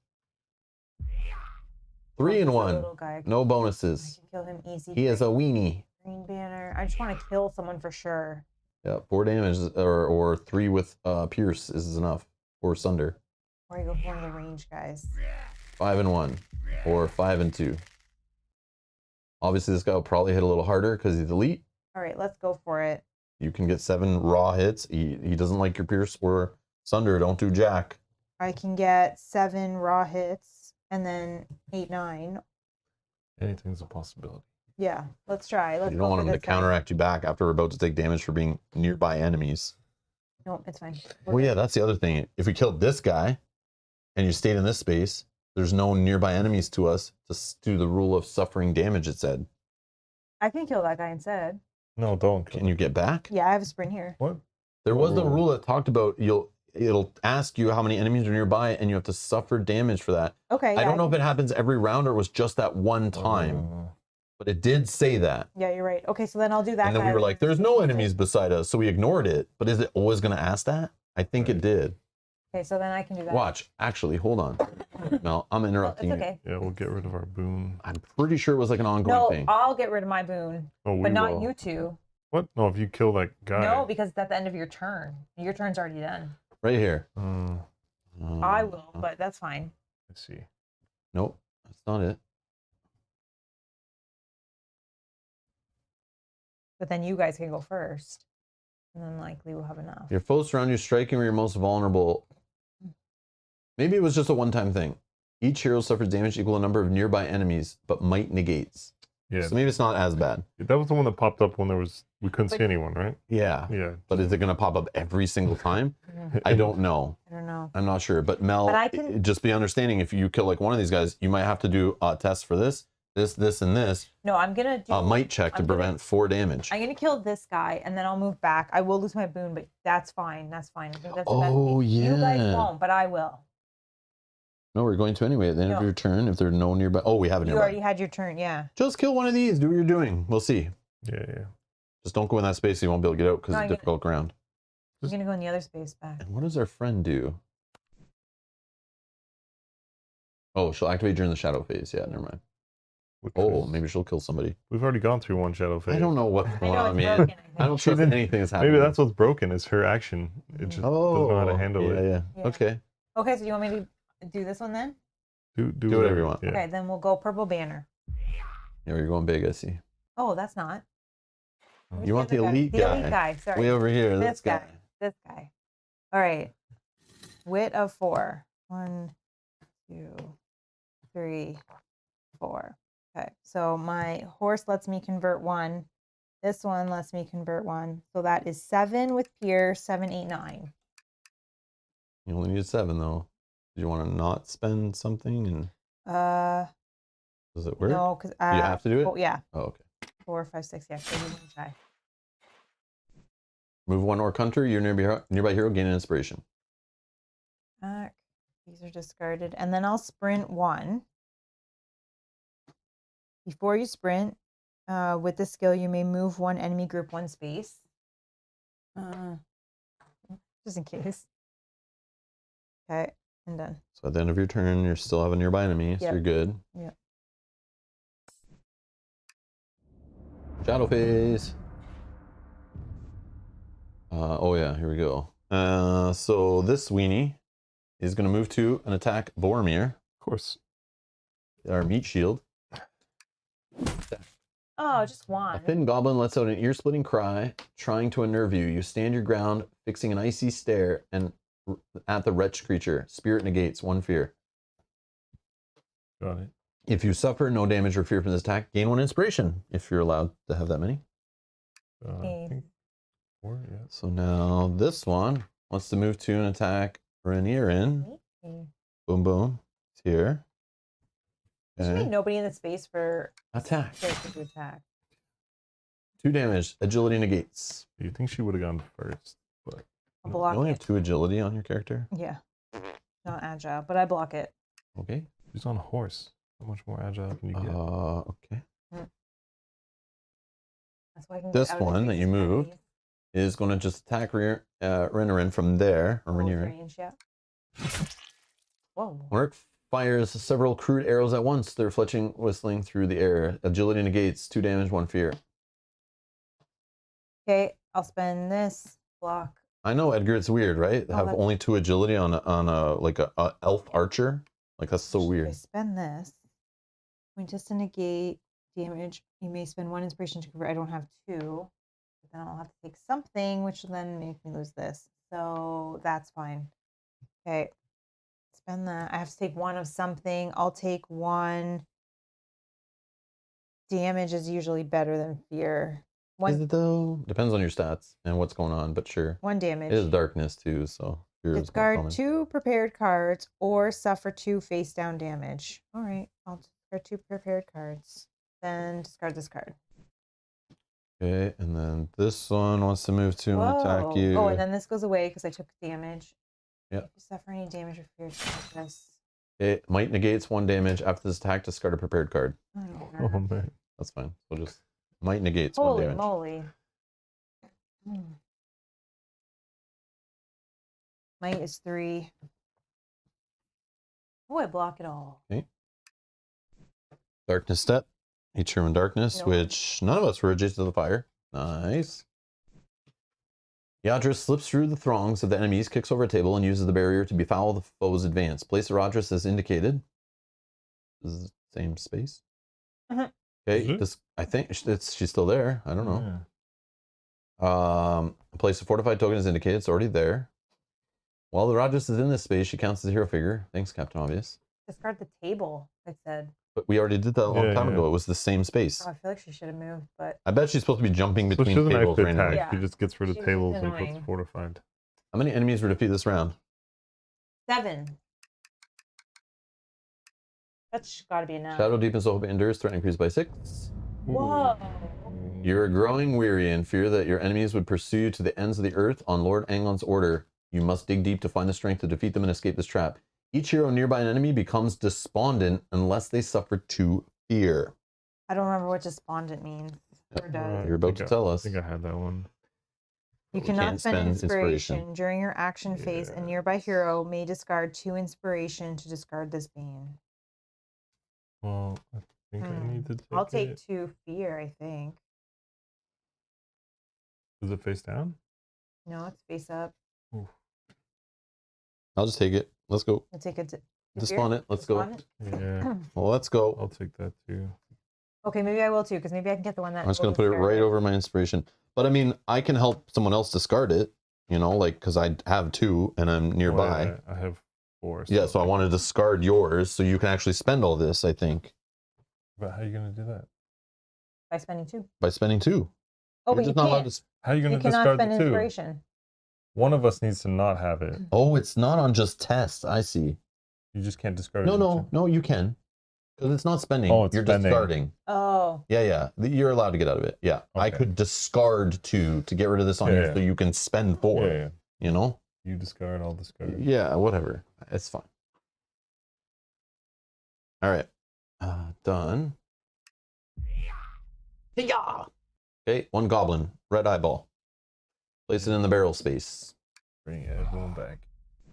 3 He's and a 1. little guy. I No can bonuses. kill him easy. He is a weenie. Green banner. I just want to kill someone for sure. Yeah, 4 damage or 3 with pierce is enough. Or sunder. Or I go for one of the range guys. 5 and 1 or 5 and 2. Obviously, this guy will probably hit a little harder because he's elite. All right, let's go for it. You can get 7 raw hits. He doesn't like your pierce or sunder. Don't do jack. I can get 7 raw hits and then 8, 9. Anything's a possibility. Yeah, let's try. Let's You go don't want for him to this guy. counteract you back after we're about to take damage for being nearby enemies. No, it's fine. We're Well, good. yeah, that's the other thing. If we killed this guy and you stayed in this space, there's no nearby enemies to us to do the rule of suffering damage, it said. I can kill that guy instead. No, don't. Can you get back? Yeah, I have a sprint here. What? There was a Rule. rule that talked about it'll ask you how many enemies are nearby and you have to suffer damage for that. Okay. I Yeah, don't know if it happens every round or it was just that one time, but it did say that. Yeah, you're right. Okay, so then I'll do that And then guy. we were like, there's no enemies beside us, so we ignored it. But is it always going to ask that? I think it did. Okay, so then I can do that. Watch. Actually, hold on. No, I'm Oh, it's interrupting you. okay. Yeah, we'll get rid of our boon. I'm pretty sure it was like an ongoing No, thing. I'll get rid of my boon, Oh, we but not will. you two. What? No, if you kill that guy. No, because it's at the end of your turn. Your turn's already done. Right here. I will, but that's fine. I see. Nope, that's not it. But then you guys can go first, and then likely we'll have enough. Your foes surround you, striking where you're most vulnerable. Maybe it was just a one-time thing. Each hero suffers damage equal to a number of nearby enemies, but might negates. Yeah, So maybe it's not as bad. that was the one that popped up when we couldn't But- see anyone, right? Yeah. Yeah. But is it going to pop up every single time? Mhm. I don't know. I don't know. I'm not sure. But Mel, But I can- just be understanding if you kill like one of these guys, you might have to do a test for this, and this. No, I'm gonna do. A might check to I'm gonna- prevent 4 damage. I'm gonna kill this guy, and then I'll move back. I will lose my boon, but that's fine. That's fine. I think that's the best Oh, thing. You guys yeah. won't, but I will. No, we're going to anyway at the end of No. your turn. If there's no nearby. Oh, we have a You nearby. already had your turn. Yeah. Just kill one of these. Do what you're doing. We'll see. Yeah. Just don't go in that space. So you won't be able to get out because No, it's I'm gonna- difficult ground. I'm gonna go in the other space back. And what does our friend do? Oh, she'll activate during the shadow phase. Yeah, never mind. Which Oh, is- maybe she'll kill somebody. We've already gone through one shadow phase. I don't know what's I going know on, it's man. broken. I don't She trust didn't- anything that's happening. Maybe that's what's broken is her action. It just doesn't know how to handle yeah, it. Yeah. Yeah. Okay. Okay, so you want me to do this one then? Do whatever you want. Yeah. Okay, then we'll go purple banner. Yeah, you're going big, I see. Oh, that's not. Where's You want the other guy? elite The guy. elite guy. Sorry. Way over here. This This guy. guy. This guy. All right. Wit of 4. 1, 2, 3, 4. Okay. So my horse lets me convert 1. This one lets me convert 1. So that is 7 with pierce, 7, 8, 9. You only need 7 though. Do you want to not spend something? And Uh, Does it work? No, because You have to do it? Oh yeah, Oh, okay. 4, 5, 6. Yeah, so you want to try. Move one or counter your nearby hero, gain an inspiration. Back. These are discarded, and then I'll sprint 1. Before you sprint, with this skill, you may move one enemy group 1 space. Just in case. Okay, and done. So at the end of your turn, you still have a nearby enemy, so Yep. you're good. Yep. Shadow phase. Oh yeah, here we go. So this weenie is going to move to and attack Boromir, Of course. our meat shield. Oh, just A one. thin goblin lets out an ear-splitting cry, trying to unnerve you. You stand your ground, fixing an icy stare and at the wretched creature. Spirit negates 1 fear. Got it. If you suffer no damage or fear from this attack, gain 1 inspiration, if you're allowed to have that many. I Okay. think 4, yeah. So now this one wants to move to and attack Rhaenyra. Boom, boom. It's here. There should be Okay. nobody in the space for Attack. character to attack. 2 damage. Agility negates. You think she would have gone first, but I'll You block only it. have 2 agility on your character. Yeah. Not agile, but I block it. Okay. she's on a horse. How much more agile can you get? Okay. That's why I can This get out of the one that space you with moved enemies. Is going to just attack Rhaenyra from there. Or Close Rhaenyra. range, yeah. Whoa. Orc fires several crude arrows at once. They're fletching, whistling through the air. Agility negates 2 damage, 1 fear. Okay, I'll spend this block. I know, Edgar. It's weird, right? Oh, Have that's- only 2 agility on a like a elf archer. Like that's so Should I weird. spend this. When just to negate damage, you may spend 1 inspiration to convert. I don't have 2. But then I'll have to take something, which will then make me lose this. So that's fine. Okay. Spend that. I have to take 1 of something. I'll take 1. Damage is usually better than fear. Is 1 it though? Depends on your stats and what's going on, but sure. 1 damage. It is darkness too, so fear is more Discard common. 2 prepared cards or suffer 2 face down damage. All right, I'll discard 2 prepared cards. Then discard this card. Okay, and then this one wants to move to and attack Whoa. you. Oh, and then this goes away because I took damage. Yeah. If you suffer any damage or fear, discard this. It might negates 1 damage. After this attack, discard a prepared card. I don't Oh care. man. That's fine. So just might negates 1 Holy damage. moly. Might is 3. Oh, I block it all. Darkness step. Determine darkness, No. which none of us were adjacent to the fire. Nice. Yadris slips through the throngs of the enemies, kicks over a table, and uses the barrier to befoul the foe's advance. Place the Yadris as indicated. This is the same space. Mhm. Okay, Is it? this I think she's still there. I don't know. Yeah. Place a fortified token as indicated. It's already there. While the Rajas is in this space, she counts as a hero figure. Thanks, Captain Obvious. Discard the table, I said. But we already did that a long Yeah, time yeah. ago. It was the same space. Oh, I feel like she should have moved, but I bet she's supposed to be jumping So she between doesn't tables actually randomly. attack. Yeah. She just gets rid of She's tables and annoying. puts fortified. How many enemies were defeated this round? 7. That's got to be enough. Shadow deepens, the hope endures, threat increased by 6. Whoa. You're growing weary and fear that your enemies would pursue you to the ends of the earth on Lord Angon's order. You must dig deep to find the strength to defeat them and escape this trap. Each hero nearby an enemy becomes despondent unless they suffer 2 fear. I don't remember what despondent means. Or does. You're about to tell I us. think I had that one. You We cannot can't spend spend inspiration. inspiration. During your action phase. A Yeah. nearby hero may discard 2 inspiration to discard this bane. Well, I think I need to take I'll take it. 2 fear, I think. Is it face down? No, it's face up. Oof. I'll just take it. Let's go. I'll take it. Despondent. Let's go. Despondent? Yeah. Well, let's go. I'll take that too. Okay, maybe I will too, because maybe I can get the one that. I'm just will going to put it discard right over my inspiration. But I mean, I can help someone else discard it, you know, like, because I have 2 and I'm nearby. Well, I have 4. Yeah, so I want to discard yours so you can actually spend all this, I think, But how are you going to do that? by spending 2. by spending 2. Oh, You're but you just not allowed can't. to s- How are you going You to cannot discard spend the 2? inspiration. One of us needs to not have it. Oh, it's not on just tests. I see. You just can't discard No, it. no, no, you can. Because it's not spending. Oh, it's you're spending. discarding. Oh. Yeah. You're allowed to get out of it. Yeah. I Okay. could discard to get rid of this on Yeah, you yeah. so you can spend 4. Yeah, yeah. You know? You discard, I'll discard. Yeah, whatever. It's fine. All right. Done. Yeah. Okay, 1 goblin. Red eyeball. Place it in the barrel space. Bring everyone back.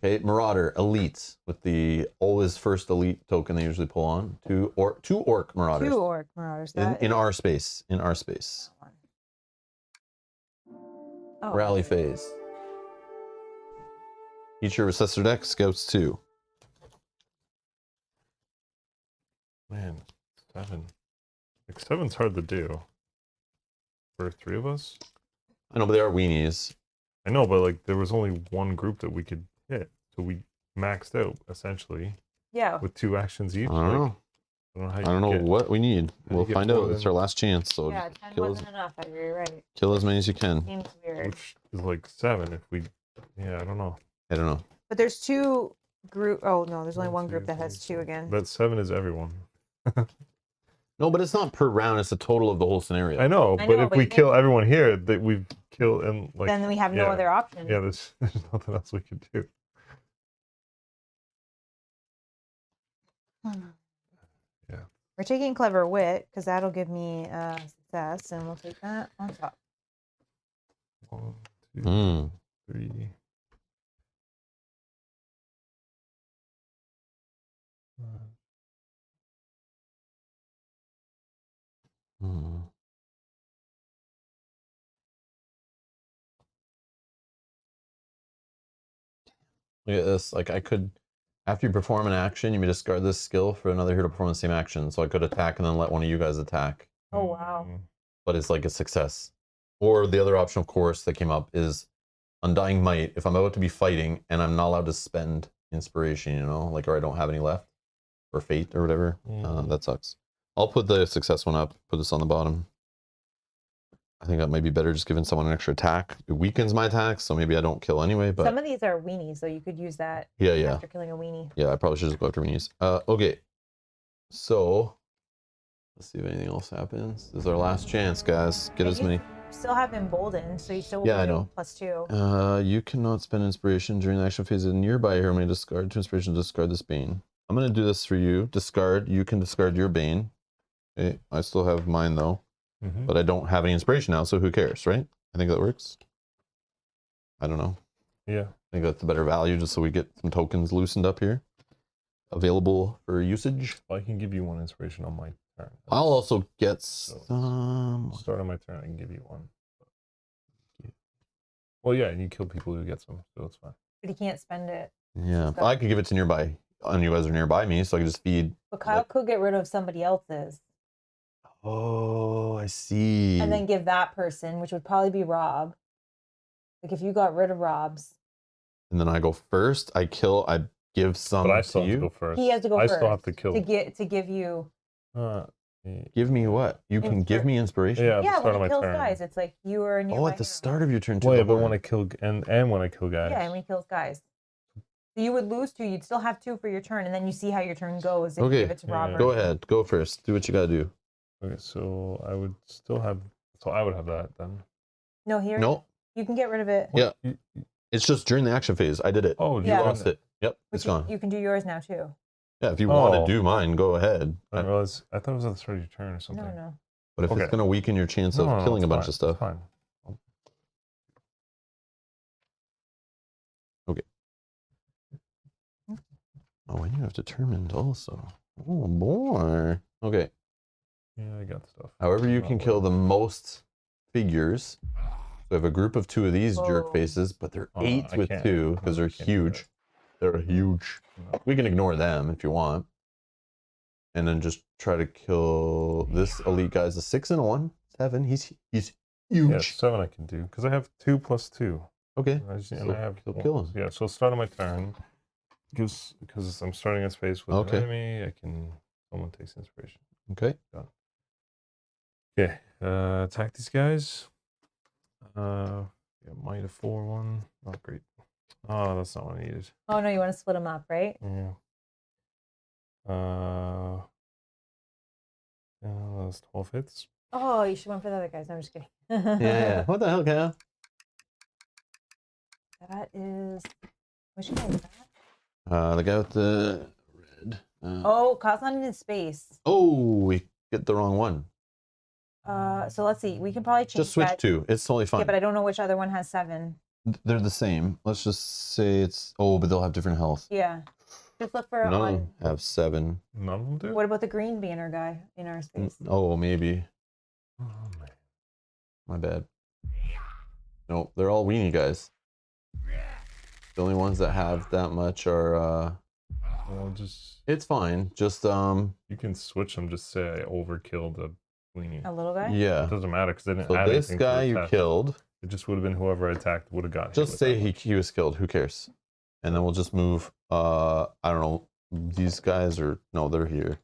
Okay, Marauder, elite, with the always first elite token they usually pull on. 2 orc marauders. 2 orc marauders. in, That in is our space. In our space. one. Oh. Rally phase. Each your assessor deck, scouts 2. Man, 7. Like 7's hard to do. For 3 of us? I know, but they are weenies. I know, but like there was only one group that we could hit. So we maxed out essentially Yeah. with 2 actions each. I don't know. I don't know how I you don't know get, what we need. how you We'll get find more out. It's than- our last chance, so Yeah, just 10 kill wasn't enough. You're right. kill as many as you can. Seems weird. which is like 7 if we. Yeah, I don't know. I don't know. But there's 2 group. Oh no, there's only 1, one group 2, that has 3, 2 again. But 7 is everyone. No, but it's not per round. It's the total of the whole scenario. I know, I but know, if but we you kill think- everyone here, that we've killed and like. Then we have no yeah. other option. Yeah, there's nothing else we could do. Yeah. We're taking clever wit because that'll give me success, and we'll take that on top. 1, 2, Hmm. 3. Hmm. Look at this. Like I could, after you perform an action, you may discard this skill for another hero to perform the same action. So I could attack and then let one of you guys attack. Oh wow. But it's like a success. Or the other option, of course, that came up is Undying Might. If I'm about to be fighting and I'm not allowed to spend inspiration, you know, like, or I don't have any left, or fate or whatever, that sucks. I'll put the success one up. Put this on the bottom. I think that might be better, just giving someone an extra attack. It weakens my attack, so maybe I don't kill anyway. But Some of these are weenies, so you could use that yeah, after killing a weenie. yeah. I probably should just go after minis. Okay. So let's see if anything else happens. This is our last chance, guys. Get And as you many. Still have emboldened, so you still will Yeah, I be know. +2. You cannot spend inspiration during the action phase. A nearby hero may discard 2 inspiration to discard this bane. I'm gonna do this for you. Discard. You can discard your bane. Okay. I still have mine though, but I don't have any inspiration now, so who cares, right? I think that works. I don't know. Yeah. I think that's a better value, just so we get some tokens loosened up here, available for usage. Well, I can give you 1 inspiration on my turn. I'll also get So, some. Start on my turn, I can give you 1. Well, yeah, and you kill people who get some, so it's fine. But he can't spend it. Yeah, I could give it to nearby. On you guys are nearby me, so I can just feed. But Kyle Like- could get rid of somebody else's Oh, I see. and then give that person, which would probably be Rob. Like if you got rid of Rob's, And then I go first. I kill. I give some But I to still have to you. go first. he has to go I first. still have to kill. to give you. Yeah, Give me what? You can give me inspiration. at the Yeah, start when of he my kills turn. guys, it's like you are a nearby Oh, at the hero. start of your turn too. Well, yeah, but when I kill and when I kill guys. Yeah, and when he kills guys. So you would lose 2. You'd still have 2 for your turn, and then you see how your turn goes if Okay, you give it to Rob. yeah. or- Go ahead. Go first. Do what you gotta do. Okay, so I would still have. So I would have that then. No, here. No, You can get rid of it. Yeah. You- it's just during the action phase. I did it. oh, You Yeah. lost it. Yep, But it's gone. you can do yours now too. Yeah, if you want to Oh. do mine, go ahead. I didn't realize. I thought it was at the start of your turn or something. No. But if Okay. it's gonna weaken your chance of No, killing a it's bunch fine, of stuff, it's fine. oh, and you have determined also. Oh boy. Okay. Yeah, I got stuff. However, you Not can kill the working. most figures. So I have a group of 2 of these jerk Whoa. faces, but they're Oh, 8 I with can't. 2 because No, I they're can't do huge. They're huge. No. We can ignore them if you want. And then just try to kill this elite guy's a 6 and a 1. 7. He's huge. Yeah, 7 I can do because I have 2 plus 2. Okay. And So I have kill him. Yeah, so start of my turn. Because I'm starting in space with Okay. an enemy, I can. Someone takes inspiration. Okay. Okay, attack these guys. Yeah, might have 4-1. Not great. Oh, that's not what I needed. Oh no, you want to split them up, right? Yeah. That's 12 hits. Oh, you should went for the other guys. No, I'm just kidding. Yeah. What the hell, Kyle? That is. Which guy is that? The guy with the red. Oh, Kyle's not in space. Oh, we get the wrong one. So let's see. We can probably change Just switch that. 2. It's totally fine. Yeah, but I don't know which other one has 7. They're the same. Let's just say it's. Oh, but they'll have different health. Yeah. Just look for None of on. them have 7. None of them do? What about the green banner guy in our space? Oh, maybe. Oh, man. My bad. Nope, they're all weenie guys. The only ones that have that much are. Well, just It's fine. Just you can switch them. Just say I overkilled a weenie. A little guy? yeah. It doesn't matter because they didn't So add this anything to guy the you test. killed. It just would have been whoever attacked would have got hit Just with say that one. he was killed. Who cares? And then we'll just move. I don't know. These guys are no, they're here.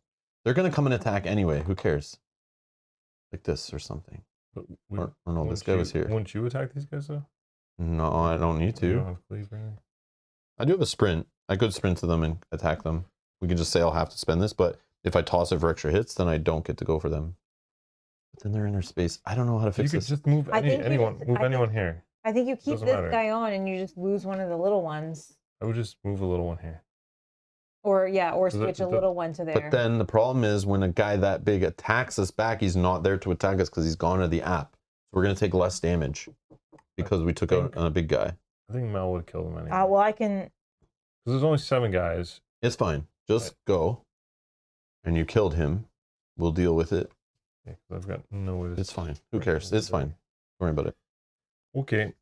They're gonna come and attack anyway. Who cares? Like this or something. But Or no, this wouldn't guy was you- here. Wouldn't you attack these guys though? No, I don't need You to. don't have cleave or anything? I do have a sprint. I could sprint to them and attack them. We can just say I'll have to spend this, but if I toss it for extra hits, then I don't get to go for them. But then they're in their space. I don't know how to You fix could this. just move I think you anyone. just- Move I think- anyone here. I think you keep Doesn't this matter. guy on and you just lose one of the little ones. I would just move a little one here. Or or Does it- switch a does it- little one to there. But then the problem is when a guy that big attacks us back, he's not there to attack us because he's gone to the app. So we're gonna take less damage because we took out a big guy. I think Mel would kill them anyway. Well, I can. Because there's only 7 guys. It's fine. Just Right. go. And you killed him. We'll deal with it. Yeah, 'cause I've got no way to. It's fine. Who cares? It's fine. Don't worry about it. Okay.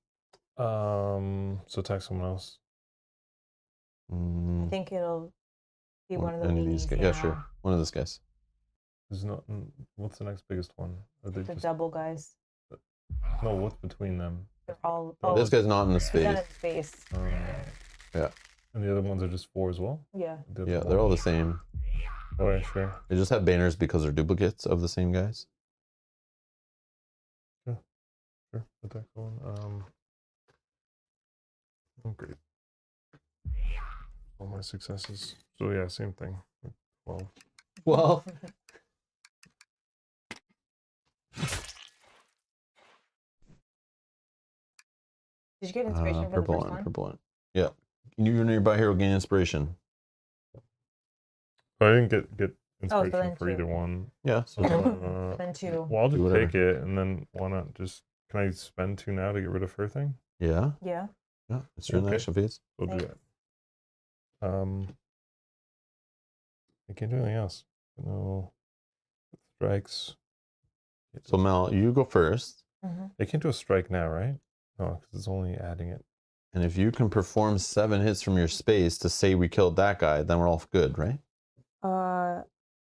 So attack someone else. I Mm, think it'll be one of the any of these weenies, guys. Yeah, sure. One of these guys. There's no. What's the next biggest one? Are they The just double guys. no? What's between them? They're all. Oh, This guy's not in the he's not space. in space. Yeah. And the other ones are just 4 as well. Yeah. The other Yeah, they're all the ones? same. Oh, yeah, sure. They just have banners because they're duplicates of the same guys. Sure. Attack one. Oh, great. All my successes. So yeah, same thing. 12. Well, Did you get inspiration for the purple first one, one? purple one. Yeah. You nearby hero gain inspiration. So I didn't get so inspiration then for 2. either one. Yeah. So Then 2. Well, I'll Do just whatever. take it, and then why not just? Can I spend 2 now to get rid of her thing? yeah. Yeah. Yeah. It's during the Okay. action phase. We'll do Thanks. that. I can't do anything else. No strikes. So Mel, you go first. Mm-hmm. I can't do a strike now, right? No, because it's only adding it. And if you can perform 7 hits from your space to say we killed that guy, then we're all good, right?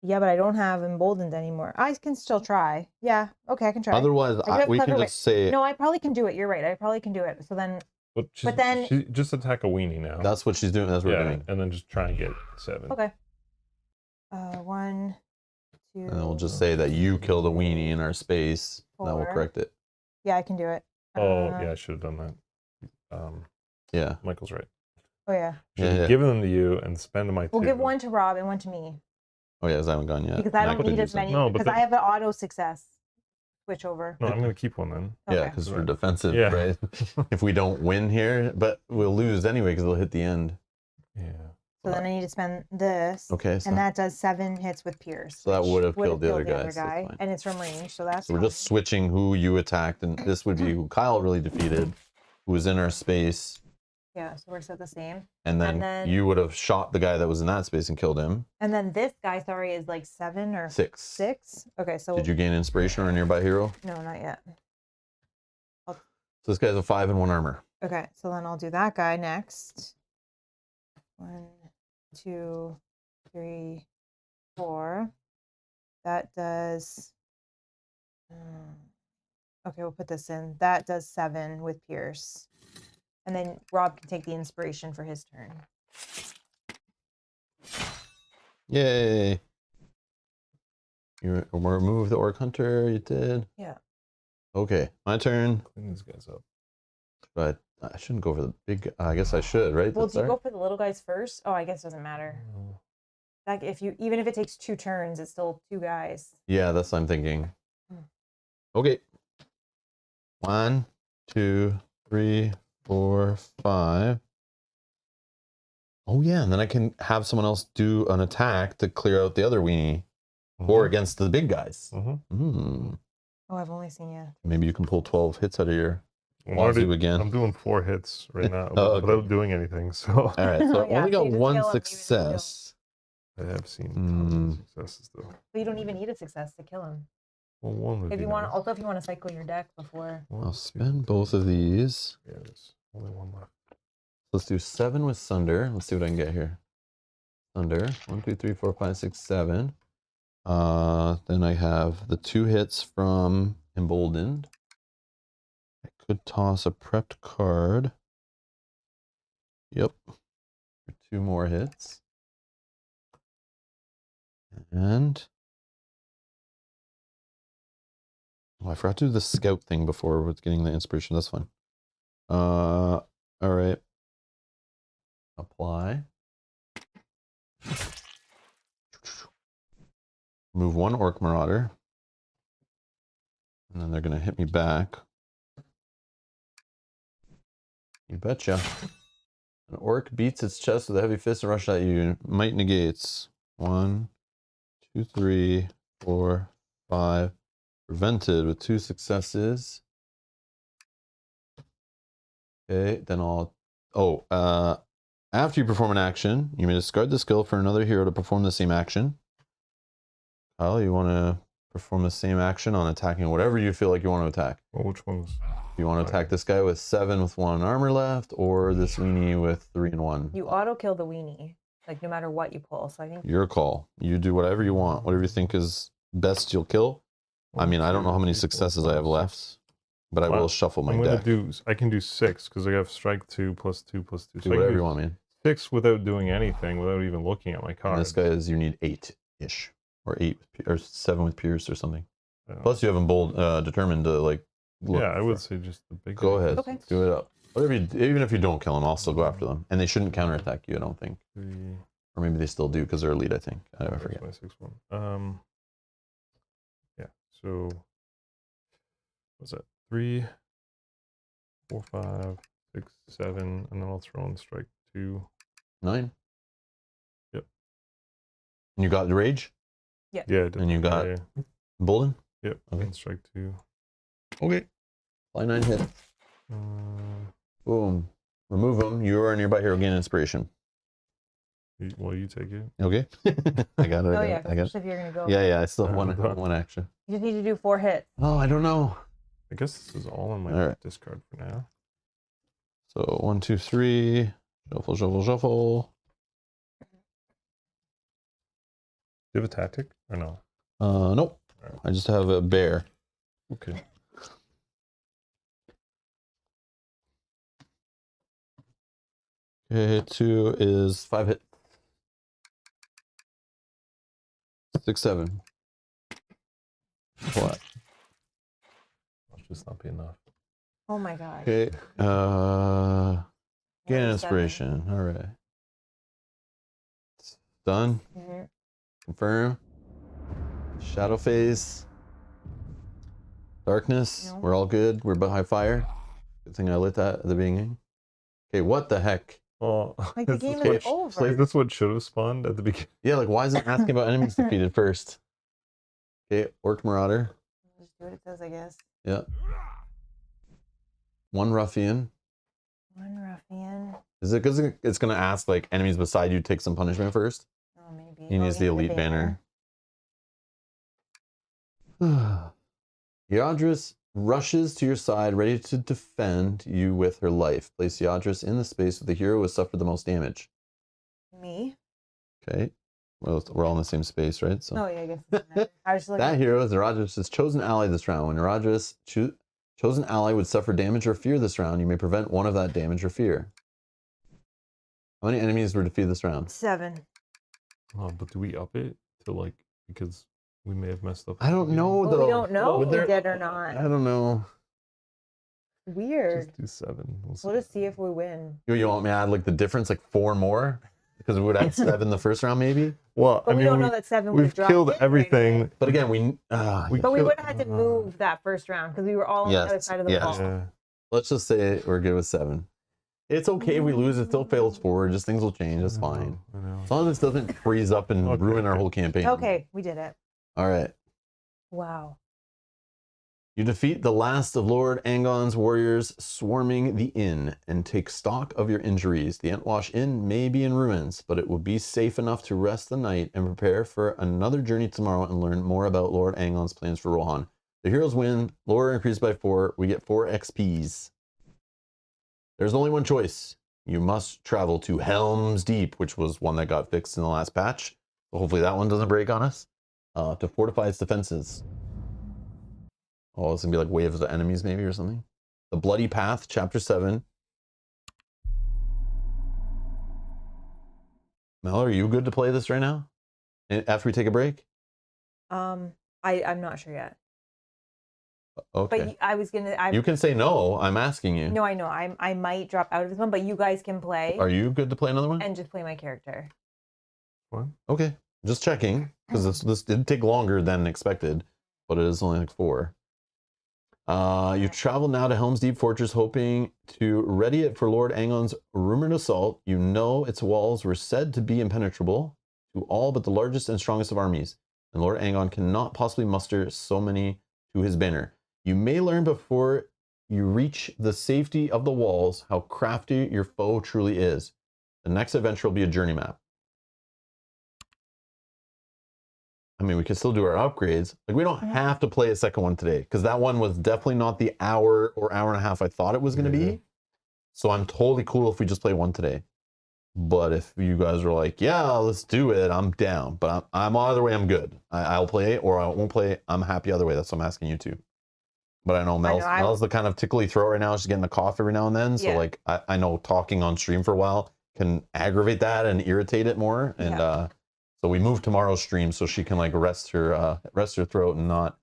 Yeah, but I don't have emboldened anymore. I can still try. Yeah. Okay, I can try. Otherwise, I do have we can clever just say No, I probably can do it. You're right. I probably can do it. So then, But then- she just attack a weenie now. that's what she's doing. That's what we're yeah, doing. and then just try and get 7. okay. 1, 2. And then we'll just say that you killed a weenie in our space. That will 4. correct it. Yeah, I can do it. Oh yeah, I should have done that. Yeah. Michael's right. Oh yeah. Should Yeah, have yeah. given them to you and spend my 2. We'll give one to Rob and one to me Oh yeah, 'cause I haven't gone yet. because I And don't could need do as many something. No, but because the- I have an auto success switch over. No, I'm gonna keep one then. Yeah, Okay. because we're defensive, Yeah. right? If we don't win here, but we'll lose anyway because they'll hit the end. Yeah. So then I need to spend this, Okay, so, and that does 7 hits with Pierce. So that which would have killed the other guys, that's guy, fine. and it's from range, so that's. so we're just switching who you attacked, and this would be who Kyle really defeated, who was in our space, fine. Yeah, so we're still the same. and then, then- you would have shot the guy that was in that space and killed him. And then this guy, sorry, is like 7 or 6. 6. Okay, so Did you gain inspiration or a nearby hero? no, not yet. So this guy's a 5 and 1 armor. Okay, so then I'll do that guy next. 1, 2, 3, 4. That does. Okay, we'll put this in. That does 7 with Pierce. And then Rob can take the inspiration for his turn. Yay! You remove the Orc Hunter. You did. Yeah. Okay, my turn. Clean these guys up. But I shouldn't go for the big. I guess I should, right? Well, to do you start? go for the little guys first? Oh, I guess it doesn't matter. Like if you even if it takes 2 turns, it's still 2 guys. Yeah, that's what I'm thinking. Hmm. Okay. 1, 2, 3, 4, 5. Oh yeah, and then I can have someone else do an attack to clear out the other weenie, or against the big guys. Mm-hmm. Oh, I've only seen you. Maybe you can pull 12 hits out of your Well, wazoo again. I'm doing 4 hits right now Oh, okay. without doing anything. So All right, so Yeah, only so got you just one kill 'em, even if you don't. success. I have seen tons Hmm. of successes though. But you don't even need a success to kill him. Well, one would If be you want, nice. also if you want to cycle your deck before. One, I'll two, spend both of three. these. Yeah, there's only one left. Let's do 7 with Sunder. Let's see what I can get here. Sunder. 1, 2, 3, 4, 5, 6, 7. Then I have the 2 hits from Emboldened. I could toss a prepped card. Yep. For 2 more hits. And oh, I forgot to do the scout thing before with getting the inspiration. That's fine. All right. Apply. Move 1 Orc Marauder. And then they're going to hit me back. You betcha. An orc beats its chest with a heavy fist and rushes at you. Might negates. 1, 2, 3, 4, 5. Prevented with 2 successes. Okay, then I'll... Oh, after you perform an action, you may discard the skill for another hero to perform the same action. Kyle, you want to perform the same action on attacking whatever you feel like you want to attack. Well, which ones? You want to attack this guy with 7 with 1 armor left, or this weenie with 3 and 1. You auto kill the weenie, like no matter what you pull. So I think Your call. You do whatever you want. Whatever you think is best, you'll kill. I mean, I don't know how many successes I have left, but I will shuffle my I'm gonna deck. I can do 6 because I have strike 2 plus 2 plus 2. Do So I can whatever you want, man. 6 without doing anything, without even looking at my And cards. this guy is, you need 8-ish, or 8 or 7 with Pierce or something. Yeah. Plus, you have him determined to like. Look Yeah, I would for- say just the big. Go guy. ahead, Okay. do it up. Whatever you, even if you don't kill them, I'll still go after them, and they shouldn't counterattack you. I don't think, 3. or maybe they still do because they're elite. I think. I That's forget. my 6-1. Yeah. So what's that? 3, 4, 5, 6, 7, and then I'll throw in strike 2. 9. Yep. And you got the rage, Yeah. I did. and you got Yeah. Bolden. Yep. Okay. And strike 2. Okay. Fly 9 hit. Boom. Remove them. You are a nearby hero. Gain inspiration. Well, you take it. Okay. I got it. oh I yeah, got it. especially if you're gonna go. Yeah. I still have one Done. one action. You just need to do 4 hits. Oh, I don't know. I guess this is all in my All right. discard for now. So 1, 2, 3. Shuffle, shuffle, shuffle. Do you have a tactic or no? Nope. Alright. I just have a bear. Okay. Okay, 2 is 5 hit. 6, 7. What? Must just not be enough. Oh my god. Okay. Gain Another 7. inspiration. All right. Done. Mhm. Confirm. Shadow phase. Darkness. No. We're all good. We're behind fire. Good thing I lit that at the beginning. Okay, what the heck? Well, Like the is game this is what- over. Is this what should have spawned at the beginning? Yeah, like why is it asking about enemies defeated first? Okay, Orc Marauder. Just do what it says, I guess. Yeah. 1 Ruffian. 1 ruffian. Is it because it's going to ask like enemies beside you take some punishment first? Oh, maybe. He needs the elite banner. Yadris rushes to your side, ready to defend you with her life. Place Yadris in the space with the hero who has suffered the most damage. Me? Okay. Well, we're all in the same space, right? So Oh yeah, I guess. It doesn't matter. I was just looking. that hero is Yadris' chosen ally this round. When Yadris' chosen ally would suffer damage or fear this round, you may prevent one of that damage or fear. How many enemies were defeated this round? 7. Oh, but do we up it to like because we may have messed up? I don't know Well, though. we don't know Would if we there- did or not. I don't know. Weird. Just do 7. We'll just see if we win. You want me to add like the difference, like 4 more? Because Because we would have 7 the first round, maybe. Well, But I we mean, don't know that 7 would we've have dropped killed in right everything. away. But again, we But we killed- would have had to move that first round because we were all on the other Yes, side of the yes. wall. Yeah. let's just say we're good with 7. It's okay if we lose. It still fails forward. Just things will change. It's fine. I know. As long as this doesn't freeze up and Okay, ruin our okay. whole campaign. Okay, we did it. All right. Wow. You defeat the last of Lord Angon's warriors swarming the inn and take stock of your injuries. The Entwash Inn may be in ruins, but it will be safe enough to rest the night and prepare for another journey tomorrow and learn more about Lord Angon's plans for Rohan. The heroes win. Lore increased by 4. We get 4 XPs. There's only one choice. You must travel to Helm's Deep, which was one that got fixed in the last patch. So hopefully that one doesn't break on us. To fortify its defenses. Oh, it's gonna be like waves of enemies maybe or something. The Bloody Path, Chapter 7. Mel, are you good to play this right now? After we take a break? I'm not sure yet. Okay. But I was gonna. You can say no. I'm asking you. No, I know. I might drop out of this one, but you guys can play Are you good to play another one? and just play my character. What? Okay. Just checking. Because this did take longer than expected, but it is only like 4. You travel now to Helm's Deep Fortress, hoping to ready it for Lord Angon's rumored assault. You know its walls were said to be impenetrable to all but the largest and strongest of armies, and Lord Angon cannot possibly muster so many to his banner. You may learn before you reach the safety of the walls how crafty your foe truly is. The next adventure will be a journey map. I mean, we can still do our upgrades. Like, we don't have to play a second one today because that one was definitely not the hour or hour and a half I thought it was going to Yeah. be. So I'm totally cool if we just play one today. But if you guys are like, yeah, let's do it, I'm down. But I'm either way, I'm good. I'll play or I won't play. I'm happy either way. That's what I'm asking you to. But I know Mel's the kind of tickly throat right now. She's getting a cough every now and then. So Yeah. like, I know talking on stream for a while can aggravate that and irritate it more. And so we moved tomorrow's stream so she can like rest her throat and not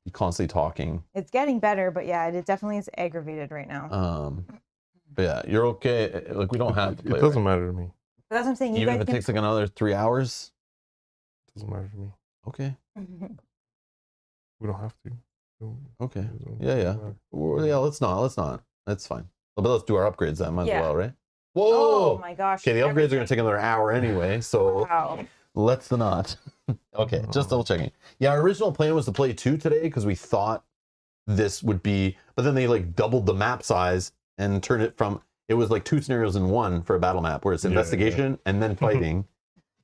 be constantly talking. It's getting better, but yeah, it definitely is aggravated right now. But yeah, you're okay. Like, we don't have to play. It doesn't matter to me. But that's what I'm saying. You Even if guys it can. takes like another 3 hours. It doesn't matter to me. Okay. We don't have to. Don't- Okay. it doesn't Yeah, yeah. matter. Well, yeah, let's not. That's fine. But let's do our upgrades then. Might as Yeah. well, right? Oh Whoa! my gosh. Okay, the upgrades are going to take another hour anyway, so Wow. let's not. Okay, just double checking. Yeah, our original plan was to play 2 today because we thought this would be, but then they like doubled the map size and turned it from, it was like 2 scenarios in 1 for a battle map where it's Yeah, investigation and then fighting.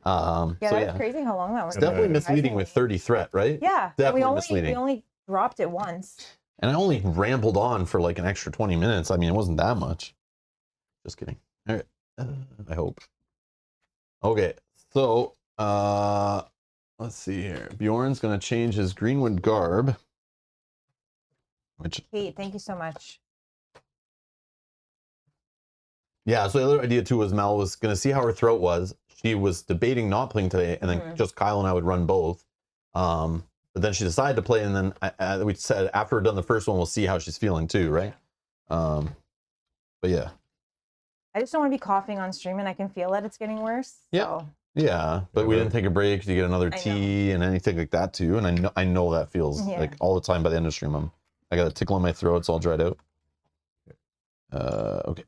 Yeah, So that's yeah, crazy how long that was. it's definitely Yeah. misleading with 30 threat, right? Yeah. Definitely we misleading. only dropped it once. And I only rambled on for like an extra 20 minutes. I mean, it wasn't that much. Just kidding. All right. I hope. Okay. So, let's see here. Bjorn's going to change his Greenwood garb. Which, Kate, thank you so much. yeah, so the other idea too was Mel was going to see how her throat was. She was debating not playing today, and then just Kyle and I would run both. But then she decided to play, and then we said after we're done the first one, we'll see how she's feeling too, right? But yeah. I just don't want to be coughing on stream, and I can feel that it's getting worse. Yeah. So. Yeah, but we Yeah, didn't take a break to get another I know. tea and anything like that too. And I know that feels Yeah. like all the time by the end of the stream. I got a tickle in my throat. It's all dried out. Okay.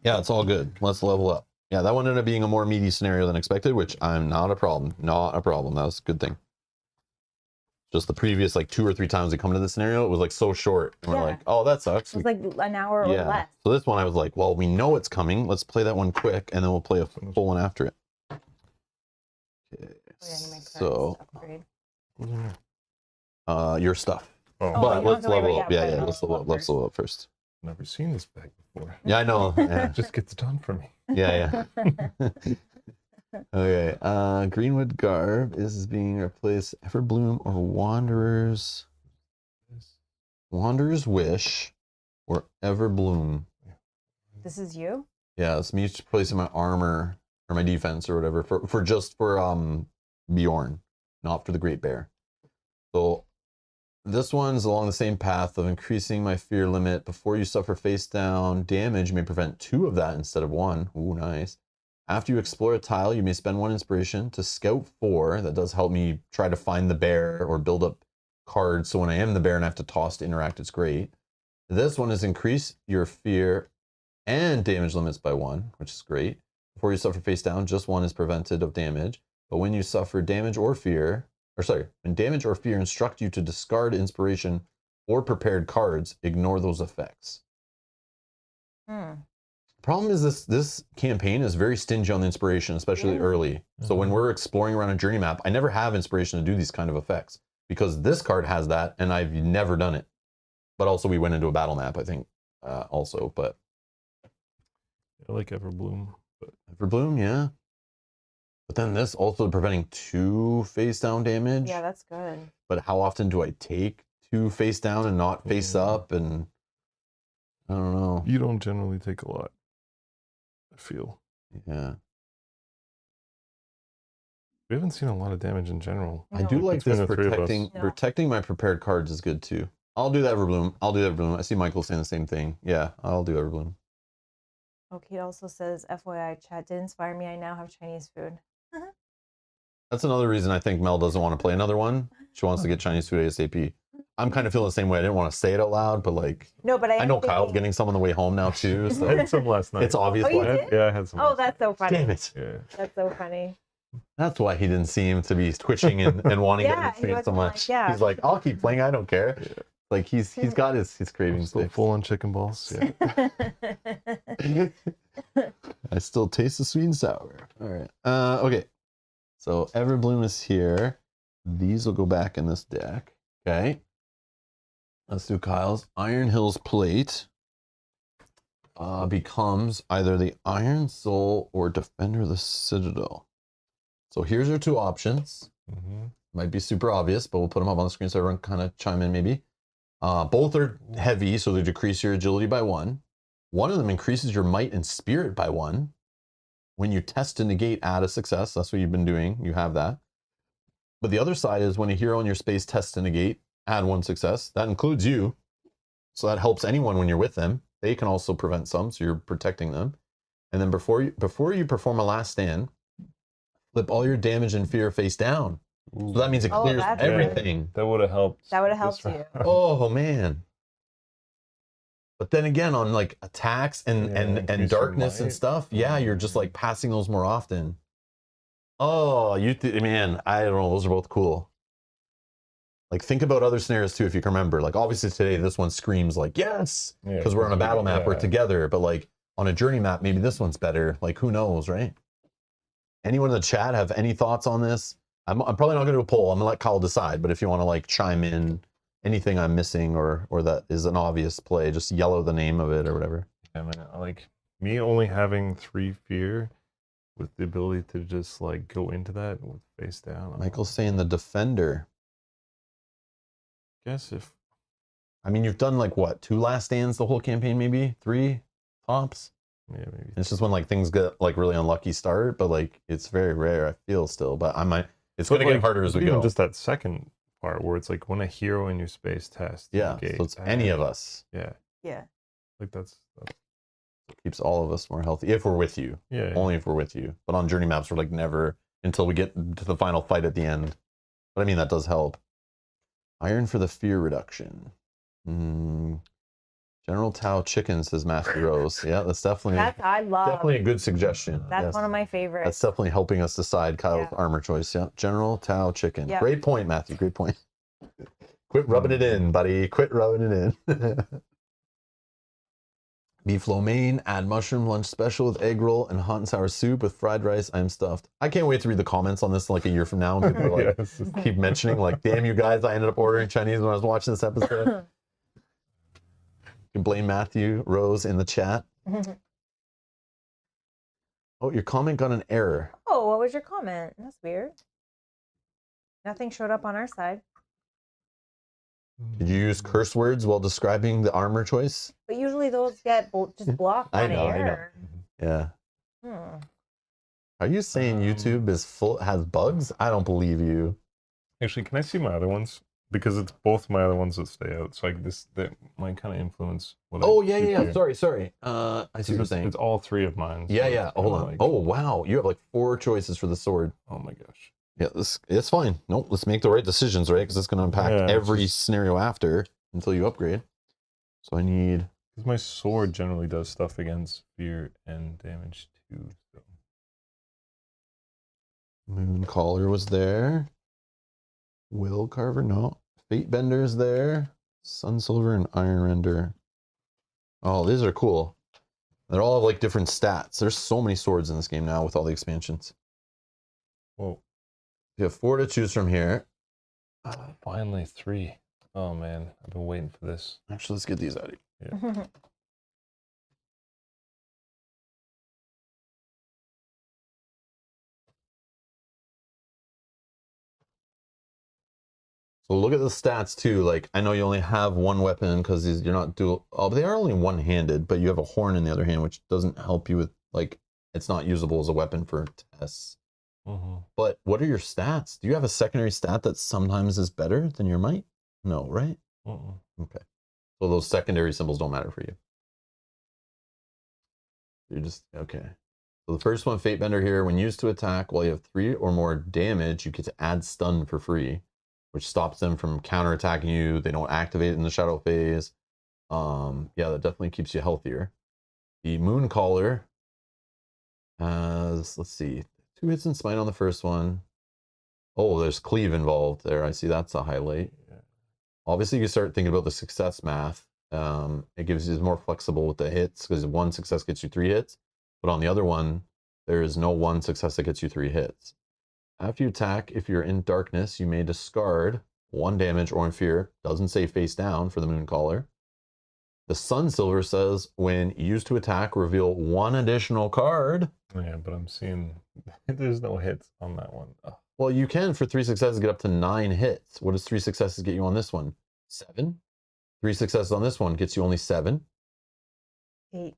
Yeah, it's all good. Let's level up. Yeah, that one ended up being a more meaty scenario than expected, which I'm not a problem. Not a problem. That was a good thing. Just the previous like 2 or 3 times we come to this scenario, it was like so short. And we're Yeah. like, oh, that sucks. It was like an hour or less. So this one I was like, well, we know it's coming. Let's play that one quick, and then we'll play a full one after it. Okay. Oh, yeah, I need my cards So, upgrade. your stuff. Oh, Oh, But you don't let's have to worry level about- up. yeah, Yeah, but let's I'll level up. Let's level up first. never seen this bag before. Yeah, I know. Yeah, It just gets done for me. yeah. Okay. Greenwood garb is being replaced. Everbloom or Wanderer's Wish or Everbloom. This is you? Yeah, it's me replacing my armor or my defense or whatever for Bjorn, not for the Great Bear. So this one's along the same path of increasing my fear limit. Before you suffer face down damage, you may prevent 2 of that instead of 1. Ooh, nice. After you explore a tile, you may spend 1 inspiration to scout 4. That does help me try to find the bear or build up cards. So when I am the bear and I have to toss to interact, it's great. This one is increase your fear and damage limits by 1, which is great. Before you suffer face down, just 1 is prevented of damage. But when you suffer damage or fear, when damage or fear instruct you to discard inspiration or prepared cards, ignore those effects. Problem is this campaign is very stingy on the inspiration, especially early. So when we're exploring around a journey map, I never have inspiration to do these kind of effects because this card has that and I've never done it. But also we went into a battle map, I think, also. But I like Everbloom. But Everbloom, yeah. But then this also preventing 2 face down damage. Yeah, that's good. But how often do I take 2 face down and not face up? And I don't know. you don't generally take a lot, I feel. Yeah. We haven't seen a lot of damage in general. I do No. like Between this the three of us. protecting No. protecting my prepared cards is good too. I'll do that Everbloom. I see Michael saying the same thing. Yeah, I'll do Everbloom. Okay, it also says, FYI, chat did inspire me. I now have Chinese food. That's another reason I think Mel doesn't want to play another one. She wants to get Chinese food ASAP. I'm kind of feeling the same way. I didn't want to say it out loud, but like No, but I know Kyle's getting some on the way home now too. I So had some last night. it's obvious Oh, you why. did? Yeah, I had some. Oh, last that's so funny. Damn it. night. Yeah. That's so funny. That's why he didn't seem to be twitching and wanting Yeah, to he experience so wasn't like, much. yeah. He's like, I'll keep playing. I don't care. Yeah. Like he's got his I'm cravings still fixed. full on chicken balls. Yeah. I still taste the sweet and sour. All right. Okay. So Everbloom is here. These will go back in this deck. Okay. Let's do Kyle's. Iron Hills Plate becomes either the Iron Soul or Defender of the Citadel. So here's your 2 options. Might be super obvious, but we'll put them up on the screen so everyone kind of chime in maybe. Both are heavy, so they decrease your agility by 1. One of them increases your might and spirit by 1. When you test to negate, add a success. That's what you've been doing. You have that. But the other side is when a hero in your space tests to negate, add 1 success. That includes you. So that helps anyone when you're with them. They can also prevent some, so you're protecting them. And then before you perform a last stand, flip all your damage and fear face down. So that means it Oh, clears that's good. everything. That would have helped. That would have this helped you. round. Oh man. But then again, on like attacks and Yeah, increase your darkness and might. stuff, yeah, you're just like passing those more often. Oh, man, I don't know. Those are both cool. Like think about other scenarios too, if you can remember. Like obviously today, this one screams like yes, Yeah, because we're on a battle map, we're yeah. together. But like on a journey map, maybe this one's better. Like who knows, right? Anyone in the chat have any thoughts on this? I'm probably not going to do a poll. I'm gonna let Kyle decide. But if you want to like chime in, anything I'm missing or that is an obvious play, just yellow the name of it or whatever. Yeah, man, like me only having 3 fear with the ability to just like go into that with face down. Michael's saying the defender. Guess if I mean, you've done like what, 2 last stands the whole campaign, maybe 3 tops. yeah, maybe. It's just when like things get like really unlucky start, but like it's very rare. I feel still, but I might. It's But, gonna get like, harder as we even go. just that second part where it's like when a hero in your space test. Yeah, so it's any of us. Yeah, Yeah. like that's Keeps all of us more healthy if we're with you. yeah. Only if we're with you. But on journey maps, we're like never until we get to the final fight at the end. But I mean, that does help. Iron for the fear reduction. General Tao chicken, says Matthew Rose. Yeah, that's definitely I love. definitely a good suggestion. That's Yes. one of my favorites. That's definitely helping us decide Kyle's Yeah. armor choice. Yeah, General Tao chicken. Yeah. Great point, Matthew. Great point. Quit rubbing it in, buddy. Quit rubbing it in. Beef lo mein, add mushroom lunch special with egg roll and hot and sour soup with fried rice. I'm stuffed. I can't wait to read the comments on this like a year from now. And people are like, Yes. keep mentioning like, damn you guys, I ended up ordering Chinese when I was watching this episode. You can blame Matthew Rose in the chat. Oh, your comment got an error. Oh, what was your comment? That's weird. Nothing showed up on our side. Did you use curse words while describing the armor choice? But usually those get just blocked I on know, I know. air. Yeah. Hmm. Are you saying YouTube is full has bugs? I don't believe you. Actually, can I see my other ones? because it's both my other ones that stay out. So like this, that might kind of influence what. Oh I yeah, shoot yeah. here. Sorry. I see what you're It's saying. all three of mine. so Yeah, it's yeah. kinda Hold on. like- Oh wow, you have like 4 choices for the sword. Oh my gosh. Yeah, it's fine. Nope, let's make the right decisions, right? Because it's going to impact Yeah, it's every just- scenario after until you upgrade. So I need. Because my sword generally does stuff against fear and damage too. So. Moon Caller was there. Will Carver, no. Fate Bender's there. Sun Silver and Iron Render. Oh, these are cool. They're all have like different stats. There's so many swords in this game now with all the expansions. Whoa. You have 4 to choose from here. Finally 3. Oh man, I've been waiting for this. Actually, let's get these out of here. So look at the stats too. Like I know you only have one weapon because you're not dual. Oh, but they are only one-handed. But you have a horn in the other hand, which doesn't help you with like it's not usable as a weapon for tests. But what are your stats? Do you have a secondary stat that sometimes is better than your might? No, right? Okay. So those secondary symbols don't matter for you. You're just okay. So the first one, Fate Bender here. When used to attack while you have 3 or more damage, you get to add stun for free, which stops them from counterattacking you. They don't activate in the shadow phase. Yeah, that definitely keeps you healthier. The Moon Caller has, let's see, 2 hits in smite on the first one. Oh, there's cleave involved there. I see that's a highlight. Obviously, you start thinking about the success math. It gives you more flexible with the hits because 1 success gets you 3 hits. But on the other one, there is no 1 success that gets you 3 hits. After you attack, if you're in darkness, you may discard 1 damage or in fear. Doesn't say face down for the Moon Caller. The Sun Silver says when used to attack, reveal 1 additional card. Yeah, but I'm seeing there's no hits on that one. Oh. Well, you can for 3 successes get up to 9 hits. What does 3 successes get you on this one? 7. 3 successes on this one gets you only 7. 8.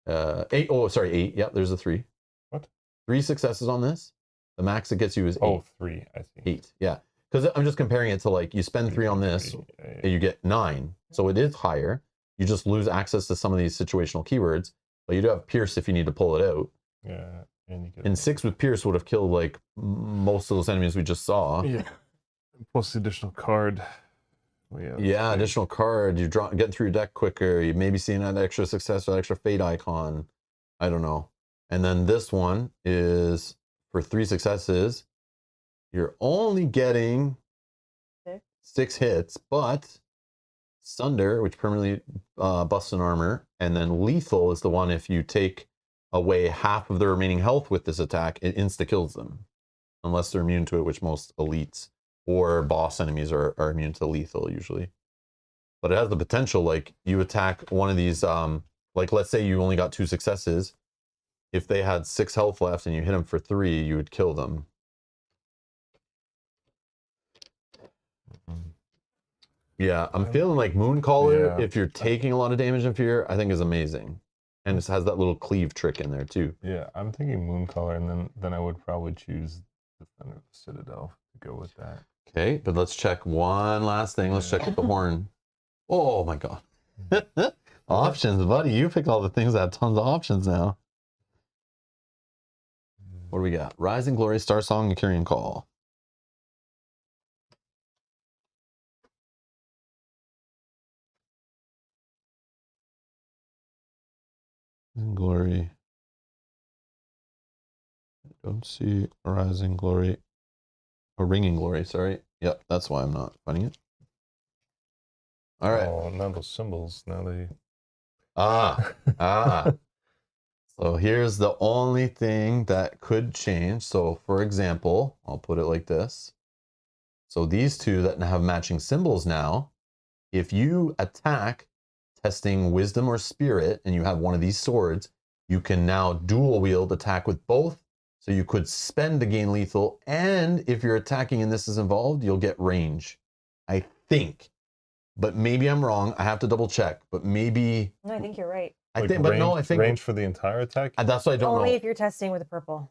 8. Oh, sorry, 8. Yep, there's a 3. What? 3 successes on this. The max it gets you is 8. Oh, 3. I see. 8. Yeah, because I'm just comparing it to like you spend 3 on this, and you get 9. So it is higher. You just lose access to some of these situational keywords, but you do have Pierce if you need to pull it out. Yeah, and you get And 6 with Pierce would have killed like most of those enemies we just saw. Yeah. Plus the additional card. Well, Yeah, additional card. You draw, get through your deck quicker. You maybe see an extra success or extra fate icon. I don't know. And then this one is for 3 successes. You're only getting 6 hits, but Sunder, which permanently busts an armor, and then lethal is the one if you take away half of the remaining health with this attack, it insta kills them, unless they're immune to it, which most elites or boss enemies are immune to lethal usually. But it has the potential, like you attack one of these, like let's say you only got 2 successes. If they had 6 health left and you hit them for 3, you would kill them. Yeah, I'm feeling like Moon Caller, Yeah. if you're taking a lot of damage and fear, I think is amazing. And it has that little cleave trick in there too. Yeah, I'm thinking Moon Caller, and then I would probably choose Defender of the Citadel to go with that. Okay, but let's check one last thing. Let's check with the horn. Oh my god. Options, buddy. You picked all the things that have tons of options now. What do we got? Rising Glory, Star Song, and Carrion Call. Rising Glory. I don't see Rising Glory. Or Ringing Glory, sorry. Yep, that's why I'm not finding it. All right. Oh, now those symbols. Now they. Ah. So here's the only thing that could change. So for example, I'll put it like this. So these 2 that have matching symbols now, if you attack testing wisdom or spirit and you have one of these swords, you can now dual wield attack with both. So you could spend to gain lethal, and if you're attacking and this is involved, you'll get range. I think. But maybe I'm wrong. I have to double check. But maybe No, I think you're right. I Like think, but no, I range- think range for the entire attack. that's what I don't Only know. if you're testing with a purple.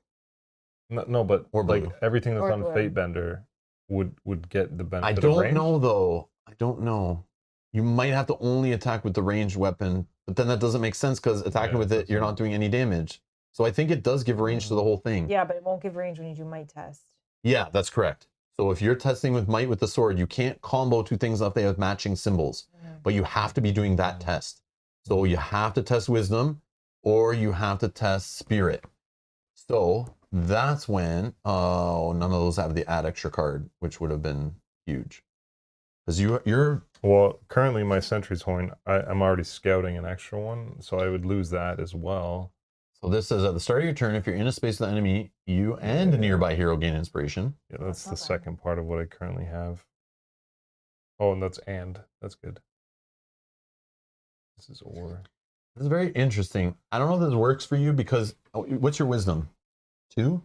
No, but Or like blue. everything that's Or on blue. Fate Bender would get the benefit I of don't range? know though. I don't know. You might have to only attack with the ranged weapon, but then that doesn't make sense because attacking Yeah, with it, that's you're not- not doing any damage. So I think it does give range to the whole thing. Yeah, but it won't give range when you do might test. Yeah, that's correct. So if you're testing with might with the sword, you can't combo two things if they have matching symbols, but you have to be doing that test. So you have to test wisdom or you have to test spirit. So that's when, oh, none of those have the add extra card, which would have been huge. Because you're, Well, currently my Sentry's Horn, I'm already scouting an extra one, so I would lose that as well. so this says at the start of your turn, if you're in a space with the enemy, you and a nearby hero gain inspiration. Yeah, Oh, that's that's the not bad. second part of what I currently have. Oh, and that's good. This is or. This is very interesting. I don't know if this works for you because what's your wisdom? 2?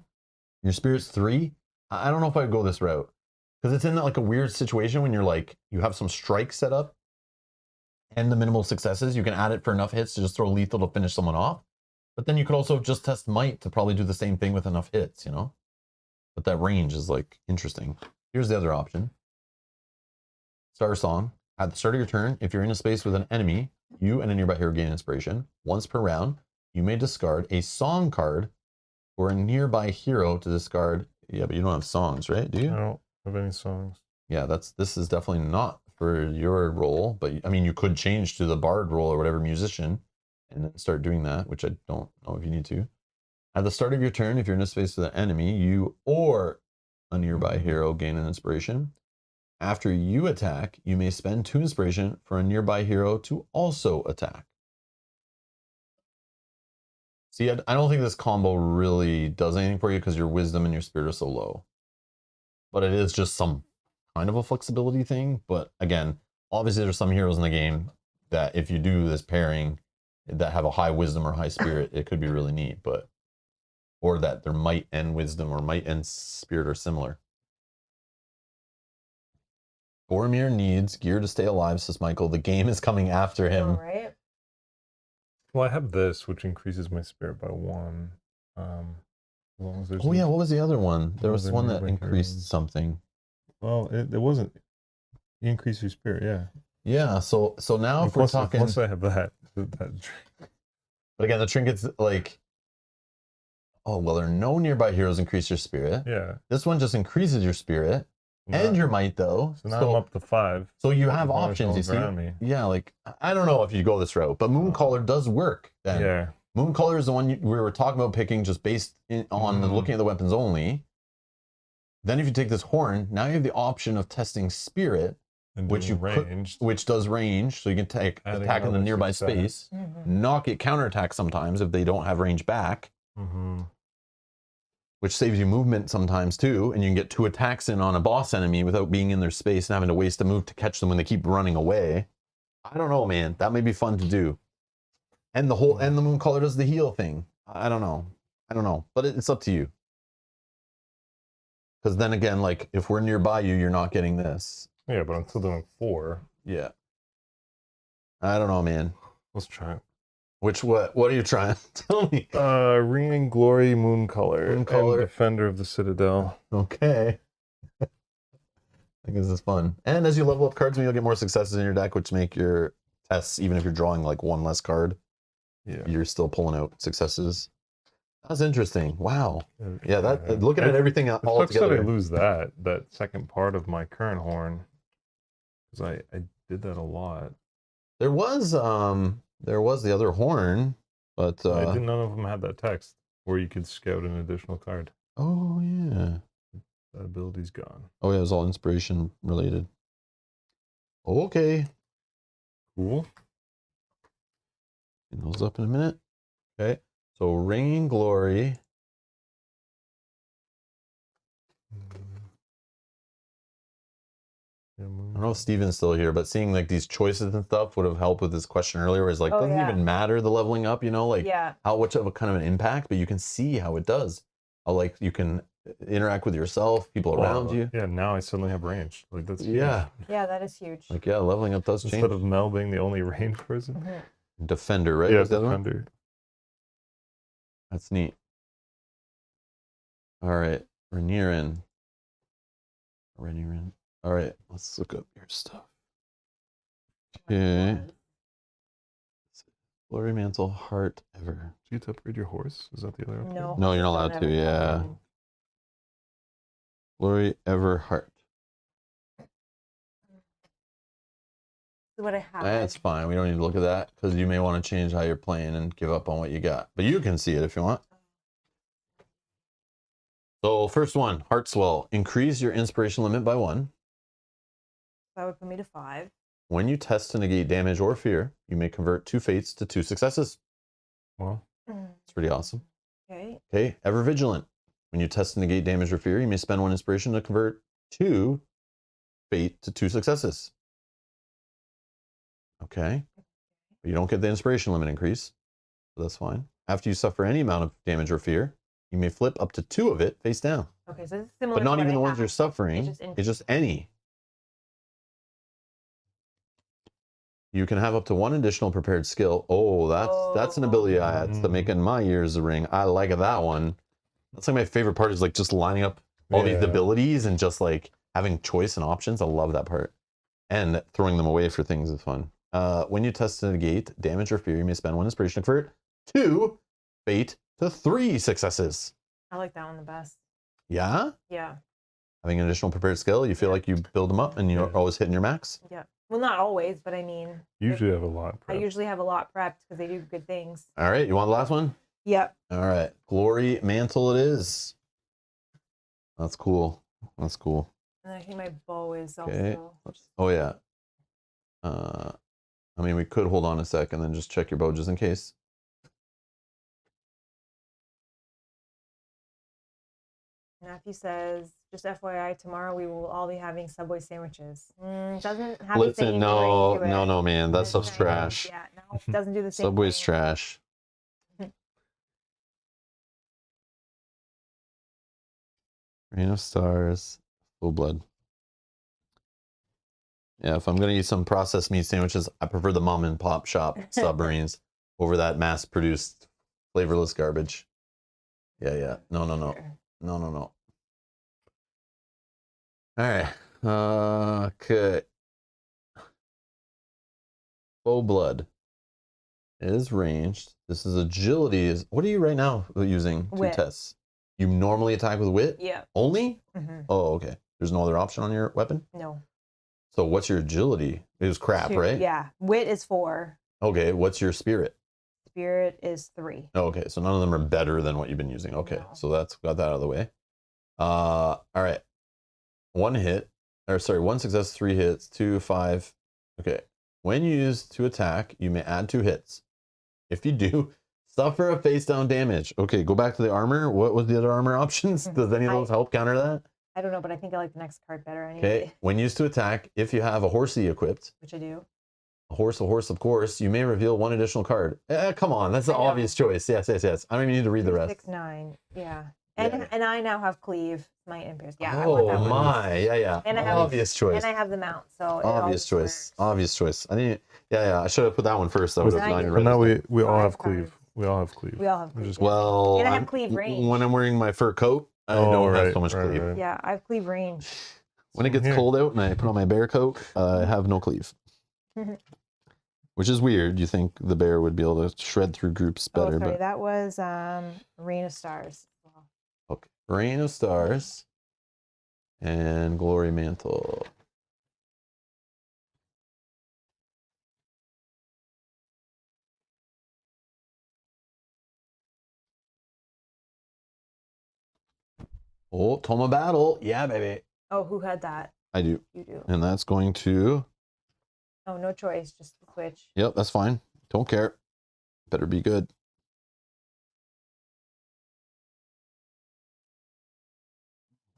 Your spirit's 3? I don't know if I'd go this route because it's in like a weird situation when you're like, you have some strike set up and the minimal successes. You can add it for enough hits to just throw lethal to finish someone off. But then you could also just test might to probably do the same thing with enough hits, you know? But that range is like interesting. Here's the other option. Star Song. At the start of your turn, if you're in a space with an enemy, you and a nearby hero gain inspiration. Once per round, you may discard a song card for a nearby hero to discard. Yeah, but you don't have songs, right? Do I you? don't have any songs. Yeah, this is definitely not for your role, but I mean, you could change to the bard role or whatever musician and then start doing that, which I don't know if you need to. At the start of your turn, if you're in a space with an enemy, you or a nearby hero gain an inspiration. After you attack, you may spend 2 inspiration for a nearby hero to also attack. See, I don't think this combo really does anything for you because your wisdom and your spirit are so low. But it is just some kind of a flexibility thing. But again, obviously there's some heroes in the game that if you do this pairing that have a high wisdom or high spirit, it could be really neat. But or that their might and wisdom or might and spirit are similar. Boromir needs gear to stay alive, says Michael. The game is coming after him. All right. Well, I have this, which increases my spirit by 1. As long as there's. Oh yeah, what was the other one? There What was was one the that nearby increased heroes? something. Well, it wasn't. You increase your spirit, yeah. Yeah, so now if we're talking, Plus I have that. but again, the trinkets like, oh well, there are no nearby heroes increase your spirit. Yeah. This one just increases your spirit and your might though. So now I'm up to 5. So you with have the bonus options. You rolls see, around me. yeah, like I don't know if you go this route, but Mooncaller does work. Then Yeah. Mooncaller is the one we were talking about picking just based on looking at the weapons only. Then if you take this horn, now you have the option of testing spirit, And which doing you could, ranged. which does range, so you can take Adding attack in the another nearby success. space, not get counterattack sometimes if they don't have range back, Mm-hmm. which saves you movement sometimes too, and you can get 2 attacks in on a boss enemy without being in their space and having to waste a move to catch them when they keep running away. I don't know, man. That may be fun to do. And the Mooncaller does the heal thing. I don't know, but it's up to you. Because then again, like if we're nearby you, you're not getting this. Yeah, but I'm still doing 4. Yeah. I don't know, man. Let's try it. What are you trying? Tell me. Ringing Glory Mooncaller. Mooncaller. And Defender of the Citadel. Okay. I think this is fun. And as you level up cards, you'll get more successes in your deck, which make your tests, even if you're drawing like 1 less card, Yeah. you're still pulling out successes. That's interesting. Wow. Yeah, that looking at everything It all sucks that I together. lose that second part of my current horn. Because I did that a lot. There was the other horn, but None of them had that text where you could scout an additional card. oh yeah. That ability's gone. Oh yeah, it was all inspiration related. Okay. Cool. Get those up in a minute. Okay. So Ringing Glory. Yeah, I don't know if Steven's still here, but seeing like these choices and stuff would have helped with this question earlier. Where it's like, Oh, doesn't yeah. even matter the leveling up, you know, like Yeah. how much of a kind of an impact, but you can see how it does. How like you can interact with yourself, people around you. Yeah, now I suddenly have range. Like that's huge. Yeah. Yeah, that is huge. Like yeah, leveling up does change. Instead of Mel being the only range person. Mhm. Defender, right? Yeah, Was the other one? Defender. That's neat. All right, Rhaenyran. Already ran. All right, let's look up your stuff. Okay. Glory Mantle, Heart, Ever. Do you get to upgrade your horse? Is that the other upgrade? No. No, you're not horses don't allowed have to, a yeah. weapon. Glory, Ever, Heart. This is what I have. That's fine. We don't need to look at that because you may want to change how you're playing and give up on what you got. But you can see it if you want. So first one, Heart Swell. Increase your inspiration limit by 1. That would put me to 5. When you test to negate damage or fear, you may convert 2 fates to 2 successes. Well, It's pretty awesome. Okay. Okay, Ever Vigilant. When you test to negate damage or fear, you may spend 1 inspiration to convert 2 fate to 2 successes. Okay. But you don't get the inspiration limit increase, so that's fine. After you suffer any amount of damage or fear, you may flip up to 2 of it face down. Okay, so this is similar But to not what even I the ones have. you're suffering. It's just any. You can have up to 1 additional prepared skill. Oh, that's an ability I had to make in my Years of Ring. I like that one. That's like my favorite part is like just lining up all these abilities and just like having choice and options. I love that part. And throwing them away for things is fun. When you test to negate damage or fear, you may spend 1 inspiration to convert 2 fate to 3 successes. I like that one the best. Yeah? Yeah. Having an additional prepared skill, you feel like you build them up and you're always hitting your max? Yeah. Well, not always, but I mean, usually have a lot. I usually have a lot prepped because they do good things. All right, you want the last one? Yep. All right, Glory Mantle it is. That's cool. That's cool. And I think my bow is Okay. also. Oh yeah. I mean, we could hold on a sec and then just check your bow just in case. Matthew says, just FYI, tomorrow we will all be having Subway sandwiches. Doesn't have Listen, no, man, that stuff's trash. Yeah, no, it doesn't do the same Subway's thing. trash. Rain of Stars, Full Blood. Yeah, if I'm gonna eat some processed meat sandwiches, I prefer the mom and pop shop submarines over that mass-produced, flavorless garbage. Yeah. No. All right. Okay. Full Blood is ranged. This is agility. What are you right now using to Wit. test? You normally attack with wit? Yeah. Only? Mm-hmm. Oh, okay. There's no other option on your weapon? No. So what's your agility? It was crap, 2, right? Yeah. Wit is 4. Okay, what's your spirit? Spirit is 3. Oh, okay, so none of them are better than what you've been using. Okay, No. so that's got that out of the way. All right. 1 hit, or sorry, 1 success, 3 hits, 2, 5. Okay. When used to attack, you may add 2 hits. If you do, suffer a face down damage. Okay, go back to the armor. What was the other armor options? Does any of those help counter that? I don't know, but I think I like the next card better anyway. Okay, when used to attack, if you have a horsey equipped, Which I do. a horse, of course, you may reveal 1 additional card. Come on, that's the I know. obvious choice. Yes. I don't even need to read the rest. 6, 9. Yeah. Yeah. And I now have cleave, my impairs. Yeah. I want that Oh one. my, yeah. And I have- Obvious choice. And I have the mount, so it Obvious always choice. works. Obvious choice. I didn't. Yeah. I should have put that one first. That would have Now not you- even But now registered. we all 5 have cards. cleave. We all have cleave. We all have We're cleave. just- Yeah. Well, And I have cleave range. when I'm wearing my fur coat, I Oh, don't have right, so much right, cleave. right. Yeah, I have cleave range. When it gets Here. cold out and I put on my bear coat, I have no cleave. Which is weird. You think the bear would be able to shred through groups better, Oh, sorry, but that was Rain of Stars. okay. Rain of Stars and Glory Mantle. Oh, Toma Battle. Yeah, baby. Oh, who had that? I do. You do. And that's going to, Oh, no choice, just the switch. yep, that's fine. Don't care. Better be good.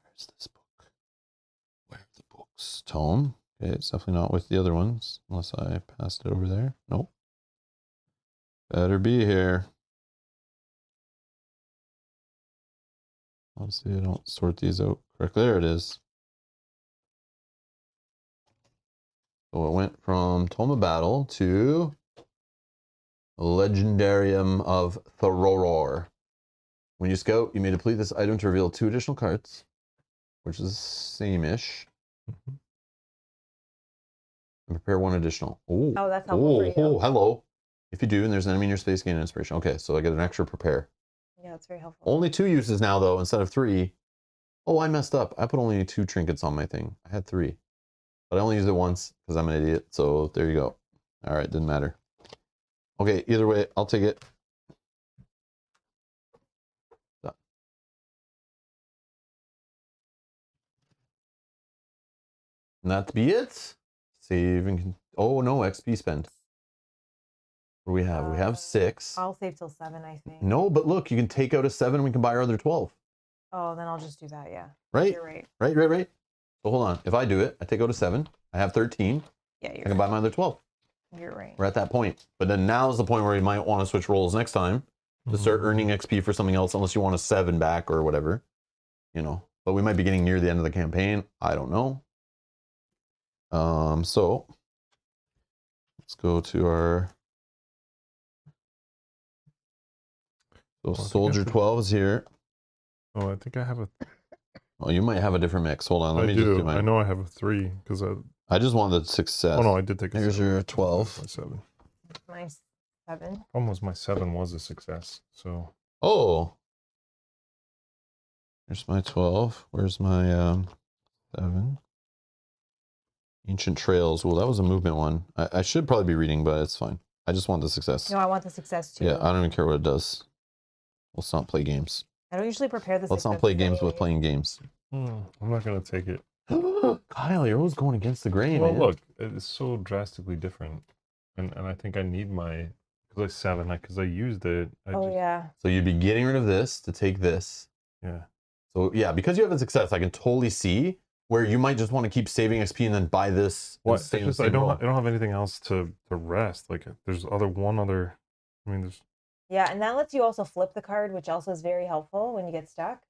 Where's this book? Where are the books? Tome. Okay, it's definitely not with the other ones, unless I passed it over there. Nope. Better be here. Obviously, I don't sort these out correctly. There it is. So it went from Tome of Battle to Legendarium of Thoror. When you scout, you may deplete this item to reveal 2 additional cards, which is same-ish. Mhm. And prepare one additional. Ooh. Oh, that's helpful for you. Oh, hello. If you do, and there's an enemy in your space, gain an inspiration. Okay, so I get an extra prepare. Yeah, that's very helpful. Only 2 uses now, though, instead of 3. Oh, I messed up. I put only 2 trinkets on my thing. I had 3. But I only used it once because I'm an idiot. So there you go. All right, didn't matter. Okay, either way, I'll take it. Done. And that be it. Save and... Oh, no, XP spend. What do we have? We have 6. I'll save till 7, I think. No, but look, you can take out a 7. We can buy our other 12. Oh, then I'll just do that. Yeah. Right? You're right. Right. So hold on. If I do it, I take out a 7. I have 13. Yeah, I you're can right. buy my other 12. You're right. We're at that point. But then now's the point where you might want to switch roles next time to start earning XP for something else, unless you want a 7 back or whatever, you know. But we might be getting near the end of the campaign. I don't know. So let's go to our... So I think I Soldier have to- 12 is here. Oh, I think I have a. Oh, you might have a different mix. Hold on, let I me do. just do mine. I know I have a 3 because I. I just wanted success. Oh no, I did take a. Here's 7. your 12. My 7. My 7. Almost my 7 was a success. So Oh. Here's my 12. Where's my 7? Ancient Trails. Well, that was a movement one. I should probably be reading, but it's fine. I just want the success. No, I want the success too. Yeah, I don't even care what it does. Let's not play games. I don't usually prepare the Let's not successes play games with anyways. playing games. I'm not gonna take it. Kyle, you're always going against the grain, Well, man. look, it's so drastically different, and I think I need my because I 7 because I used it. Oh yeah. So you'd be getting rid of this to take this. Yeah. So yeah, because you have a success, I can totally see where you might just want to keep saving XP and then buy this. and What? stay in the Just I same don't role. I don't have anything else to rest. Like there's one other. I mean, there's Yeah, and that lets you also flip the card, which also is very helpful when you get stuck.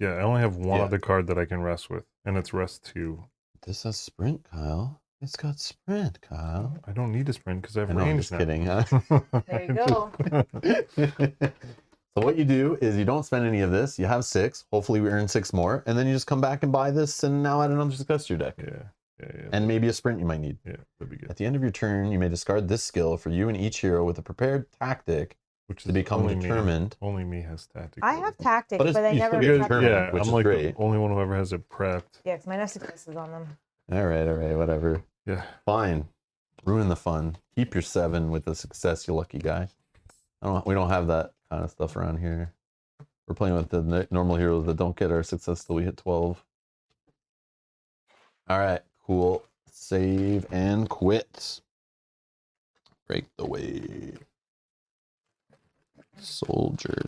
yeah. I only have one Yeah. other card that I can rest with, and it's rest 2. This has sprint, Kyle. It's got sprint, Kyle. I don't need a sprint because I have I know, I'm range just now. kidding. Huh? There you go. So what you do is you don't spend any of this. You have 6. Hopefully we earn 6 more. And then you just come back and buy this and now add another success to your deck. Yeah. And maybe a sprint you might need. yeah, that'd be good. At the end of your turn, you may discard this skill for you and each hero with a prepared tactic Which to is become only determined. Me. Only me has tactics. I have tactics, But but, it's- I you never still get prep determined, them. Yeah, which I'm is like great. the only one who ever has it prepped. Yeah, because mine have successes on them. All right, whatever. Yeah. Fine. Ruin the fun. Keep your 7 with the success, you lucky guy. We don't have that kind of stuff around here. We're playing with the normal heroes that don't get our success till we hit 12. All right, cool. Save and quit. Break the wave. Soldier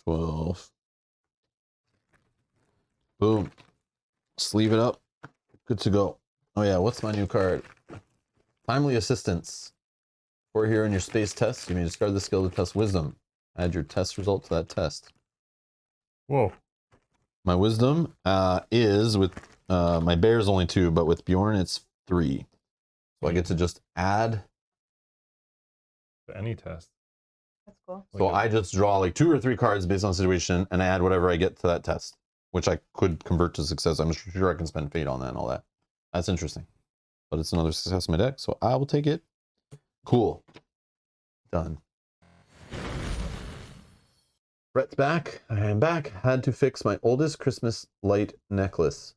12. Boom. Sleeve it up. Good to go. Oh yeah, what's my new card? Timely Assistance. For here in your space test, you may discard the skill to test wisdom. Add your test result to that test. Whoa. My wisdom is with my bear is only 2, but with Bjorn it's 3. So I get to just add. Any test. That's cool. So I just draw like 2 or 3 cards based on the situation, and I add whatever I get to that test, which I could convert to success. I'm sure I can spend fate on that and all that. That's interesting. But it's another success in my deck, so I will take it. Cool. Done. Brett's back. I am back. Had to fix my oldest Christmas light necklace.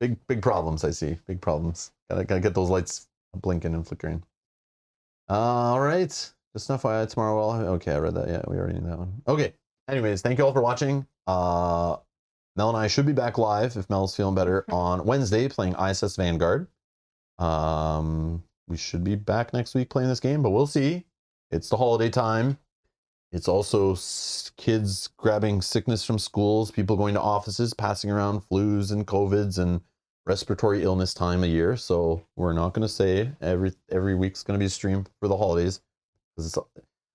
Big problems, I see. Big problems. Gotta get those lights blinking and flickering. All right. Just enough FYI tomorrow. Well, okay, I read that. Yeah, we already knew that one. Okay. Anyways, thank you all for watching. Mel and I should be back live if Mel's feeling better on Wednesday playing ISS Vanguard. We should be back next week playing this game, but we'll see. It's the holiday time. It's also kids grabbing sickness from schools, people going to offices, passing around flus and COVIDs and respiratory illness time of year. So we're not going to say every week's going to be a stream for the holidays.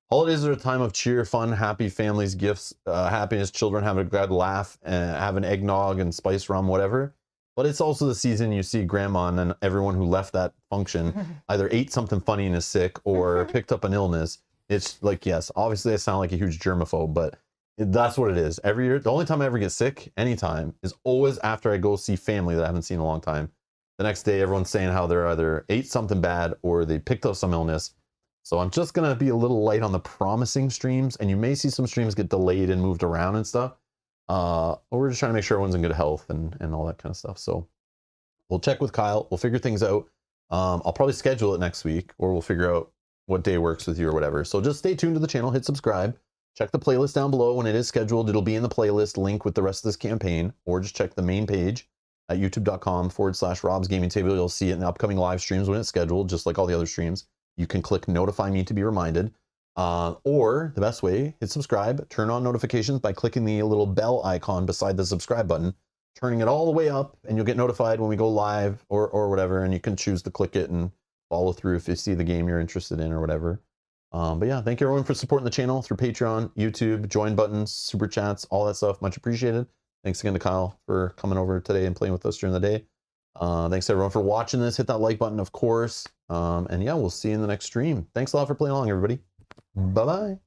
Holidays are a time of cheer, fun, happy families, gifts, happiness, children having a glad laugh, have an eggnog and spice rum, whatever. But it's also the season you see grandma and then everyone who left that function either ate something funny and is sick or picked up an illness. It's like, yes, obviously I sound like a huge germaphobe, but that's what it is. Every year, the only time I ever get sick, anytime, is always after I go see family that I haven't seen in a long time. The next day, everyone's saying how they're either ate something bad or they picked up some illness. So I'm just going to be a little light on the promising streams, and you may see some streams get delayed and moved around and stuff. We're just trying to make sure everyone's in good health and all that kind of stuff. So we'll check with Kyle. We'll figure things out. I'll probably schedule it next week, or we'll figure out what day works with you or whatever. So just stay tuned to the channel, hit subscribe, check the playlist down below when it is scheduled. It'll be in the playlist link with the rest of this campaign, or just check the main page at youtube.com/Rob's Gaming Table. You'll see it in the upcoming live streams when it's scheduled, just like all the other streams. You can click notify me to be reminded. Or the best way, hit subscribe, turn on notifications by clicking the little bell icon beside the subscribe button, turning it all the way up, and you'll get notified when we go live or whatever, and you can choose to click it and follow through if you see the game you're interested in or whatever. But yeah, thank you everyone for supporting the channel through Patreon, YouTube, join buttons, super chats, all that stuff. Much appreciated. Thanks again to Kyle for coming over today and playing with us during the day. Thanks everyone for watching this. Hit that like button, of course. And yeah, we'll see you in the next stream. Thanks a lot for playing along, everybody. Bye-bye.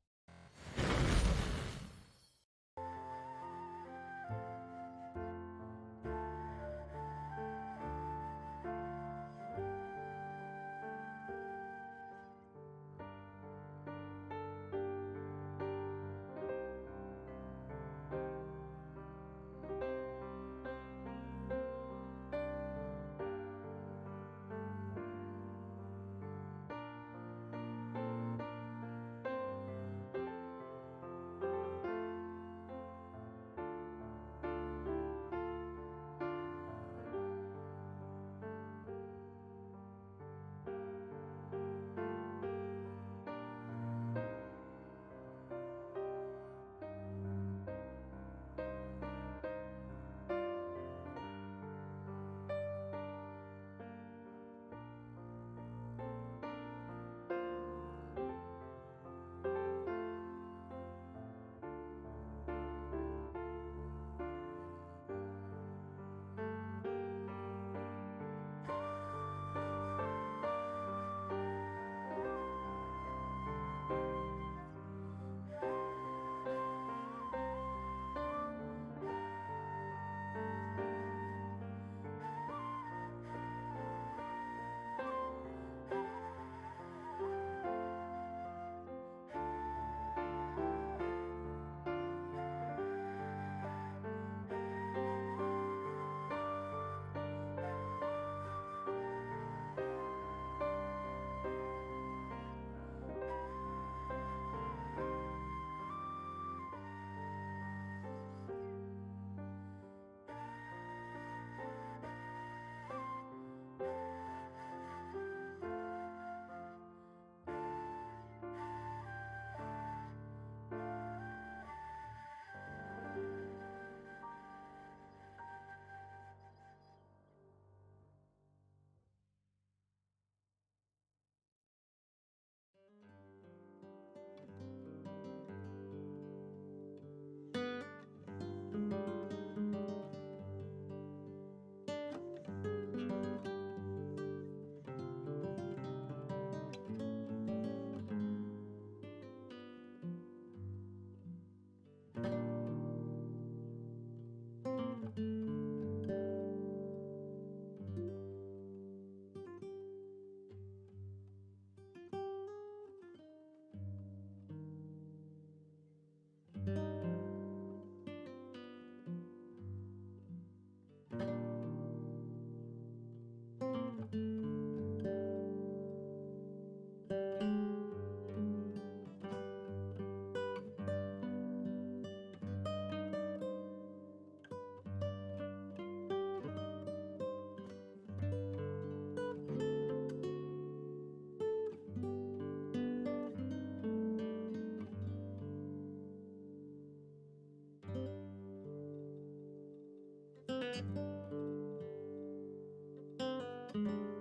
Thank you.